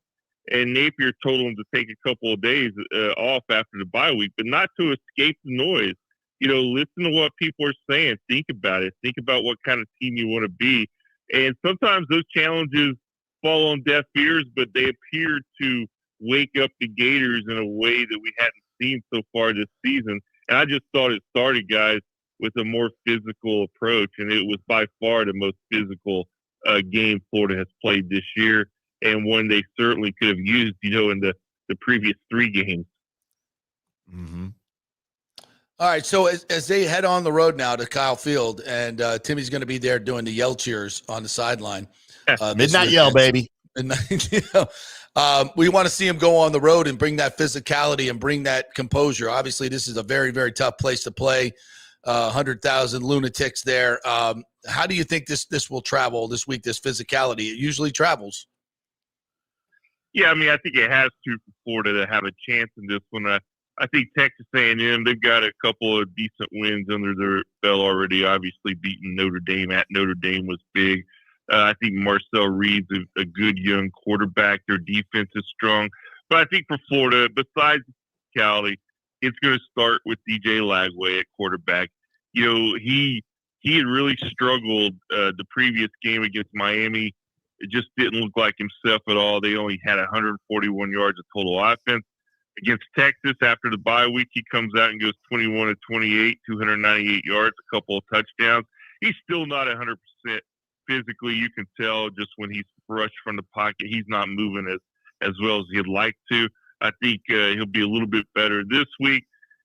[SPEAKER 7] And Napier told them to take a couple of days off after the bye week, but not to escape the noise. Listen to what people are saying. Think about it. Think about what kind of team you want to be. And sometimes those challenges fall on deaf ears, but they appear to wake up the Gators in a way that we hadn't seen so far this season. And I just thought it started, guys, with a more physical approach, and it was by far the most physical game Florida has played this year, and one they certainly could have used, in the previous 3 games.
[SPEAKER 4] Mm-hmm.
[SPEAKER 1] All right, so as they head on the road now to Kyle Field, and Timmy's going to be there doing the yell cheers on the sideline.
[SPEAKER 4] Midnight yell, baby.
[SPEAKER 1] Midnight, we want to see him go on the road and bring that physicality and bring that composure. Obviously, this is a very, very tough place to play. 100,000 lunatics there. How do you think this will travel this week, this physicality? It usually travels.
[SPEAKER 7] Yeah, I mean, I think it has to for Florida to have a chance in this one. I think Texas A&M, they've got a couple of decent wins under their belt already. Obviously, beating Notre Dame at Notre Dame was big. I think Marcel Reed's a good young quarterback. Their defense is strong. But I think for Florida, besides physicality, it's going to start with DJ Lagway at quarterback. You know, he had really struggled the previous game against Miami. It just didn't look like himself at all. They only had 141 yards of total offense. Against Texas, after the bye week, he comes out and goes 21 of 28, 298 yards, a couple of touchdowns. He's still not 100% physically. You can tell just when he's rushed from the pocket, he's not moving as well as he'd like to. I think he'll be a little bit better this week.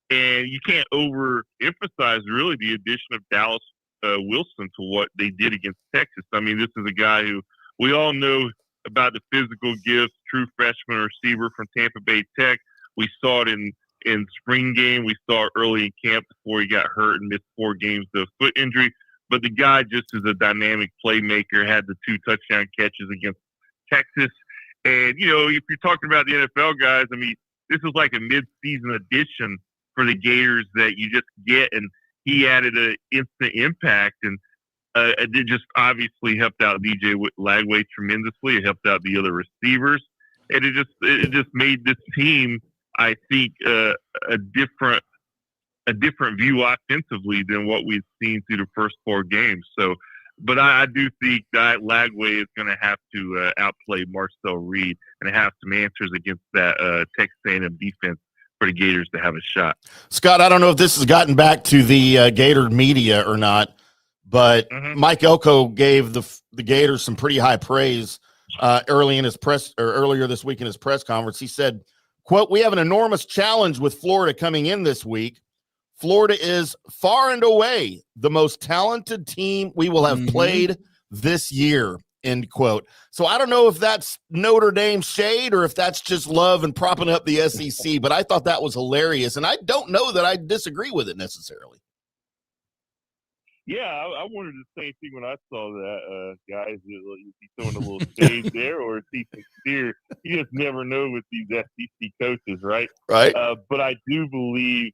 [SPEAKER 7] And you can't overemphasize, really, the addition of Dallas Wilson to what they did against Texas. I mean, this is a guy who we all know about the physical gifts, true freshman receiver from Tampa Bay Tech. We saw it in spring game. We saw it early in camp before he got hurt and missed 4 games of foot injury. But the guy just is a dynamic playmaker, had the 2 touchdown catches against Texas. And, you know, if you're talking about the NFL guys, I mean, this is like a mid-season addition for the Gators that you just get. And he added an instant impact. And it just obviously helped out DJ Lagway tremendously. It helped out the other receivers. And it just made this team, I think, a different view offensively than what we've seen through the first 4 games. So, but I do think that Lagway is going to have to outplay Marcel Reed and have some answers against that Texas A&M defense for the Gators to have a shot.
[SPEAKER 4] Scott, I don't know if this has gotten back to the Gator media or not, but Mike Elko gave the Gators some pretty high praise earlier this week in his press conference. He said, quote, "We have an enormous challenge with Florida coming in this week. Florida is far and away the most talented team we will have played this year," end quote. So I don't know if that's Notre Dame shade or if that's just love and propping up the SEC, but I thought that was hilarious, and I don't know that I disagree with it necessarily.
[SPEAKER 7] Yeah, I wondered the same thing when I saw that, guys. Is he throwing a little shade there, or is he sincere? You just never know with these SEC coaches, right?
[SPEAKER 4] Right.
[SPEAKER 7] But I do believe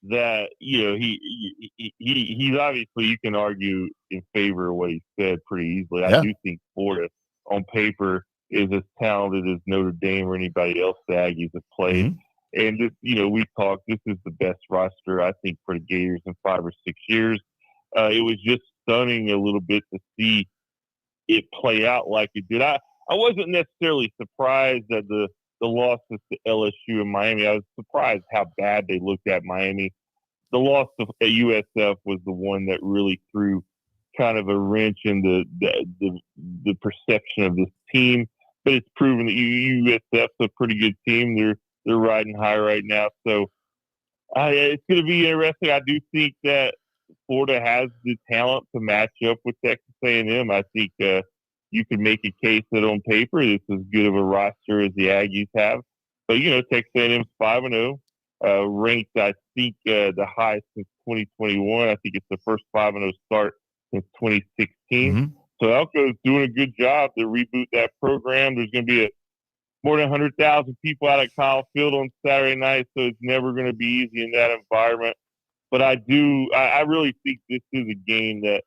[SPEAKER 7] that, you know, he's obviously, you can argue in favor of what he said pretty easily.
[SPEAKER 4] Yeah.
[SPEAKER 7] I do think Florida on paper is as talented as Notre Dame or anybody else the Aggies have played. And this, you know, we talked, this is the best roster, I think, for the Gators in 5 or 6 years. It was just stunning a little bit to see it play out like it did. I wasn't necessarily surprised at the losses to LSU and Miami. I was surprised how bad they looked at Miami. The loss at USF was the one that really threw kind of a wrench in the perception of this team. But it's proven that USF's a pretty good team. They're riding high right now. So it's going to be interesting. I do think that Florida has the talent to match up with Texas A&M. I think you could make a case that on paper it's as good of a roster as the Aggies have. But, you know, Texas A&M's 5-0, ranked, I think, the highest since 2021. I think it's the first 5-0 start since 2016. So Elko's doing a good job to reboot that program. There's going to be more than 100,000 people out at Kyle Field on Saturday night, so it's never going to be easy in that environment. But I really think this is a game that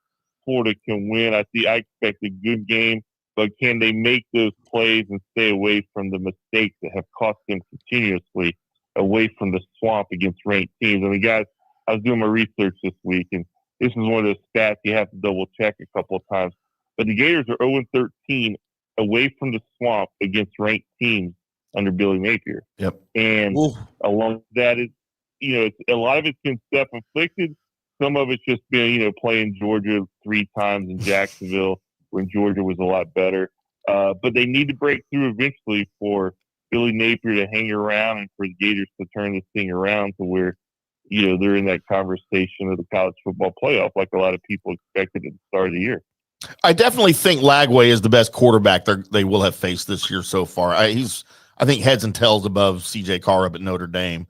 [SPEAKER 7] Florida can win. I expect a good game, but can they make those plays and stay away from the mistakes that have cost them continuously, away from the swamp against ranked teams? I mean, guys, I was doing my research this week, and this is one of those stats you have to double check a couple of times. But the Gators are 0-13 away from the swamp against ranked teams under Billy Napier.
[SPEAKER 4] Yep.
[SPEAKER 7] And along with that is, you know, a lot of it's been self-inflicted. Some of it's just been, you know, playing Georgia 3 times in Jacksonville when Georgia was a lot better. But they need to break through eventually for Billy Napier to hang around and for the Gators to turn this thing around to where, they're in that conversation of the college football playoff like a lot of people expected at the start of the year.
[SPEAKER 4] I definitely think Lagway is the best quarterback they will have faced this year so far. I think heads and tails above C.J. Carr up at Notre Dame.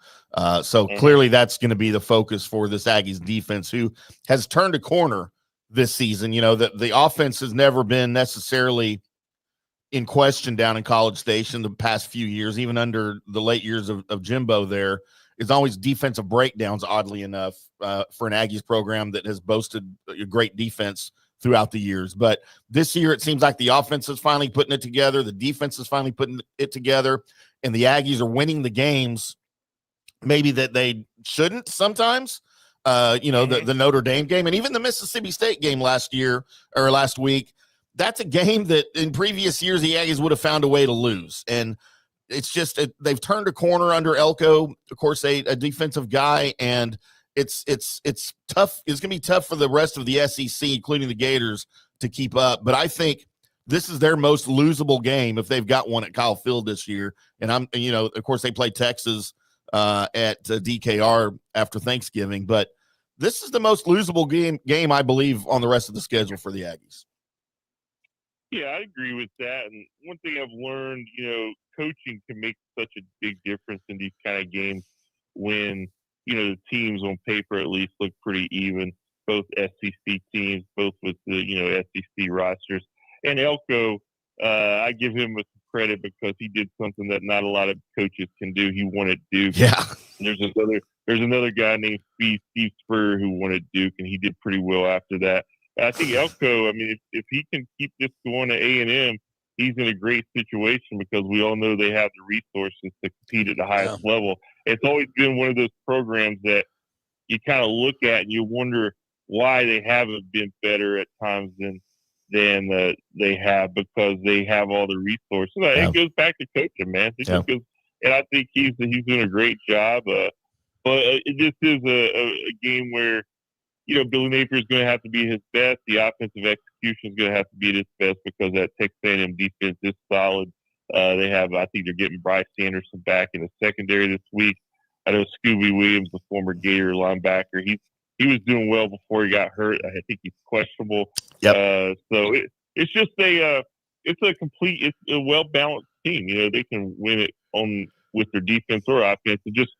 [SPEAKER 4] So clearly that's going to be the focus for this Aggies defense, who has turned a corner this season. The offense has never been necessarily in question down in College Station the past few years, even under the late years of Jimbo there. It's always defensive breakdowns, oddly enough, for an Aggies program that has boasted a great defense throughout the years. But this year, it seems like the offense is finally putting it together. The defense is finally putting it together. And the Aggies are winning the games maybe that they shouldn't sometimes. The Notre Dame game and even the Mississippi State game last week, that's a game that in previous years the Aggies would have found a way to lose. And it's just they've turned a corner under Elko, of course, a defensive guy, and it's tough. It's going to be tough for the rest of the SEC, including the Gators, to keep up. But I think this is their most losable game if they've got one at Kyle Field this year. And of course, they play Texas at DKR after Thanksgiving. But this is the most losable game, I believe, on the rest of the schedule for the Aggies.
[SPEAKER 7] Yeah, I agree with that. And one thing I've learned, coaching can make such a big difference in these kind of games when, the teams on paper at least look pretty even, both SEC teams, both with the, SEC rosters. And Elko, I give him some credit because he did something that not a lot of coaches can do. He wanted Duke.
[SPEAKER 4] Yeah.
[SPEAKER 7] And there's another guy named Steve Spurrier who wanted Duke, and he did pretty well after that. I think Elko, if he can keep this going to A&M, he's in a great situation because we all know they have the resources to compete at the highest level. It's always been one of those programs that you kind of look at and you wonder why they haven't been better at times than they have, because they have all the resources. It goes back to coaching, man. And I think he's doing a great job. But this is a game where, Billy Napier is going to have to be his best. The offensive execution is going to have to be at its best because that Texas A&M defense is solid. I think they're getting Bryce Anderson back in the secondary this week. I know Scooby Williams, the former Gator linebacker, he was doing well before he got hurt. I think he's questionable.
[SPEAKER 4] Yep.
[SPEAKER 7] So it's just it's a well-balanced team. They can win it with their defense or offense. And just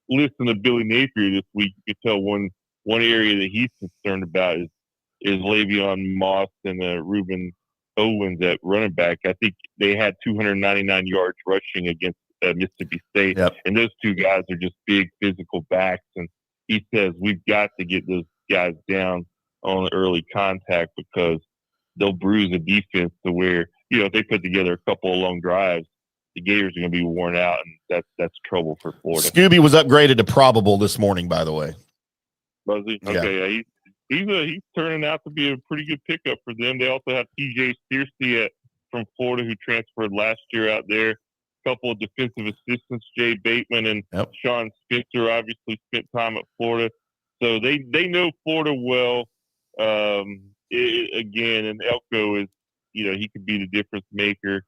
[SPEAKER 7] listen to Billy Napier this week, you can tell one area that he's concerned about is Le'Veon Moss and Reuben Owens at running back. I think they had 299 yards rushing against Mississippi State.
[SPEAKER 4] Yep.
[SPEAKER 7] And those two guys are just big physical backs. And he says we've got to get those guys down on early contact because they'll bruise a defense to where, if they put together a couple of long drives, the Gators are going to be worn out, and that's trouble for Florida.
[SPEAKER 4] Scooby was upgraded to probable this morning, by the way.
[SPEAKER 7] Was he? Okay, he's turning out to be a pretty good pickup for them. They also have TJ Searcy from Florida who transferred last year out there. A couple of defensive assistants, Jay Bateman and Sean Spencer, obviously spent time at Florida. So they know Florida well. Again, and Elko is, he could be the difference maker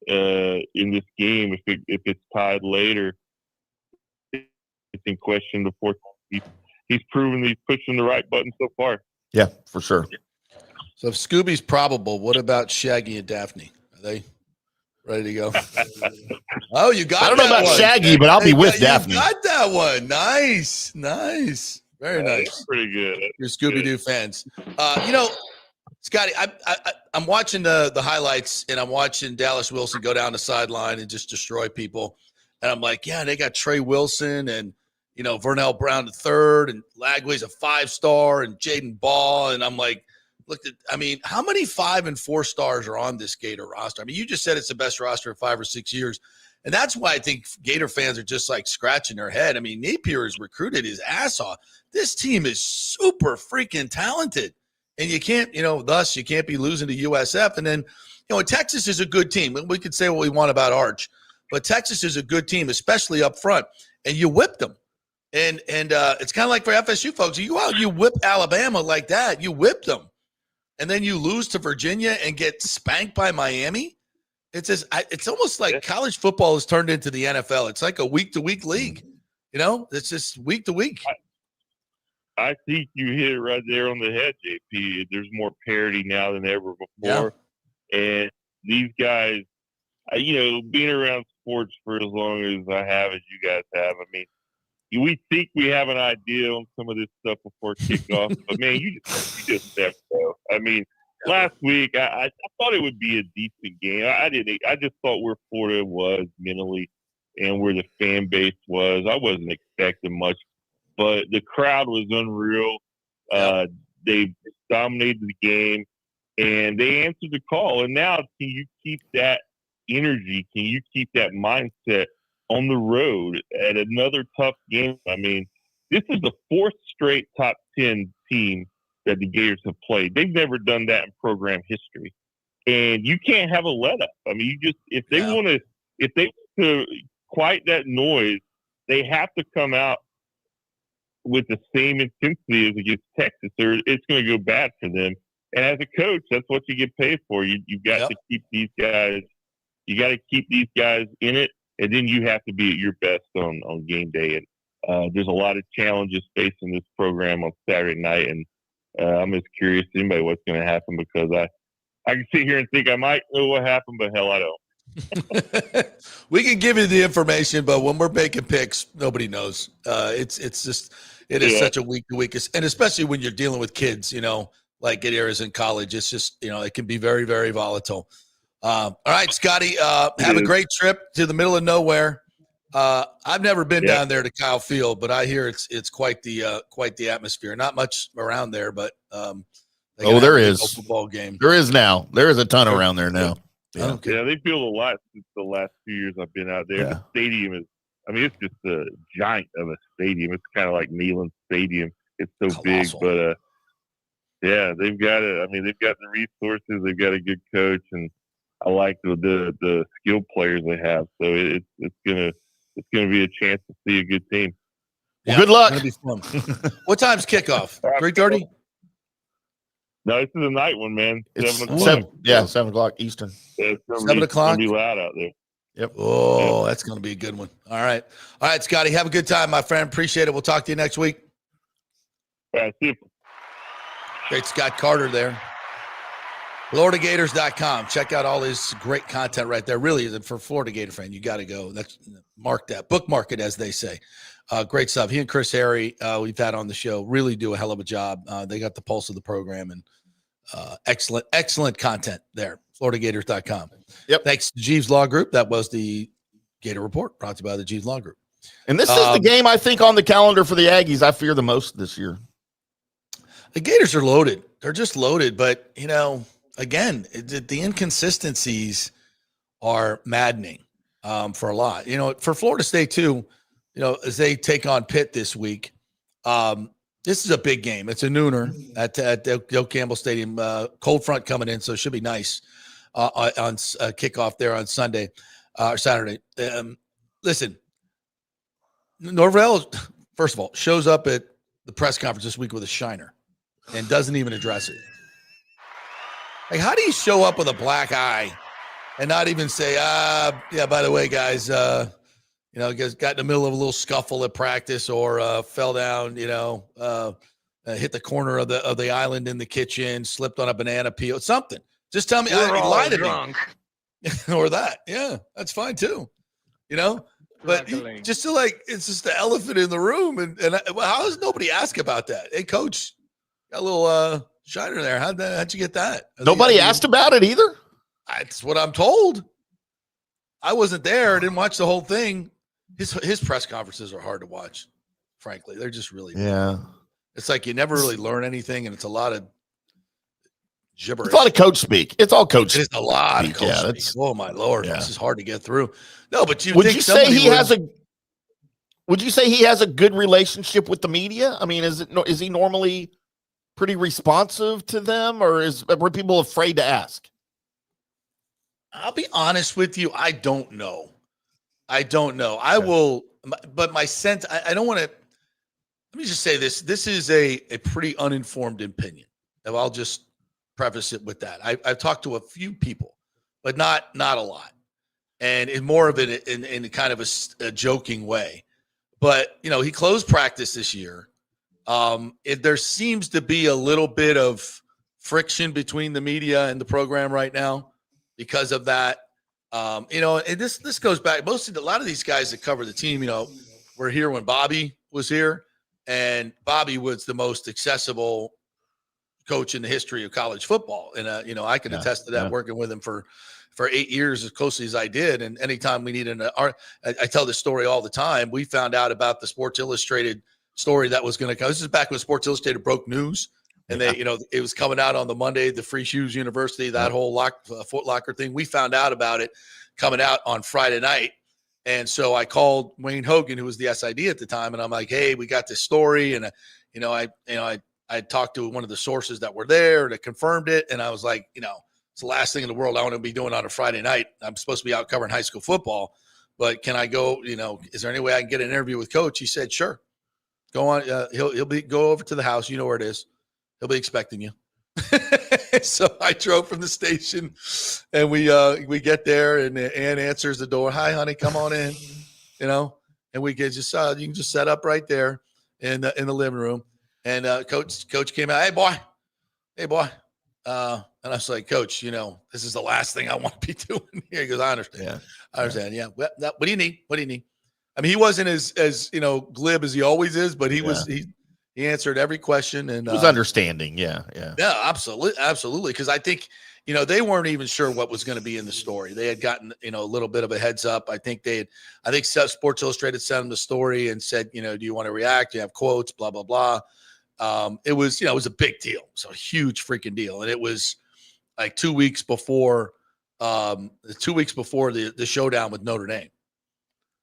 [SPEAKER 7] in this game if it's tied later. It's in question before he's proven he's pushing the right button so far.
[SPEAKER 4] Yeah, for sure.
[SPEAKER 1] So if Scooby's probable, what about Shaggy and Daphne? Are they ready to go? Oh, you got.
[SPEAKER 4] I don't know about
[SPEAKER 1] one.
[SPEAKER 4] Shaggy, but I'll be with Daphne.
[SPEAKER 1] You got that one. Nice, very nice.
[SPEAKER 7] That's pretty good.
[SPEAKER 1] You're Scooby-Doo fans. Scotty, I'm watching the highlights, and I'm watching Dallas Wilson go down the sideline and just destroy people. And I'm like, yeah, they got Trey Wilson and Vernell Brown III, and Lagway's a 5-star, and Jaden Ball. And I'm like, how many 5 and 4 stars are on this Gator roster? You just said it's the best roster in 5 or 6 years. And that's why I think Gator fans are just like scratching their head. Napier has recruited his ass off. This team is super freaking talented. And you can't, thus you can't be losing to USF. And then, Texas is a good team. We could say what we want about Arch, but Texas is a good team, especially up front. And you whipped them. And it's kind of like for FSU folks, you whip Alabama like that, you whipped them. And then you lose to Virginia and get spanked by Miami. It's almost like college football has turned into the NFL. It's like a week-to-week league. It's just week to week.
[SPEAKER 7] I think you hit it right there on the head, JP. There's more parity now than ever before.
[SPEAKER 1] Yeah.
[SPEAKER 7] And these guys, being around sports for as long as I have, as you guys have, I mean, we think we have an idea on some of this stuff before kickoff, but man, you just never know. I mean, last week I thought it would be a decent game. I just thought where Florida was mentally and where the fan base was, I wasn't expecting much, but the crowd was unreal. They dominated the game and they answered the call. And now, can you keep that energy? Can you keep that mindset on the road at another tough game? I mean, this is the fourth straight top 10 team that the Gators have played. They've never done that in program history. And you can't have a let up. I mean, if they want to quiet that noise, they have to come out with the same intensity as against Texas, or it's going to go bad for them. And as a coach, that's what you get paid for. You've got to keep these guys. You got to keep these guys in it, and then you have to be at your best on game day. And there's a lot of challenges facing this program on Saturday night, and I'm as curious as anybody what's going to happen, because I can sit here and think I might know what happened, but hell, I don't.
[SPEAKER 1] We can give you the information, but when we're making picks, nobody knows. It is such a week to week, and especially when you're dealing with kids, like it is in college. It's just, it can be very, very volatile. All right, Scotty, have a great trip to the middle of nowhere. I've never been down there to Kyle Field, but I hear it's quite the atmosphere. Not much around there, but
[SPEAKER 4] there is
[SPEAKER 1] a football game.
[SPEAKER 4] There is now. There is a ton around there now.
[SPEAKER 7] Yeah, they feel a lot since the last 2 years I've been out there.
[SPEAKER 4] Yeah.
[SPEAKER 7] The stadium is, it's just a giant of a stadium. It's kind of like Neyland Stadium. It's so
[SPEAKER 1] Colossal.
[SPEAKER 7] big, but they've got it. I mean, they've got the resources. They've got a good coach, and I like the skilled players they have. So it's gonna be a chance to see a good team.
[SPEAKER 4] Well, good luck.
[SPEAKER 1] It's gonna be fun. What time's kickoff? 3:30.
[SPEAKER 7] No, this is a night one, man.
[SPEAKER 4] It's
[SPEAKER 7] 7 o'clock.
[SPEAKER 4] 7 o'clock Eastern.
[SPEAKER 7] Yeah,
[SPEAKER 1] 7 o'clock.
[SPEAKER 7] It's gonna be loud out there.
[SPEAKER 4] Yep.
[SPEAKER 1] Oh, that's going to be a good one. All right, Scotty, have a good time, my friend. Appreciate it. We'll talk to you next week.
[SPEAKER 7] All right, see you.
[SPEAKER 1] Great Scott Carter there. FloridaGators.com. Check out all his great content right there. Really, for a Florida Gator fan, you got to go. Bookmark it, as they say. Great stuff. He and Chris Harry, we've had on the show, really do a hell of a job. They got the pulse of the program, and excellent content there. FloridaGators.com.
[SPEAKER 4] Yep.
[SPEAKER 1] Thanks to Jeeves Law Group. That was the Gator Report, brought to you by the Jeeves Law Group.
[SPEAKER 4] And this is the game, I think, on the calendar for the Aggies I fear the most this year.
[SPEAKER 1] The Gators are loaded. They're just loaded. But, again, the inconsistencies are maddening for a lot. For Florida State, too, as they take on Pitt this week, this is a big game. It's a nooner at Doak Campbell Stadium. Cold front coming in, so it should be nice on kickoff there on Sunday or Saturday. Listen, Norvell, first of all, shows up at the press conference this week with a shiner and doesn't even address it. Like, how do you show up with a black eye and not even say, by the way, guys, got in the middle of a little scuffle at practice, or fell down, hit the corner of the island in the kitchen, slipped on a banana peel, something. Just tell me, lie to me. Or that. Yeah, that's fine too. But just to it's just the elephant in the room. And how does nobody ask about that? Hey, coach, got a little shiner there. How'd you get that?
[SPEAKER 4] Nobody asked about it either?
[SPEAKER 1] That's what I'm told. I wasn't there. I didn't watch the whole thing. His press conferences are hard to watch, frankly. They're just really It's like you never really learn anything, and it's a lot of gibberish.
[SPEAKER 4] It's a lot of coach speak. It's all coach speak.
[SPEAKER 1] It's a lot of coach speak. Oh, my Lord. This is hard to get through. No, but would you say he has a good relationship with the media? I mean, is he normally pretty responsive to them, or were people afraid to ask? I'll be honest with you. I don't know. I will, but my sense, I don't want to, let me just say this. This is a pretty uninformed opinion. And I'll just preface it with that. I've talked to a few people, but not a lot. And in more of it in kind of a joking way. But, he closed practice this year. There seems to be a little bit of friction between the media and the program right now because of that. And this goes back. A lot of these guys that cover the team, were here when Bobby was here, and Bobby was the most accessible coach in the history of college football. And, I can attest to that working with him for 8 years as closely as I did. And anytime we needed I tell this story all the time. We found out about the Sports Illustrated story that was going to come. This is back when Sports Illustrated broke news. And they, it was coming out on the Monday, the Free Shoes University, that whole Foot Locker thing. We found out about it coming out on Friday night. And so I called Wayne Hogan, who was the SID at the time, and I'm like, hey, we got this story. And, I talked to one of the sources that were there that confirmed it. And I was like, it's the last thing in the world I want to be doing on a Friday night. I'm supposed to be out covering high school football, but can I go, is there any way I can get an interview with Coach? He said, sure. Go on. He'll go over to the house. You know where it is. He'll be expecting you. So I drove from the station, and we get there, and Ann answers the door. Hi, honey, come on in. And we get just you can just set up right there in the living room. And Coach came out. Hey boy. And I was like, Coach, this is the last thing I want to be doing here. He goes, I understand.
[SPEAKER 4] Yeah.
[SPEAKER 1] I understand. Yeah. What do you need? What do you need? I mean, he wasn't as glib as he always is, but he answered every question, and
[SPEAKER 4] it was understanding. Yeah,
[SPEAKER 1] absolutely. Because I think they weren't even sure what was going to be in the story. They had gotten a little bit of a heads up. I think Sports Illustrated sent them the story and said, do you want to react? Do you have quotes? Blah blah blah. It was a big deal. It's a huge freaking deal, and it was like 2 weeks before the showdown with Notre Dame,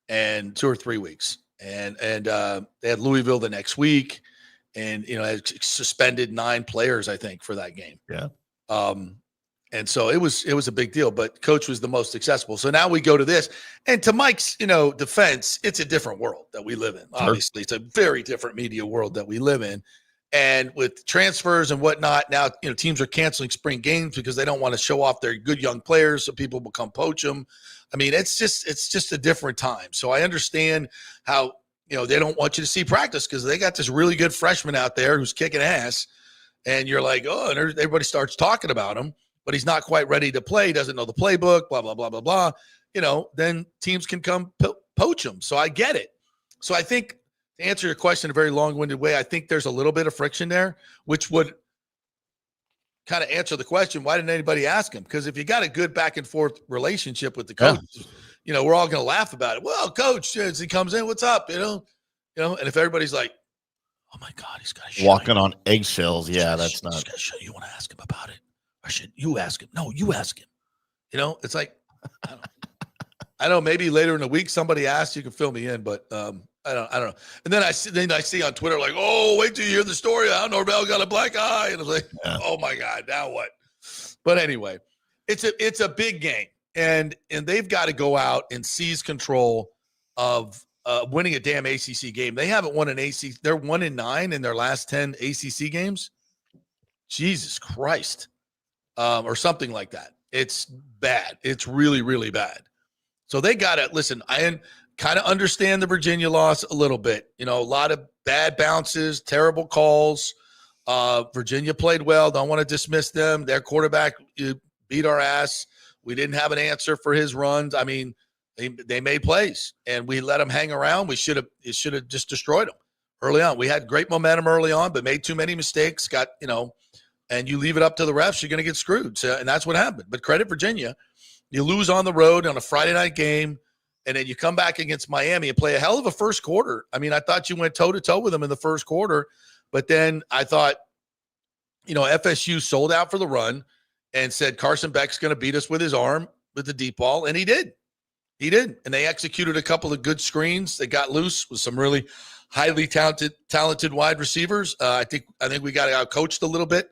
[SPEAKER 1] and 2 or 3 weeks, and they had Louisville the next week, and had suspended 9 players, I think, for that game.
[SPEAKER 4] Yeah.
[SPEAKER 1] And so it was a big deal, but Coach was the most accessible. So now we go to this, and to Mike's defense, it's a different world that we live in. Obviously, it's a very different media world that we live in. And with transfers and whatnot, now teams are canceling spring games because they don't want to show off their good young players, so people will come poach them. I mean, it's just a different time. So I understand how they don't want you to see practice because they got this really good freshman out there who's kicking ass, and you're like, oh, and everybody starts talking about him, but he's not quite ready to play. He doesn't know the playbook. Blah blah blah blah blah. Then teams can come poach him. So I get it. So I think, to answer your question in a very long-winded way, I think there's a little bit of friction there, which would kind of answer the question, why didn't anybody ask him? Because if you got a good back-and-forth relationship with the coach, we're all going to laugh about it. Well, Coach, as he comes in, what's up? And if everybody's like, oh, my God, he's got to
[SPEAKER 4] walking on eggshells. Yeah, that's not.
[SPEAKER 1] You want to ask him about it? Or should you ask him? No, you ask him. It's like, I don't know, maybe later in the week somebody asked, you can fill me in, but I don't know. And then I see on Twitter like, oh, wait till you hear the story. How Norvell got a black eye, and I was like, oh my God, now what? But anyway, it's a big game, and they've got to go out and seize control of winning a damn ACC game. They haven't won an ACC. They're 1-9 in their last 10 ACC games. Jesus Christ, or something like that. It's bad. It's really, really bad. So they got to listen. I kind of understand the Virginia loss a little bit. A lot of bad bounces, terrible calls. Virginia played well. Don't want to dismiss them. Their quarterback beat our ass. We didn't have an answer for his runs. I mean, they made plays, and we let them hang around. It should have just destroyed them early on. We had great momentum early on, but made too many mistakes. And you leave it up to the refs, you're going to get screwed. So, and that's what happened. But credit Virginia. You lose on the road on a Friday night game, and then you come back against Miami and play a hell of a first quarter. I mean, I thought you went toe-to-toe with them in the first quarter, but then I thought, FSU sold out for the run and said Carson Beck's going to beat us with his arm with the deep ball, and he did. He did, and they executed a couple of good screens. They got loose with some really highly talented wide receivers. I think we got out-coached a little bit.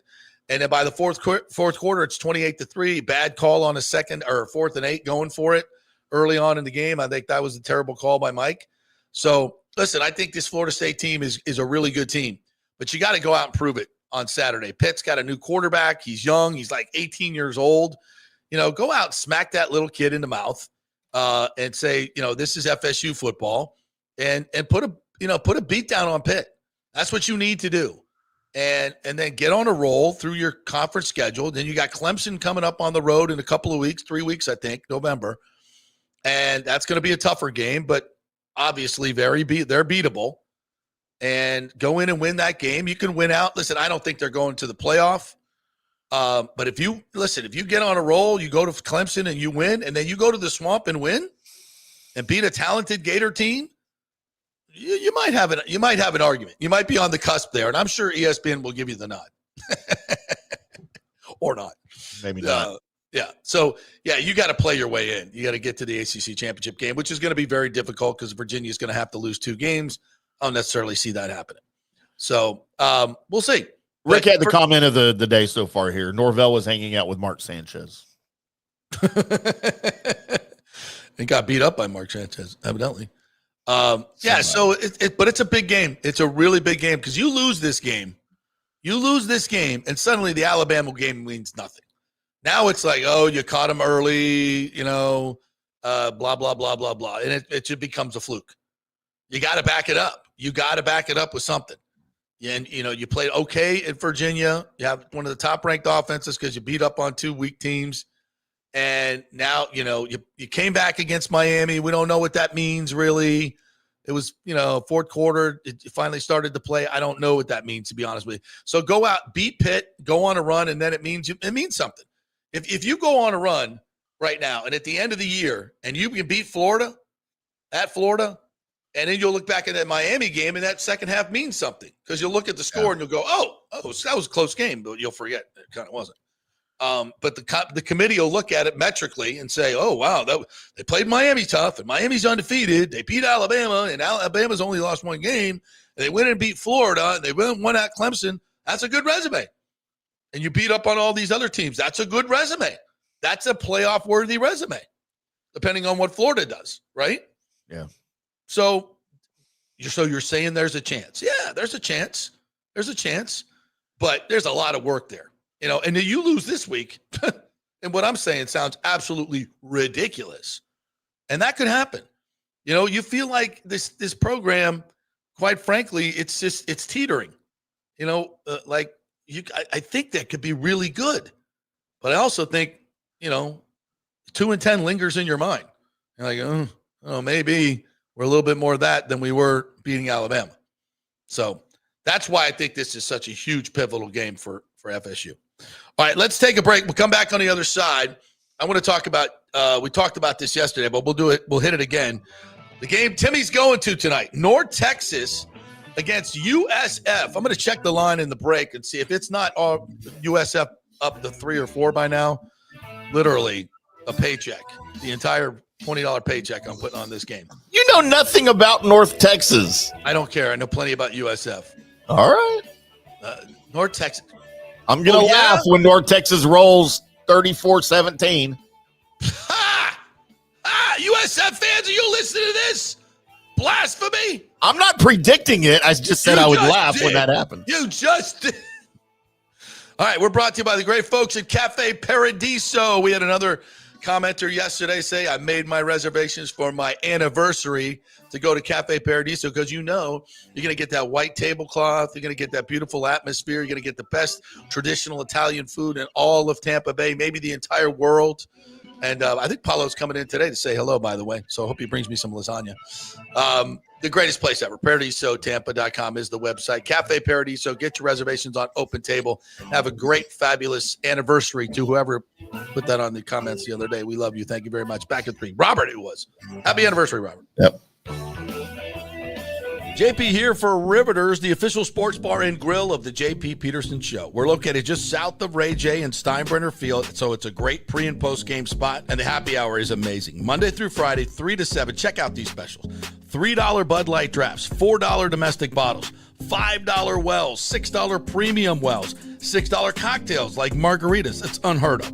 [SPEAKER 1] And then by the fourth quarter, it's 28-3. Bad call on a second or 4th and 8 going for it early on in the game. I think that was a terrible call by Mike. So, listen, I think this Florida State team is a really good team. But you got to go out and prove it on Saturday. Pitt's got a new quarterback. He's young. He's like 18 years old. Go out and smack that little kid in the mouth and say, this is FSU football, and put a beat down on Pitt. That's what you need to do. And then get on a roll through your conference schedule. Then you got Clemson coming up on the road in a couple of weeks, 3 weeks, I think, November. And that's going to be a tougher game, but obviously they're beatable. And go in and win that game. You can win out. Listen, I don't think they're going to the playoff. But if you get on a roll, you go to Clemson and you win, and then you go to the Swamp and win and beat a talented Gator team, you might have an argument. You might be on the cusp there, and I'm sure ESPN will give you the nod. Or not.
[SPEAKER 4] Maybe not.
[SPEAKER 1] Yeah. So, yeah, you got to play your way in. You got to get to the ACC championship game, which is going to be very difficult because Virginia is going to have to lose 2 games. I don't necessarily see that happening. So, we'll see.
[SPEAKER 4] Rick had the comment of the day so far here. Norvell was hanging out with Mark Sanchez.
[SPEAKER 1] And got beat up by Mark Sanchez, evidently. Yeah, so but it's a big game. It's a really big game because you lose this game, and suddenly the Alabama game means nothing. Now it's like, oh, you caught him early, blah, blah, blah, blah, blah. And it just becomes a fluke. You got to back it up. You got to back it up with something. And, you played okay at Virginia. You have one of the top-ranked offenses because you beat up on 2 weak teams. And now, you came back against Miami. We don't know what that means, really. It was, fourth quarter. It finally started to play. I don't know what that means, to be honest with you. So go out, beat Pitt, go on a run, and then it means something. If you go on a run right now, and at the end of the year, and you can beat Florida, at Florida, and then you'll look back at that Miami game, and that second half means something because you'll look at the score and you'll go, oh, so that was a close game, but you'll forget it kind of wasn't. But the committee will look at it metrically and say, oh, wow, they played Miami tough, and Miami's undefeated. They beat Alabama, and Alabama's only lost 1 game. And they went and beat Florida, and they won at Clemson. That's a good resume. And you beat up on all these other teams. That's a good resume. That's a playoff-worthy resume, depending on what Florida does, right?
[SPEAKER 4] Yeah. So
[SPEAKER 1] you're saying there's a chance. Yeah, there's a chance. There's a chance. But there's a lot of work there. And then you lose this week. And what I'm saying sounds absolutely ridiculous. And that could happen. You feel like this program, quite frankly, it's teetering. I think that could be really good. But I also think, 2-10 lingers in your mind. You're like, oh, maybe we're a little bit more of that than we were beating Alabama. So that's why I think this is such a huge pivotal game for FSU. All right, let's take a break. We'll come back on the other side. I want to talk about, we talked about this yesterday, but we'll do it. We'll hit it again. The game Timmy's going to tonight, North Texas against USF. I'm going to check the line in the break and see if it's not all USF up to 3 or 4 by now. Literally a paycheck, the entire $20 paycheck I'm putting on this game.
[SPEAKER 4] You know nothing about North Texas.
[SPEAKER 1] I don't care. I know plenty about USF.
[SPEAKER 4] All right.
[SPEAKER 1] North Texas.
[SPEAKER 4] I'm going to laugh when North Texas rolls 34-17.
[SPEAKER 1] USF fans, are you listening to this? Blasphemy.
[SPEAKER 4] I'm not predicting it. I just said I would laugh when that happened.
[SPEAKER 1] You just did. All right, we're brought to you by the great folks at Cafe Paradiso. We had another commenter yesterday say, I made my reservations for my anniversary to go to Cafe Paradiso because you're going to get that white tablecloth. You're going to get that beautiful atmosphere. You're going to get the best traditional Italian food in all of Tampa Bay, maybe the entire world. And I think Paulo's coming in today to say hello, by the way. So I hope he brings me some lasagna. The greatest place ever. ParadisoTampa.com is the website. Cafe Paradiso. Get your reservations on Open Table. Have a great, fabulous anniversary to whoever put that on the comments the other day. We love you. Thank you very much. Back at 3. Robert, it was. Happy anniversary, Robert.
[SPEAKER 4] Yep.
[SPEAKER 1] JP here for Riveters, the official sports bar and grill of the JP Peterson Show. We're located just south of Ray J and Steinbrenner Field, so it's a great pre- and post-game spot, and the happy hour is amazing. Monday through Friday, 3 to 7. Check out these specials. $3 Bud Light drafts, $4 domestic bottles, $5 wells, $6 premium wells, $6 cocktails like margaritas. It's unheard of.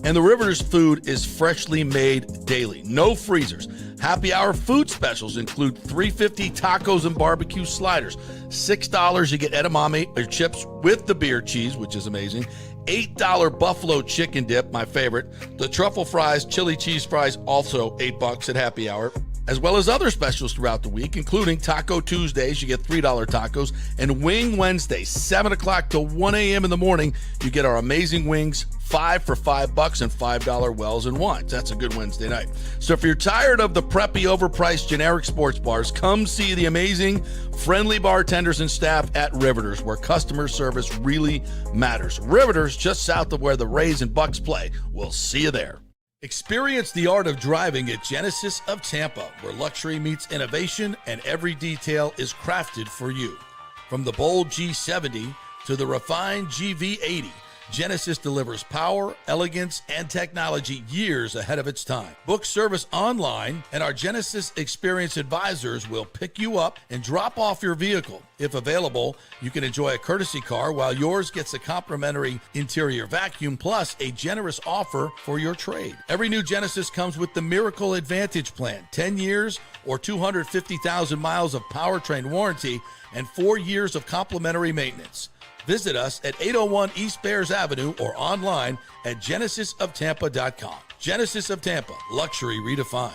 [SPEAKER 1] And the Riveters food is freshly made daily. No freezers. Happy hour food specials include $3.50 tacos and barbecue sliders. $6 you get edamame or chips with the beer cheese, which is amazing. $8 buffalo chicken dip, my favorite. The truffle fries, chili cheese fries, also $8 at happy hour. as well as other specials throughout the week, including Taco Tuesdays, you get $3 tacos, and Wing Wednesdays, 7 o'clock to 1 a.m. in the morning, you get our amazing wings, 5 for $5 and $5 wells and wines. That's a good Wednesday night. So if you're tired of the preppy, overpriced, generic sports bars, come see the amazing, friendly bartenders and staff at Riveters, where customer service really matters. Riveters, just south of where the Rays and Bucs play. We'll see you there. Experience the art of driving at Genesis of Tampa, where luxury meets innovation and every detail is crafted for you. From the bold G70 to the refined GV80, Genesis delivers power, elegance, and technology years ahead of its time. Book service online, and our Genesis Experience Advisors will pick you up and drop off your vehicle. If available, you can enjoy a courtesy car while yours gets a complimentary interior vacuum plus a generous offer for your trade. Every new Genesis comes with the Miracle Advantage Plan, 10 years or 250,000 miles of powertrain warranty and 4 years of complimentary maintenance. Visit us at 801 East Bears Avenue or online at genesisoftampa.com. Genesis of Tampa, luxury redefined.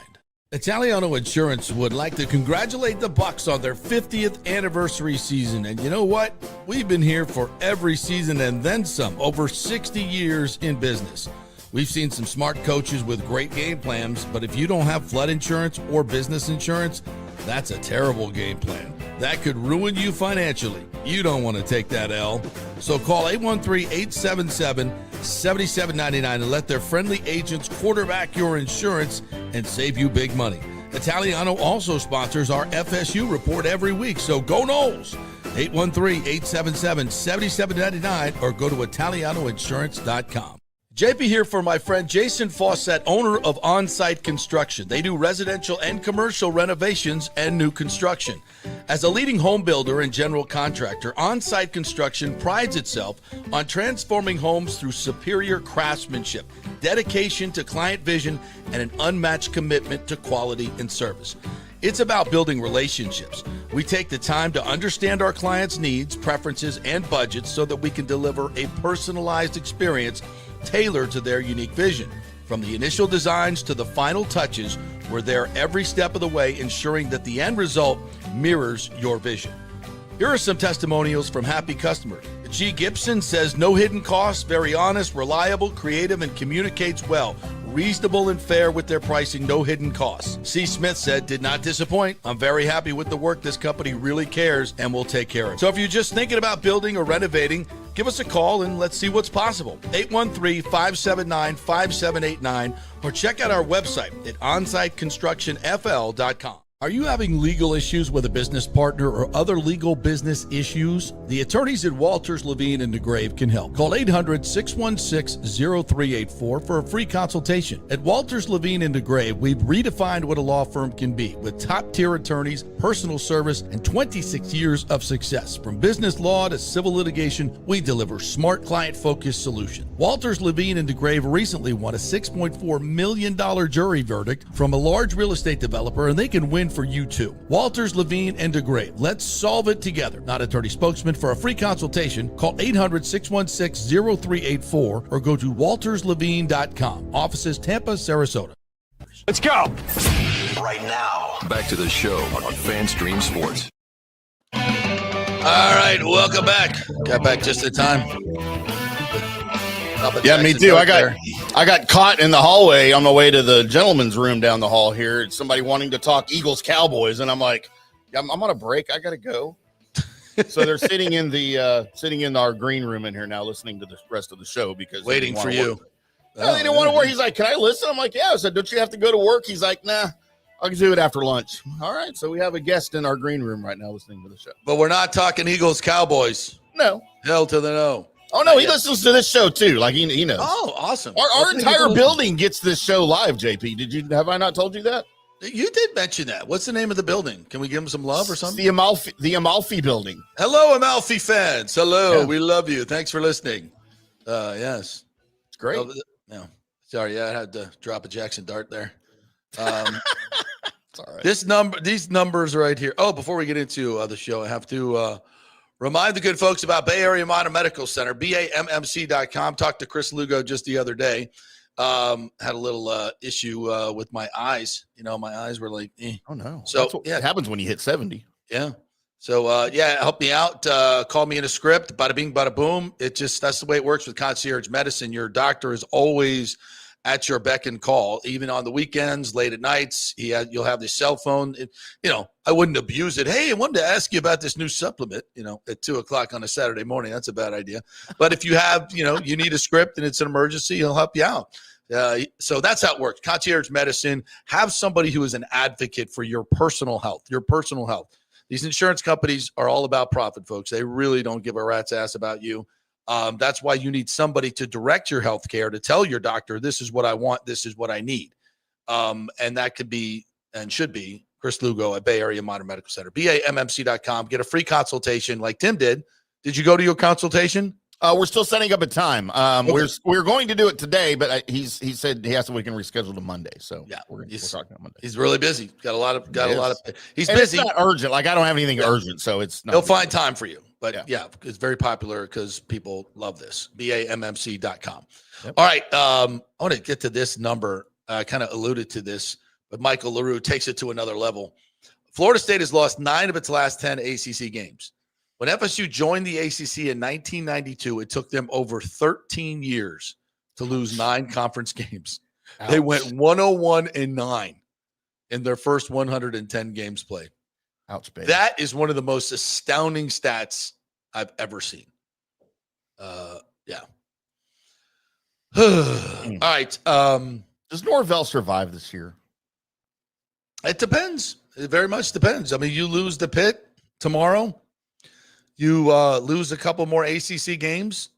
[SPEAKER 1] Italiano Insurance would like to congratulate the Bucs on their 50th anniversary season. And you know what? We've been here for every season and then some, over 60 years in business. We've seen some smart coaches with great game plans, but if you don't have flood insurance or business insurance, that's a terrible game plan. That could ruin you financially. You don't want to take that L. So call 813-877-7799 and let their friendly agents quarterback your insurance and save you big money. Italiano also sponsors our FSU report every week, so go Noles. 813-877-7799 or go to italianoinsurance.com. JP here for my friend Jason Fawcett, owner of On-Site Construction. They do residential and commercial renovations and new construction. As a leading home builder and general contractor, On-Site Construction prides itself on transforming homes through superior craftsmanship, dedication to client vision, and an unmatched commitment to quality and service. It's about building relationships. We take the time to understand our clients' needs, preferences, and budgets so that we can deliver a personalized experience tailored to their unique vision. From the initial designs to the final touches, we're there every step of the way, ensuring that the end result mirrors your vision. Here are some testimonials from happy customers. G. Gibson says, no hidden costs, very honest, reliable, creative, and communicates well. Reasonable and fair with their pricing, no hidden costs. C. Smith said, did not disappoint. I'm very happy with the work. This company really cares and will take care of it. So if you're just thinking about building or renovating, give us a call and let's see what's possible. 813-579-5789 or check out our website at onsiteconstructionfl.com. Are you having legal issues with a business partner or other legal business issues? The attorneys at Walters, Levine, and DeGrave can help. Call 800-616-0384 for a free consultation. At Walters, Levine, and DeGrave, we've redefined what a law firm can be with top-tier attorneys, personal service, and 26 years of success. From business law to civil litigation, we deliver smart, client-focused solutions. Walters, Levine, and DeGrave recently won a $6.4 million jury verdict from a large real estate developer, and they can win for you too. Walters, Levine, and DeGrave. Let's solve it together. Not attorney spokesman. For a free consultation, call 800-616-0384 or go to walterslevine.com. Offices Tampa, Sarasota.
[SPEAKER 5] Let's go.
[SPEAKER 2] Right now.
[SPEAKER 5] Back to the show on FanStream Sports.
[SPEAKER 1] All right, welcome back. Got back just in time.
[SPEAKER 4] Yeah, me too. I got caught in the hallway on the way to the gentleman's room down the hall here. It's somebody wanting to talk Eagles Cowboys, and I'm like, I'm on a break. I gotta go. So they're sitting in our green room in here now, listening to the rest of the show because
[SPEAKER 1] Waiting for you.
[SPEAKER 4] No, they didn't want to work. He's like, "Can I listen?" I'm like, "Yeah." I said, "Don't you have to go to work?" He's like, "Nah, I'll do it after lunch." All right. So we have a guest in our green room right now listening to the show.
[SPEAKER 1] But we're not talking Eagles Cowboys.
[SPEAKER 4] No.
[SPEAKER 1] Hell to the no.
[SPEAKER 4] Oh no, he listens to this show too. Like he knows.
[SPEAKER 1] Oh, awesome.
[SPEAKER 4] Our entire building gets this show live. JP, have I not told you that?
[SPEAKER 1] You did mention that. What's the name of the building? Can we give them some love or something?
[SPEAKER 4] The Amalfi building.
[SPEAKER 1] Hello, Amalfi fans. Hello,
[SPEAKER 4] Yeah.
[SPEAKER 1] we love you. Thanks for listening. Yes,
[SPEAKER 4] It's great.
[SPEAKER 1] Oh, no, sorry, I had to drop a Jackson Dart there.
[SPEAKER 4] It's all right.
[SPEAKER 1] These numbers right here. Oh, before we get into the show, I have to remind the good folks about Bay Area Modern Medical Center, BAMMC.com. Talked to Chris Lugo just the other day. Had a little issue with my eyes. My eyes were like, eh.
[SPEAKER 4] Oh no.
[SPEAKER 1] So
[SPEAKER 4] That's what happens when you hit 70.
[SPEAKER 1] Yeah. So help me out. Call me in a script. Bada bing, bada boom. That's the way it works with concierge medicine. Your doctor is always at your beck and call, even on the weekends, late at nights. You'll have the cell phone. I wouldn't abuse it. Hey, I wanted to ask you about this new supplement, at 2:00 on a Saturday morning. That's a bad idea. But if you have, you need a script and it's an emergency, he'll help you out. So that's how it works. Concierge medicine. Have somebody who is an advocate for your personal health, These insurance companies are all about profit, folks. They really don't give a rat's ass about you. That's why you need somebody to direct your health care, to tell your doctor, this is what I want, this is what I need. And that could be and should be Chris Lugo at Bay Area Modern Medical Center, BAMMC.com. Get a free consultation like Tim did. Did you go to your consultation?
[SPEAKER 4] We're still setting up a time. We're going to do it today, but he said he asked if we can reschedule to Monday. So
[SPEAKER 1] yeah,
[SPEAKER 4] we're talking on Monday.
[SPEAKER 1] He's really busy. Got a lot of. He's
[SPEAKER 4] and
[SPEAKER 1] busy.
[SPEAKER 4] It's not urgent. Like I don't have anything urgent, so it's not.
[SPEAKER 1] He'll find time for you. But yeah, it's very popular because people love this. BAMMC.com. Yep. All right. I want to get to this number. I kind of alluded to this, but Michael LaRue takes it to another level. Florida State has lost 9 of its last 10 ACC games. When FSU joined the ACC in 1992, it took them over 13 years to lose 9 conference games. Ouch. They went 101-9 in their first 110 games played.
[SPEAKER 4] Ouch, baby.
[SPEAKER 1] That is one of the most astounding stats I've ever seen. Yeah. All right.
[SPEAKER 4] Does Norvell survive this year?
[SPEAKER 1] It depends. It very much depends. I mean, you lose the Pitt tomorrow. You lose a couple more ACC games,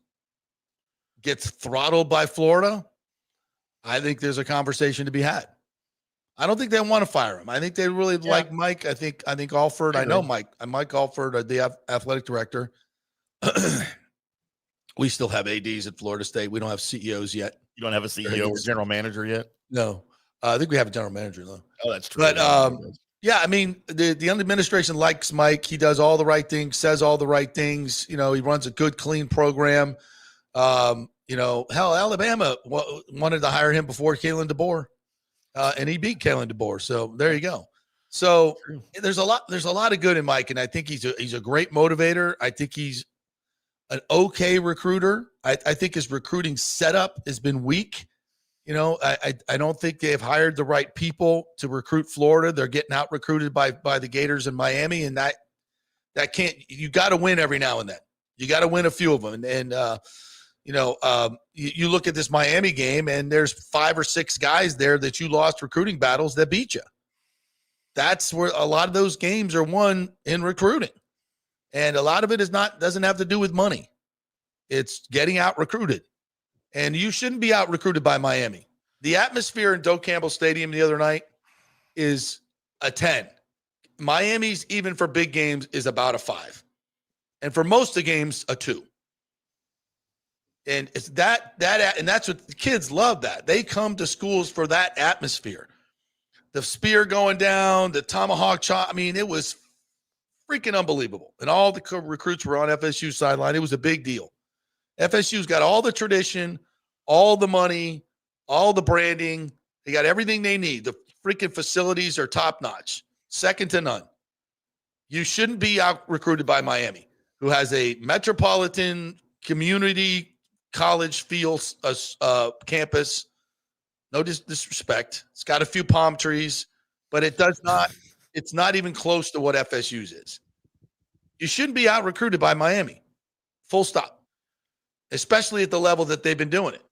[SPEAKER 1] gets throttled by Florida. I think there's a conversation to be had. I don't think they want to fire him. I think they really like Mike. I think Alford. I know Mike. Mike Alford, the athletic director. We still have ADs at Florida State. We don't have CEOs yet.
[SPEAKER 4] You don't have a CEO or general manager yet?
[SPEAKER 1] No. I think we have a general manager though.
[SPEAKER 4] Oh, that's true.
[SPEAKER 1] But yeah, I mean, the administration likes Mike. He does all the right things, says all the right things. He runs a good, clean program. Hell, Alabama wanted to hire him before Kalen DeBoer, and he beat Kalen DeBoer. So there you go. So there's a lot of good in Mike, and I think he's a great motivator. I think he's an okay recruiter. I think his recruiting setup has been weak. I don't think they've hired the right people to recruit Florida. They're getting out recruited by the Gators in Miami, and that can't. You got to win every now and then. You got to win a few of them, and you look at this Miami game, and there's 5 or 6 guys there that you lost recruiting battles that beat you. That's where a lot of those games are won in recruiting, and a lot of it doesn't have to do with money. It's getting out recruited. And you shouldn't be out recruited by Miami. The atmosphere in Doe Campbell Stadium the other night is a 10. Miami's, even for big games, is about a 5. And for most of the games, a 2. And it's and that's what the kids love that. They come to schools for that atmosphere. The spear going down, the tomahawk chop. I mean, it was freaking unbelievable. And all the recruits were on FSU sideline. It was a big deal. FSU's got all the tradition, all the money, all the branding. They got everything they need. The freaking facilities are top-notch, second to none. You shouldn't be out recruited by Miami, who has a metropolitan community college feel campus. No disrespect. It's got a few palm trees, but it's not even close to what FSU's is. You shouldn't be out recruited by Miami. Full stop. Especially at the level that they've been doing it.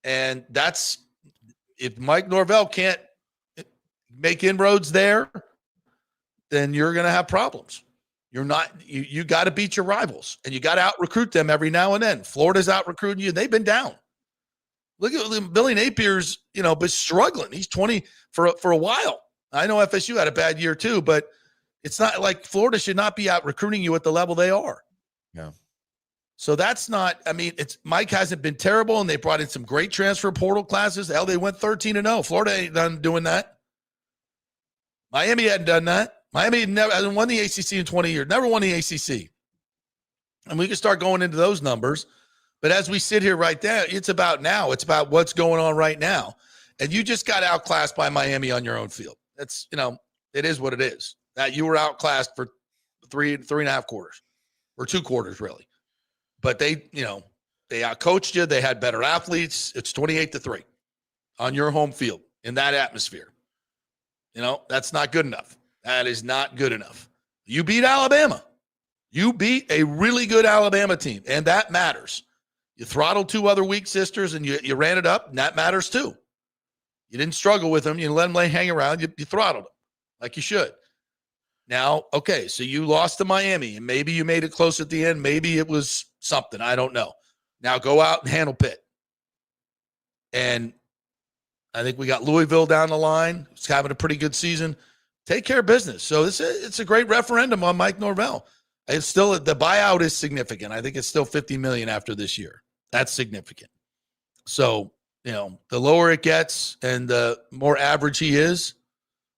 [SPEAKER 1] And that's, if Mike Norvell can't make inroads there, then you're going to have problems. You got to beat your rivals, and you got to out recruit them every now and then. Florida's out recruiting you. They've been down. Look at Billy Napier's, but struggling. He's 20 for a while. I know FSU had a bad year too, but it's not like Florida should not be out recruiting you at the level they are.
[SPEAKER 4] Yeah.
[SPEAKER 1] So that's not, Mike hasn't been terrible, and they brought in some great transfer portal classes. Hell, they went 13-0. Florida ain't done doing that. Miami hadn't done that. Miami hasn't won the ACC in 20 years. Never won the ACC. And we can start going into those numbers. But as we sit here right there, it's about now. It's about what's going on right now. And you just got outclassed by Miami on your own field. That's, it is what it is. That you were outclassed for three and a half quarters, or 2 quarters, really. But they outcoached you. They had better athletes. It's 28-3 on your home field in that atmosphere. That's not good enough. That is not good enough. You beat Alabama. You beat a really good Alabama team, and that matters. You throttled 2 other weak sisters, and you ran it up, and that matters too. You didn't struggle with them. You let them hang around. You throttled them like you should. Now, okay, so you lost to Miami, and maybe you made it close at the end. Maybe it was something. I don't know. Now go out and handle Pitt. And I think we got Louisville down the line. It's having a pretty good season. Take care of business. So it's a great referendum on Mike Norvell. It's still, the buyout is significant. I think it's still $50 million after this year. That's significant. So, the lower it gets and the more average he is,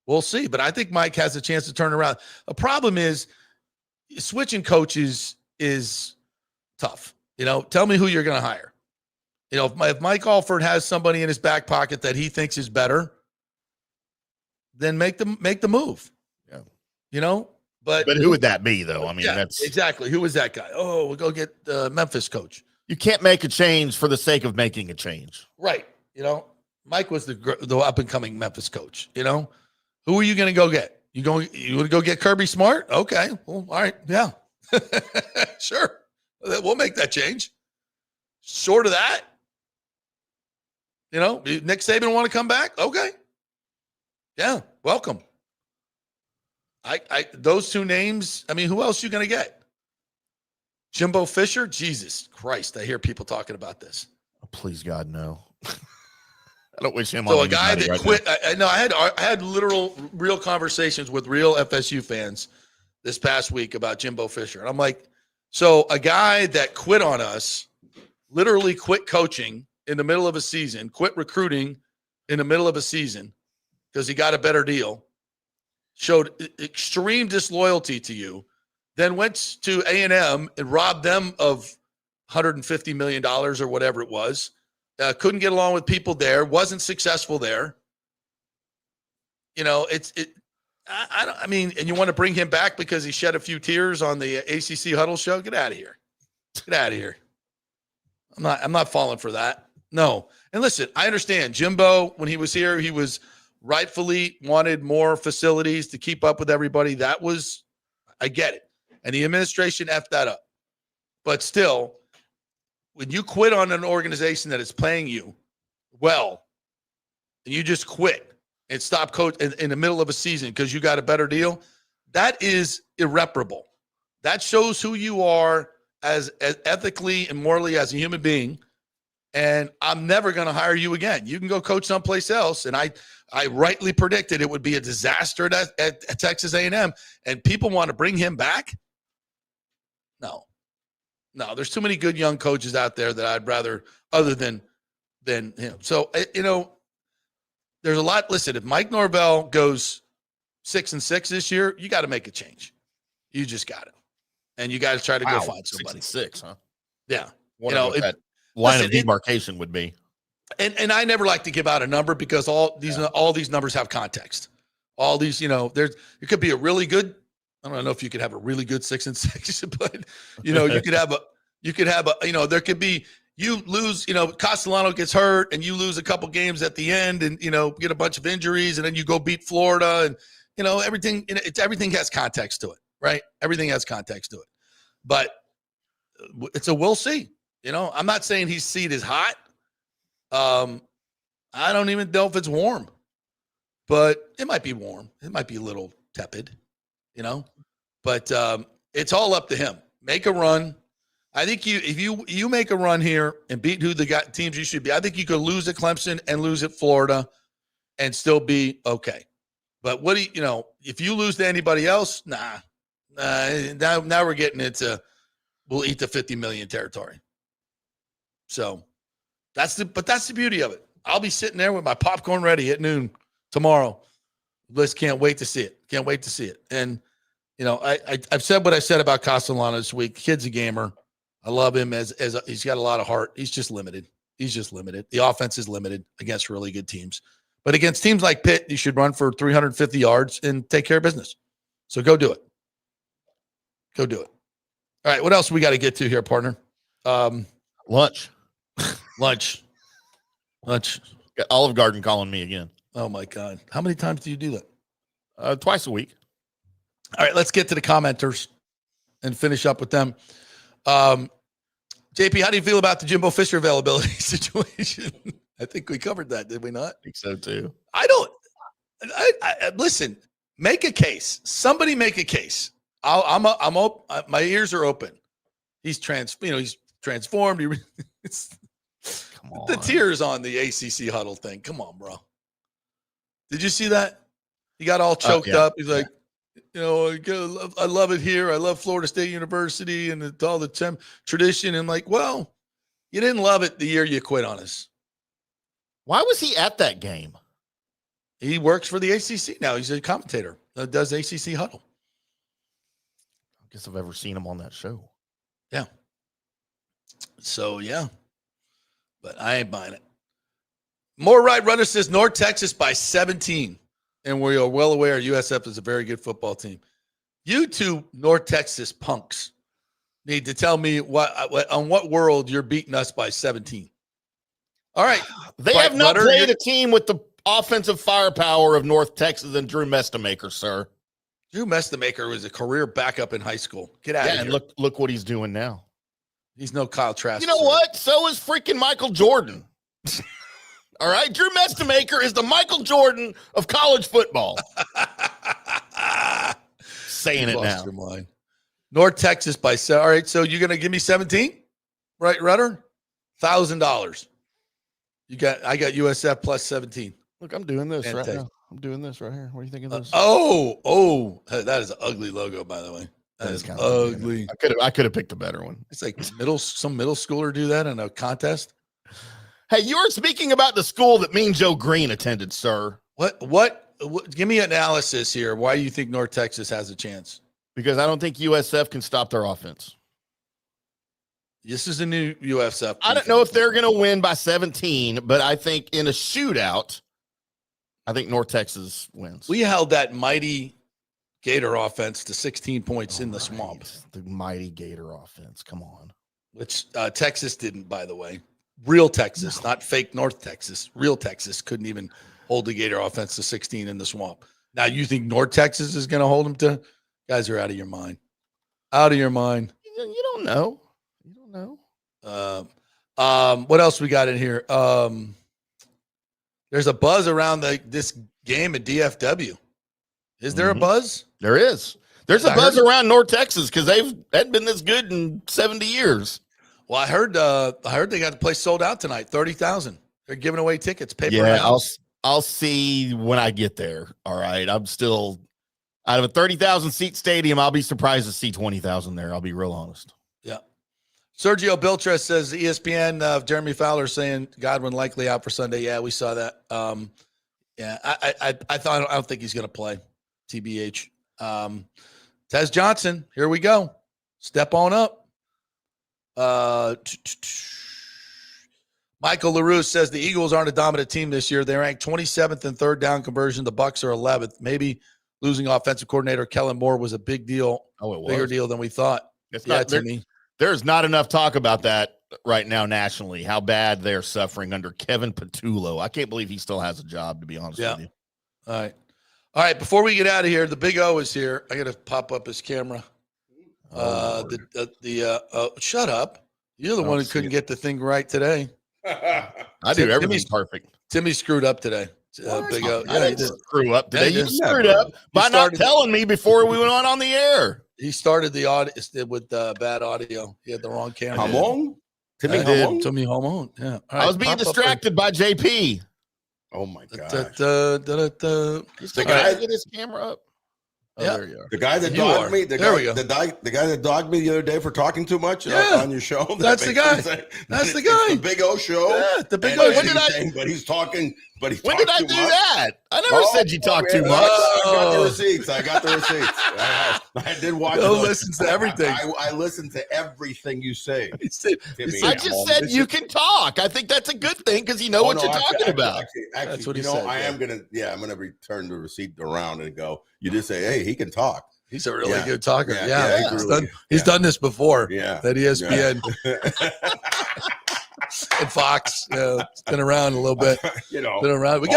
[SPEAKER 1] we'll see. But I think Mike has a chance to turn around. The problem is switching coaches is tough. Tell me who you're going to hire. If Mike Alford has somebody in his back pocket that he thinks is better, then make the move. Yeah. But
[SPEAKER 4] who would that be, though? I mean, that's
[SPEAKER 1] exactly. Who was that guy? Oh, we'll go get the Memphis coach.
[SPEAKER 4] You can't make a change for the sake of making a change.
[SPEAKER 1] Right. Mike was the up and coming Memphis coach. Who are you going to go get? You want to go get Kirby Smart? Okay. Well, all right. Yeah. Sure. We'll make that change. Short of that, Nick Saban want to come back? Okay. Yeah. Welcome. Those 2 names, who else are you going to get? Jimbo Fisher? Jesus Christ. I hear people talking about this.
[SPEAKER 4] Oh, please, God, no. I don't wish him
[SPEAKER 1] so
[SPEAKER 4] on
[SPEAKER 1] a guy that
[SPEAKER 4] right
[SPEAKER 1] quit. I had real conversations with real FSU fans this past week about Jimbo Fisher. And I'm like, so a guy that quit on us, literally quit coaching in the middle of a season, quit recruiting in the middle of a season because he got a better deal, showed extreme disloyalty to you, then went to A&M and robbed them of $150 million or whatever it was, couldn't get along with people there, wasn't successful there. And you want to bring him back because he shed a few tears on the ACC Huddle show? Get out of here. Get out of here. I'm not falling for that. No. And listen, I understand Jimbo, when he was here, he was rightfully wanted more facilities to keep up with everybody. I get it. And the administration effed that up. But still, when you quit on an organization that is paying you well, and you just quit and stop coach in the middle of a season because you got a better deal, that is irreparable. That shows who you are as ethically and morally as a human being. And I'm never going to hire you again. You can go coach someplace else. And I rightly predicted it would be a disaster at Texas A&M. And people want to bring him back? No, there's too many good young coaches out there that I'd rather, other than him. So, there's a lot. Listen, if Mike Norvell goes 6-6 this year, you got to make a change. You just got to. And you got to try to go find somebody.
[SPEAKER 4] 6-6, huh?
[SPEAKER 1] Yeah.
[SPEAKER 4] That line of demarcation would be.
[SPEAKER 1] And I never like to give out a number because all these numbers have context. All these, it could be a really good. I don't know if you could have a really good 6-6, but you could have a, there could be, you lose, Castellano gets hurt and you lose a couple games at the end and, get a bunch of injuries and then you go beat Florida and, everything has context to it, right? Everything has context to it, but it's a, we'll see. I'm not saying his seat is hot. I don't even know if it's warm, but it might be warm. It might be a little tepid, but it's all up to him. Make a run. I think if you make a run here and beat who the teams you should be, I think you could lose at Clemson and lose at Florida and still be okay. But if you lose to anybody else, now we're getting into we'll eat the 50 million territory. So that's the beauty of it. I'll be sitting there with my popcorn ready at noon tomorrow. Liz can't wait to see it. Can't wait to see it. And I've said what I said about Castellano this week. Kid's a gamer. I love him he's got a lot of heart. He's just limited. The offense is limited against really good teams. But against teams like Pitt, you should run for 350 yards and take care of business. So go do it. All right, what else we got to get to here, partner?
[SPEAKER 4] Lunch.
[SPEAKER 1] Got
[SPEAKER 4] Olive Garden calling me again.
[SPEAKER 1] Oh, my God. How many times do you do that?
[SPEAKER 4] Twice a week.
[SPEAKER 1] All right, let's get to the commenters and finish up with them. JP, how do you feel about the Jimbo Fisher availability situation? I think we covered that, did we not?
[SPEAKER 4] I think so, too.
[SPEAKER 1] Listen, make a case. Somebody make a case. I'm open. My ears are open. He's transformed.
[SPEAKER 4] Come on.
[SPEAKER 1] The tears on the ACC huddle thing. Come on, bro. Did you see that? He got all choked up. He's like, I love it here. I love Florida State University and all the tradition. And like, well, you didn't love it the year you quit on us.
[SPEAKER 4] Why was he at that game?
[SPEAKER 1] He works for the ACC now. He's a commentator that does ACC huddle.
[SPEAKER 4] I guess I've ever seen him on that show.
[SPEAKER 1] Yeah. So, yeah. But I ain't buying it. More Right Runner says North Texas by 17. And we are well aware USF is a very good football team. You two North Texas punks need to tell me on what world you're beating us by 17. All right.
[SPEAKER 4] They have not played a team with the offensive firepower of North Texas and Drew Mestamaker, sir.
[SPEAKER 1] Drew Mestamaker was a career backup in high school. Get out of here.
[SPEAKER 4] And look what he's doing now.
[SPEAKER 1] He's no Kyle Trask.
[SPEAKER 4] You know what? So is freaking Michael Jordan. All right? Drew Mestamaker is the Michael Jordan of college football. Saying it now.
[SPEAKER 1] Your mind. North Texas by 7. All right, so you're going to give me 17? Right, Rudder? $1,000. I got USF plus 17.
[SPEAKER 4] Look, I'm doing this right now. I'm doing this right here. What do you think of this?
[SPEAKER 1] That is an ugly logo, by the way. That is ugly.
[SPEAKER 4] I could have picked a better one.
[SPEAKER 1] It's like some middle schooler do that in a contest.
[SPEAKER 4] Hey, you were speaking about the school that Mean Joe Green attended, sir.
[SPEAKER 1] What? Give me analysis here. Why do you think North Texas has a chance?
[SPEAKER 4] Because I don't think USF can stop their offense.
[SPEAKER 1] This is a new USF.
[SPEAKER 4] I don't know if they're going to win by 17, but I think in a shootout, I think North Texas wins.
[SPEAKER 1] We held that mighty Gator offense to 16 points in the swamp.
[SPEAKER 4] The mighty Gator offense. Come on.
[SPEAKER 1] Which Texas didn't, by the way. Real Texas, not fake North Texas. Real Texas couldn't even hold the Gator offense to 16 in the swamp. Now, you think North Texas is going to hold them to? Guys are out of your mind. Out of your mind.
[SPEAKER 4] You don't know.
[SPEAKER 1] What else we got in here? There's a buzz around this game at DFW. Is there a buzz?
[SPEAKER 4] There is. There's a buzz around North Texas because they hadn't been this good in 70 years.
[SPEAKER 1] Well, I heard they got the place sold out tonight. 30,000. They're giving away tickets.
[SPEAKER 4] I'll see when I get there. All right. I'm still out of a 30,000 seat stadium. I'll be surprised to see 20,000 there. I'll be real honest.
[SPEAKER 1] Yeah. Sergio Biltres says ESPN Jeremy Fowler saying Godwin likely out for Sunday. Yeah, we saw that. I don't think he's going to play. TBH. Tez Johnson, here we go. Step on up. Michael LaRue says the Eagles aren't a dominant team this year. They ranked 27th in third down conversion. The Bucs are 11th. Maybe losing offensive coordinator Kellen Moore was a big deal.
[SPEAKER 4] Oh, it was.
[SPEAKER 1] Bigger deal than we thought.
[SPEAKER 4] There's not enough talk about that right now nationally, how bad they're suffering under Kevin Patullo. I can't believe he still has a job, to be honest with you.
[SPEAKER 1] All right. Before we get out of here, the Big O is here. I got to pop up his camera. Shut up. You're the one who couldn't get the thing right today.
[SPEAKER 4] I do everything perfect.
[SPEAKER 1] Timmy screwed up today. Big O.
[SPEAKER 4] Yeah, he didn't screw up today. You screwed up by not telling me before we went on the air.
[SPEAKER 1] He started the audio with bad audio. He had the wrong camera.
[SPEAKER 2] Hamon?
[SPEAKER 1] Timmy Hamon. Yeah. Right,
[SPEAKER 4] I was being distracted by JP.
[SPEAKER 2] Oh my god!
[SPEAKER 4] The guy get his camera up.
[SPEAKER 1] Oh, yeah.
[SPEAKER 2] There you are. The guy that dogged me. The guy that dogged me the other day for talking too much on your show.
[SPEAKER 1] That's the guy. That's the guy.
[SPEAKER 2] The Big O show.
[SPEAKER 1] Yeah, the Big O.
[SPEAKER 2] But he's talking but he
[SPEAKER 4] When did I do that? I never said you talk too much.
[SPEAKER 2] I got the receipts. I did watch.
[SPEAKER 1] Go listen to everything.
[SPEAKER 2] I listen to everything you say.
[SPEAKER 4] I just said you can talk. I think that's a good thing because you know what you're talking about.
[SPEAKER 2] Actually,
[SPEAKER 1] That's what he
[SPEAKER 2] I'm
[SPEAKER 1] said.
[SPEAKER 2] I'm gonna return the receipt around and go. You just say, hey, he can talk.
[SPEAKER 1] He's a really good talker. He's done this before.
[SPEAKER 2] Yeah,
[SPEAKER 1] that ESPN and Fox. It's been around a little bit. Been around.
[SPEAKER 2] You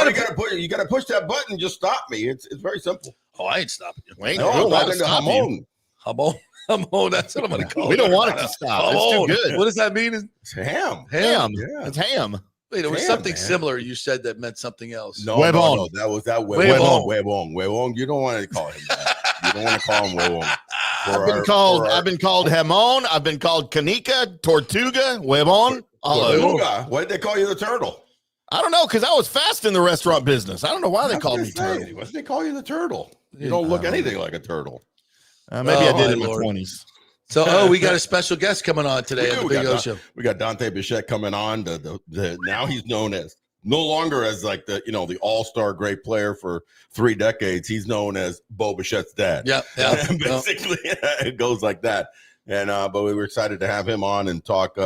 [SPEAKER 2] got to push that button. And just stop me. It's very simple.
[SPEAKER 1] Oh, I ain't stopping you.
[SPEAKER 4] Wait,
[SPEAKER 2] no, I'm talking to Hamon.
[SPEAKER 1] Hamon. That's what I'm going to call it.
[SPEAKER 4] We don't want it to stop. It's too good.
[SPEAKER 1] What does that mean?
[SPEAKER 2] It's ham.
[SPEAKER 4] Ham.
[SPEAKER 2] Yeah.
[SPEAKER 4] It's ham.
[SPEAKER 1] Wait, it was something similar you said that meant something else.
[SPEAKER 2] No, that was Huevon. You don't want to call him that. You don't want to call him Huevon.
[SPEAKER 4] I've been called Hamon. I've been called Canica, Tortuga, Huevon.
[SPEAKER 2] Why did they call you the turtle?
[SPEAKER 4] I don't know, because I was fast in the restaurant business. I don't know why they called me turtle.
[SPEAKER 2] Why did they call you the turtle? You don't look anything like a turtle.
[SPEAKER 4] Maybe I did in my 20s.
[SPEAKER 1] So, we got a special guest coming on today on the Big O Show.
[SPEAKER 2] We got Dante Bichette coming on. Now he's known as no longer as like the all-star great player for 3 decades. He's known as Bo Bichette's dad.
[SPEAKER 1] Yeah.
[SPEAKER 2] Basically, it goes like that. And but we were excited to have him on and talk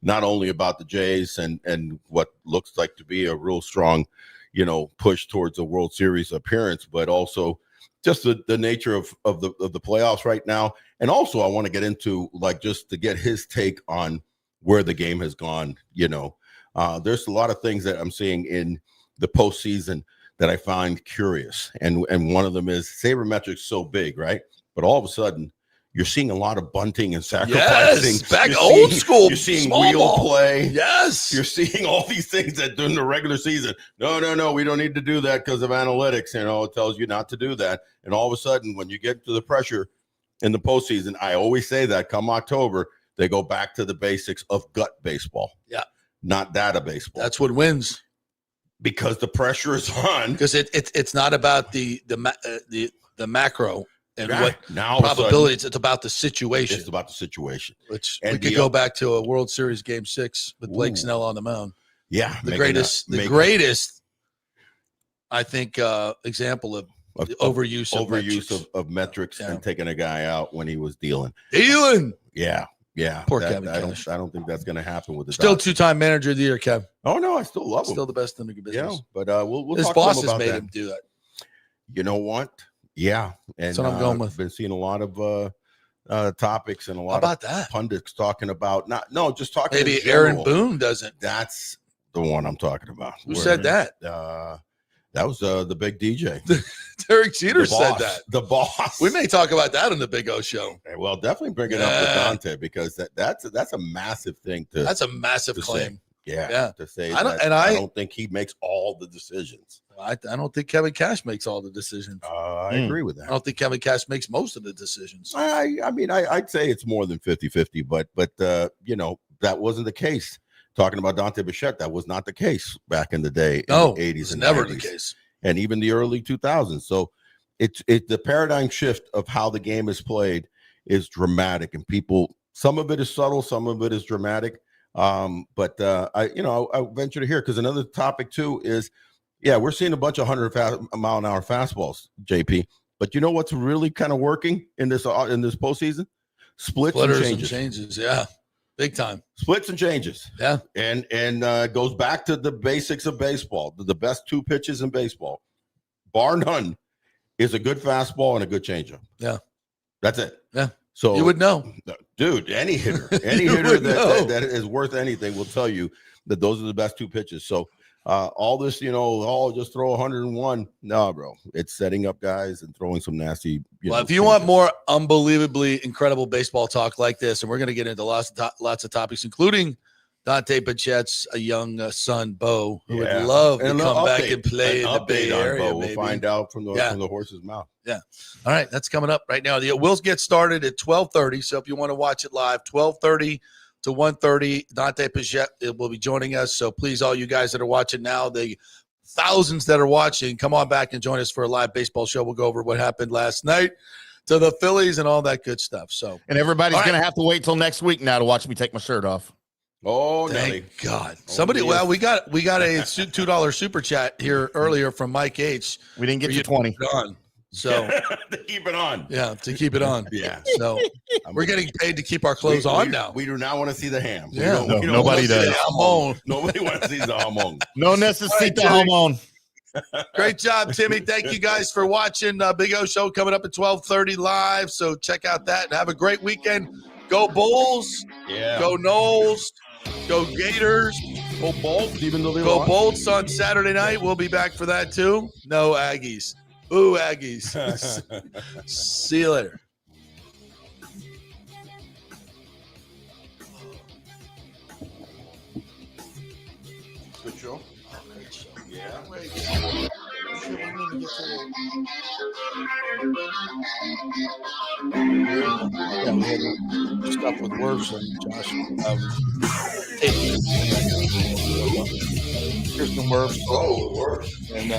[SPEAKER 2] not only about the Jays and what looks like to be a real strong, push towards a World Series appearance, but also just the nature of the playoffs right now. And also I want to get into just to get his take on where the game has gone. There's a lot of things that I'm seeing in the postseason that I find curious. And one of them is sabermetrics so big, right? But all of a sudden you're seeing a lot of bunting and sacrificing.
[SPEAKER 1] Yes, back old school.
[SPEAKER 2] You're seeing wheel play.
[SPEAKER 1] Yes.
[SPEAKER 2] You're seeing all these things that during the regular season, no, we don't need to do that because of analytics. It tells you not to do that. And all of a sudden, when you get to the pressure in the postseason, I always say that come October, they go back to the basics of gut baseball.
[SPEAKER 1] Yeah.
[SPEAKER 2] Not data baseball.
[SPEAKER 1] That's what wins.
[SPEAKER 2] Because the pressure is on.
[SPEAKER 1] Because it's not about the macro. And what
[SPEAKER 2] now
[SPEAKER 1] probabilities, it's about the situation.
[SPEAKER 2] It's about the situation.
[SPEAKER 1] Which we could go back to a World Series Game 6 with Blake Snell on the mound.
[SPEAKER 2] Yeah.
[SPEAKER 1] The greatest, I think, example of overuse
[SPEAKER 2] of metrics and taking a guy out when he was dealing. Yeah.
[SPEAKER 1] Poor Kevin Cash.
[SPEAKER 2] I don't think that's going to happen with the
[SPEAKER 1] Still 2-time manager of the year, Kev.
[SPEAKER 2] Oh, no, I still love him.
[SPEAKER 1] Still the best in the business.
[SPEAKER 2] Yeah, but we'll
[SPEAKER 1] his
[SPEAKER 2] talk
[SPEAKER 1] bosses
[SPEAKER 2] about
[SPEAKER 1] made
[SPEAKER 2] that.
[SPEAKER 1] him do that.
[SPEAKER 2] You know what? Yeah, and
[SPEAKER 1] that's what I'm going with.
[SPEAKER 2] Been seeing a lot of topics and a lot
[SPEAKER 1] about
[SPEAKER 2] of
[SPEAKER 1] that?
[SPEAKER 2] Pundits talking about just talking.
[SPEAKER 1] Maybe Aaron Boone doesn't.
[SPEAKER 2] That's the one I'm talking about.
[SPEAKER 1] Who said that?
[SPEAKER 2] That was the big DJ.
[SPEAKER 1] Derek Jeter said that.
[SPEAKER 2] The boss.
[SPEAKER 1] We may talk about that on the Big O Show.
[SPEAKER 2] Well, definitely bring it up with Dante because that's a massive thing to.
[SPEAKER 1] That's a massive claim.
[SPEAKER 2] Say. Yeah. To say
[SPEAKER 1] I
[SPEAKER 2] don't think he makes all the decisions.
[SPEAKER 1] I don't think Kevin Cash makes all the decisions.
[SPEAKER 2] I agree with that.
[SPEAKER 1] I don't think Kevin Cash makes most of the decisions.
[SPEAKER 2] I mean, I'd say it's more than 50-50, but that wasn't the case. Talking about Dante Bichette, that was not the case back in the day.
[SPEAKER 1] No,
[SPEAKER 2] in the 80s and
[SPEAKER 1] never
[SPEAKER 2] 90s,
[SPEAKER 1] the case.
[SPEAKER 2] And even the early 2000s. So it's the paradigm shift of how the game is played is dramatic, and some of it is subtle, some of it is dramatic. But I venture to hear, because another topic too is, we're seeing a bunch of 100-mile-an-hour fastballs, JP. But you know what's really kind of working in this postseason? Splitters and
[SPEAKER 1] changes. Yeah, big time.
[SPEAKER 2] Splits and changes.
[SPEAKER 1] Yeah,
[SPEAKER 2] and goes back to the basics of baseball. The best 2 pitches in baseball, bar none, is a good fastball and a good changeup.
[SPEAKER 1] Yeah,
[SPEAKER 2] that's it.
[SPEAKER 1] Yeah.
[SPEAKER 2] So
[SPEAKER 1] you would know,
[SPEAKER 2] dude. Any hitter that is worth anything will tell you that those are the best 2 pitches. So all this, just throw 101. No, bro, it's setting up guys and throwing some nasty.
[SPEAKER 1] If you want more unbelievably incredible baseball talk like this, and we're going to get into lots of topics, including Dante Bichette's a young son, Bo, who would love to come back and play in the Bay Area.
[SPEAKER 2] We'll find out from the horse's mouth.
[SPEAKER 1] Yeah. All right, that's coming up right now. We'll get started at 12:30. So if you want to watch it live, 12:30 to 1:30, Dante Bichette will be joining us. So please, all you guys that are watching now, the thousands that are watching, come on back and join us for a live baseball show. We'll go over what happened last night to the Phillies and all that good stuff. So,
[SPEAKER 4] and everybody's going to have to wait till next week now to watch me take my shirt off.
[SPEAKER 2] Oh, Nelly.
[SPEAKER 1] Thank God. Somebody,
[SPEAKER 2] yes.
[SPEAKER 1] well, we got a $2 super chat here earlier from Mike H.
[SPEAKER 4] We didn't get
[SPEAKER 1] for
[SPEAKER 4] to
[SPEAKER 1] you
[SPEAKER 4] 20.
[SPEAKER 1] keep it on. So,
[SPEAKER 2] To keep it on.
[SPEAKER 1] yeah, to keep it on.
[SPEAKER 2] Yeah.
[SPEAKER 1] So, we're getting paid to keep our clothes on now.
[SPEAKER 2] We do not want to see the ham. We
[SPEAKER 1] Yeah.
[SPEAKER 2] don't-
[SPEAKER 4] No,
[SPEAKER 2] we don't
[SPEAKER 4] nobody
[SPEAKER 2] wanna see
[SPEAKER 4] does.
[SPEAKER 2] the
[SPEAKER 1] Hamon.
[SPEAKER 2] hamon. Nobody wants to see the hamon.
[SPEAKER 4] No necesita
[SPEAKER 1] All right,
[SPEAKER 4] homon.
[SPEAKER 1] Great job, Timmy. Thank you guys for watching Big O Show coming up at 12:30 live. So, check out that and have a great weekend. Go Bulls.
[SPEAKER 2] Yeah.
[SPEAKER 1] Go Knowles. Go Gators.
[SPEAKER 2] Go Bolts, even though they
[SPEAKER 1] Go
[SPEAKER 2] lost.
[SPEAKER 1] Bolts on Saturday night. We'll be back for that too. No Aggies. Ooh, Aggies. See you later.
[SPEAKER 2] Good show. Yeah.
[SPEAKER 1] Yeah, we had stuff with worse and Josh. Kirsten Wirfs.
[SPEAKER 2] Oh, worse.
[SPEAKER 1] And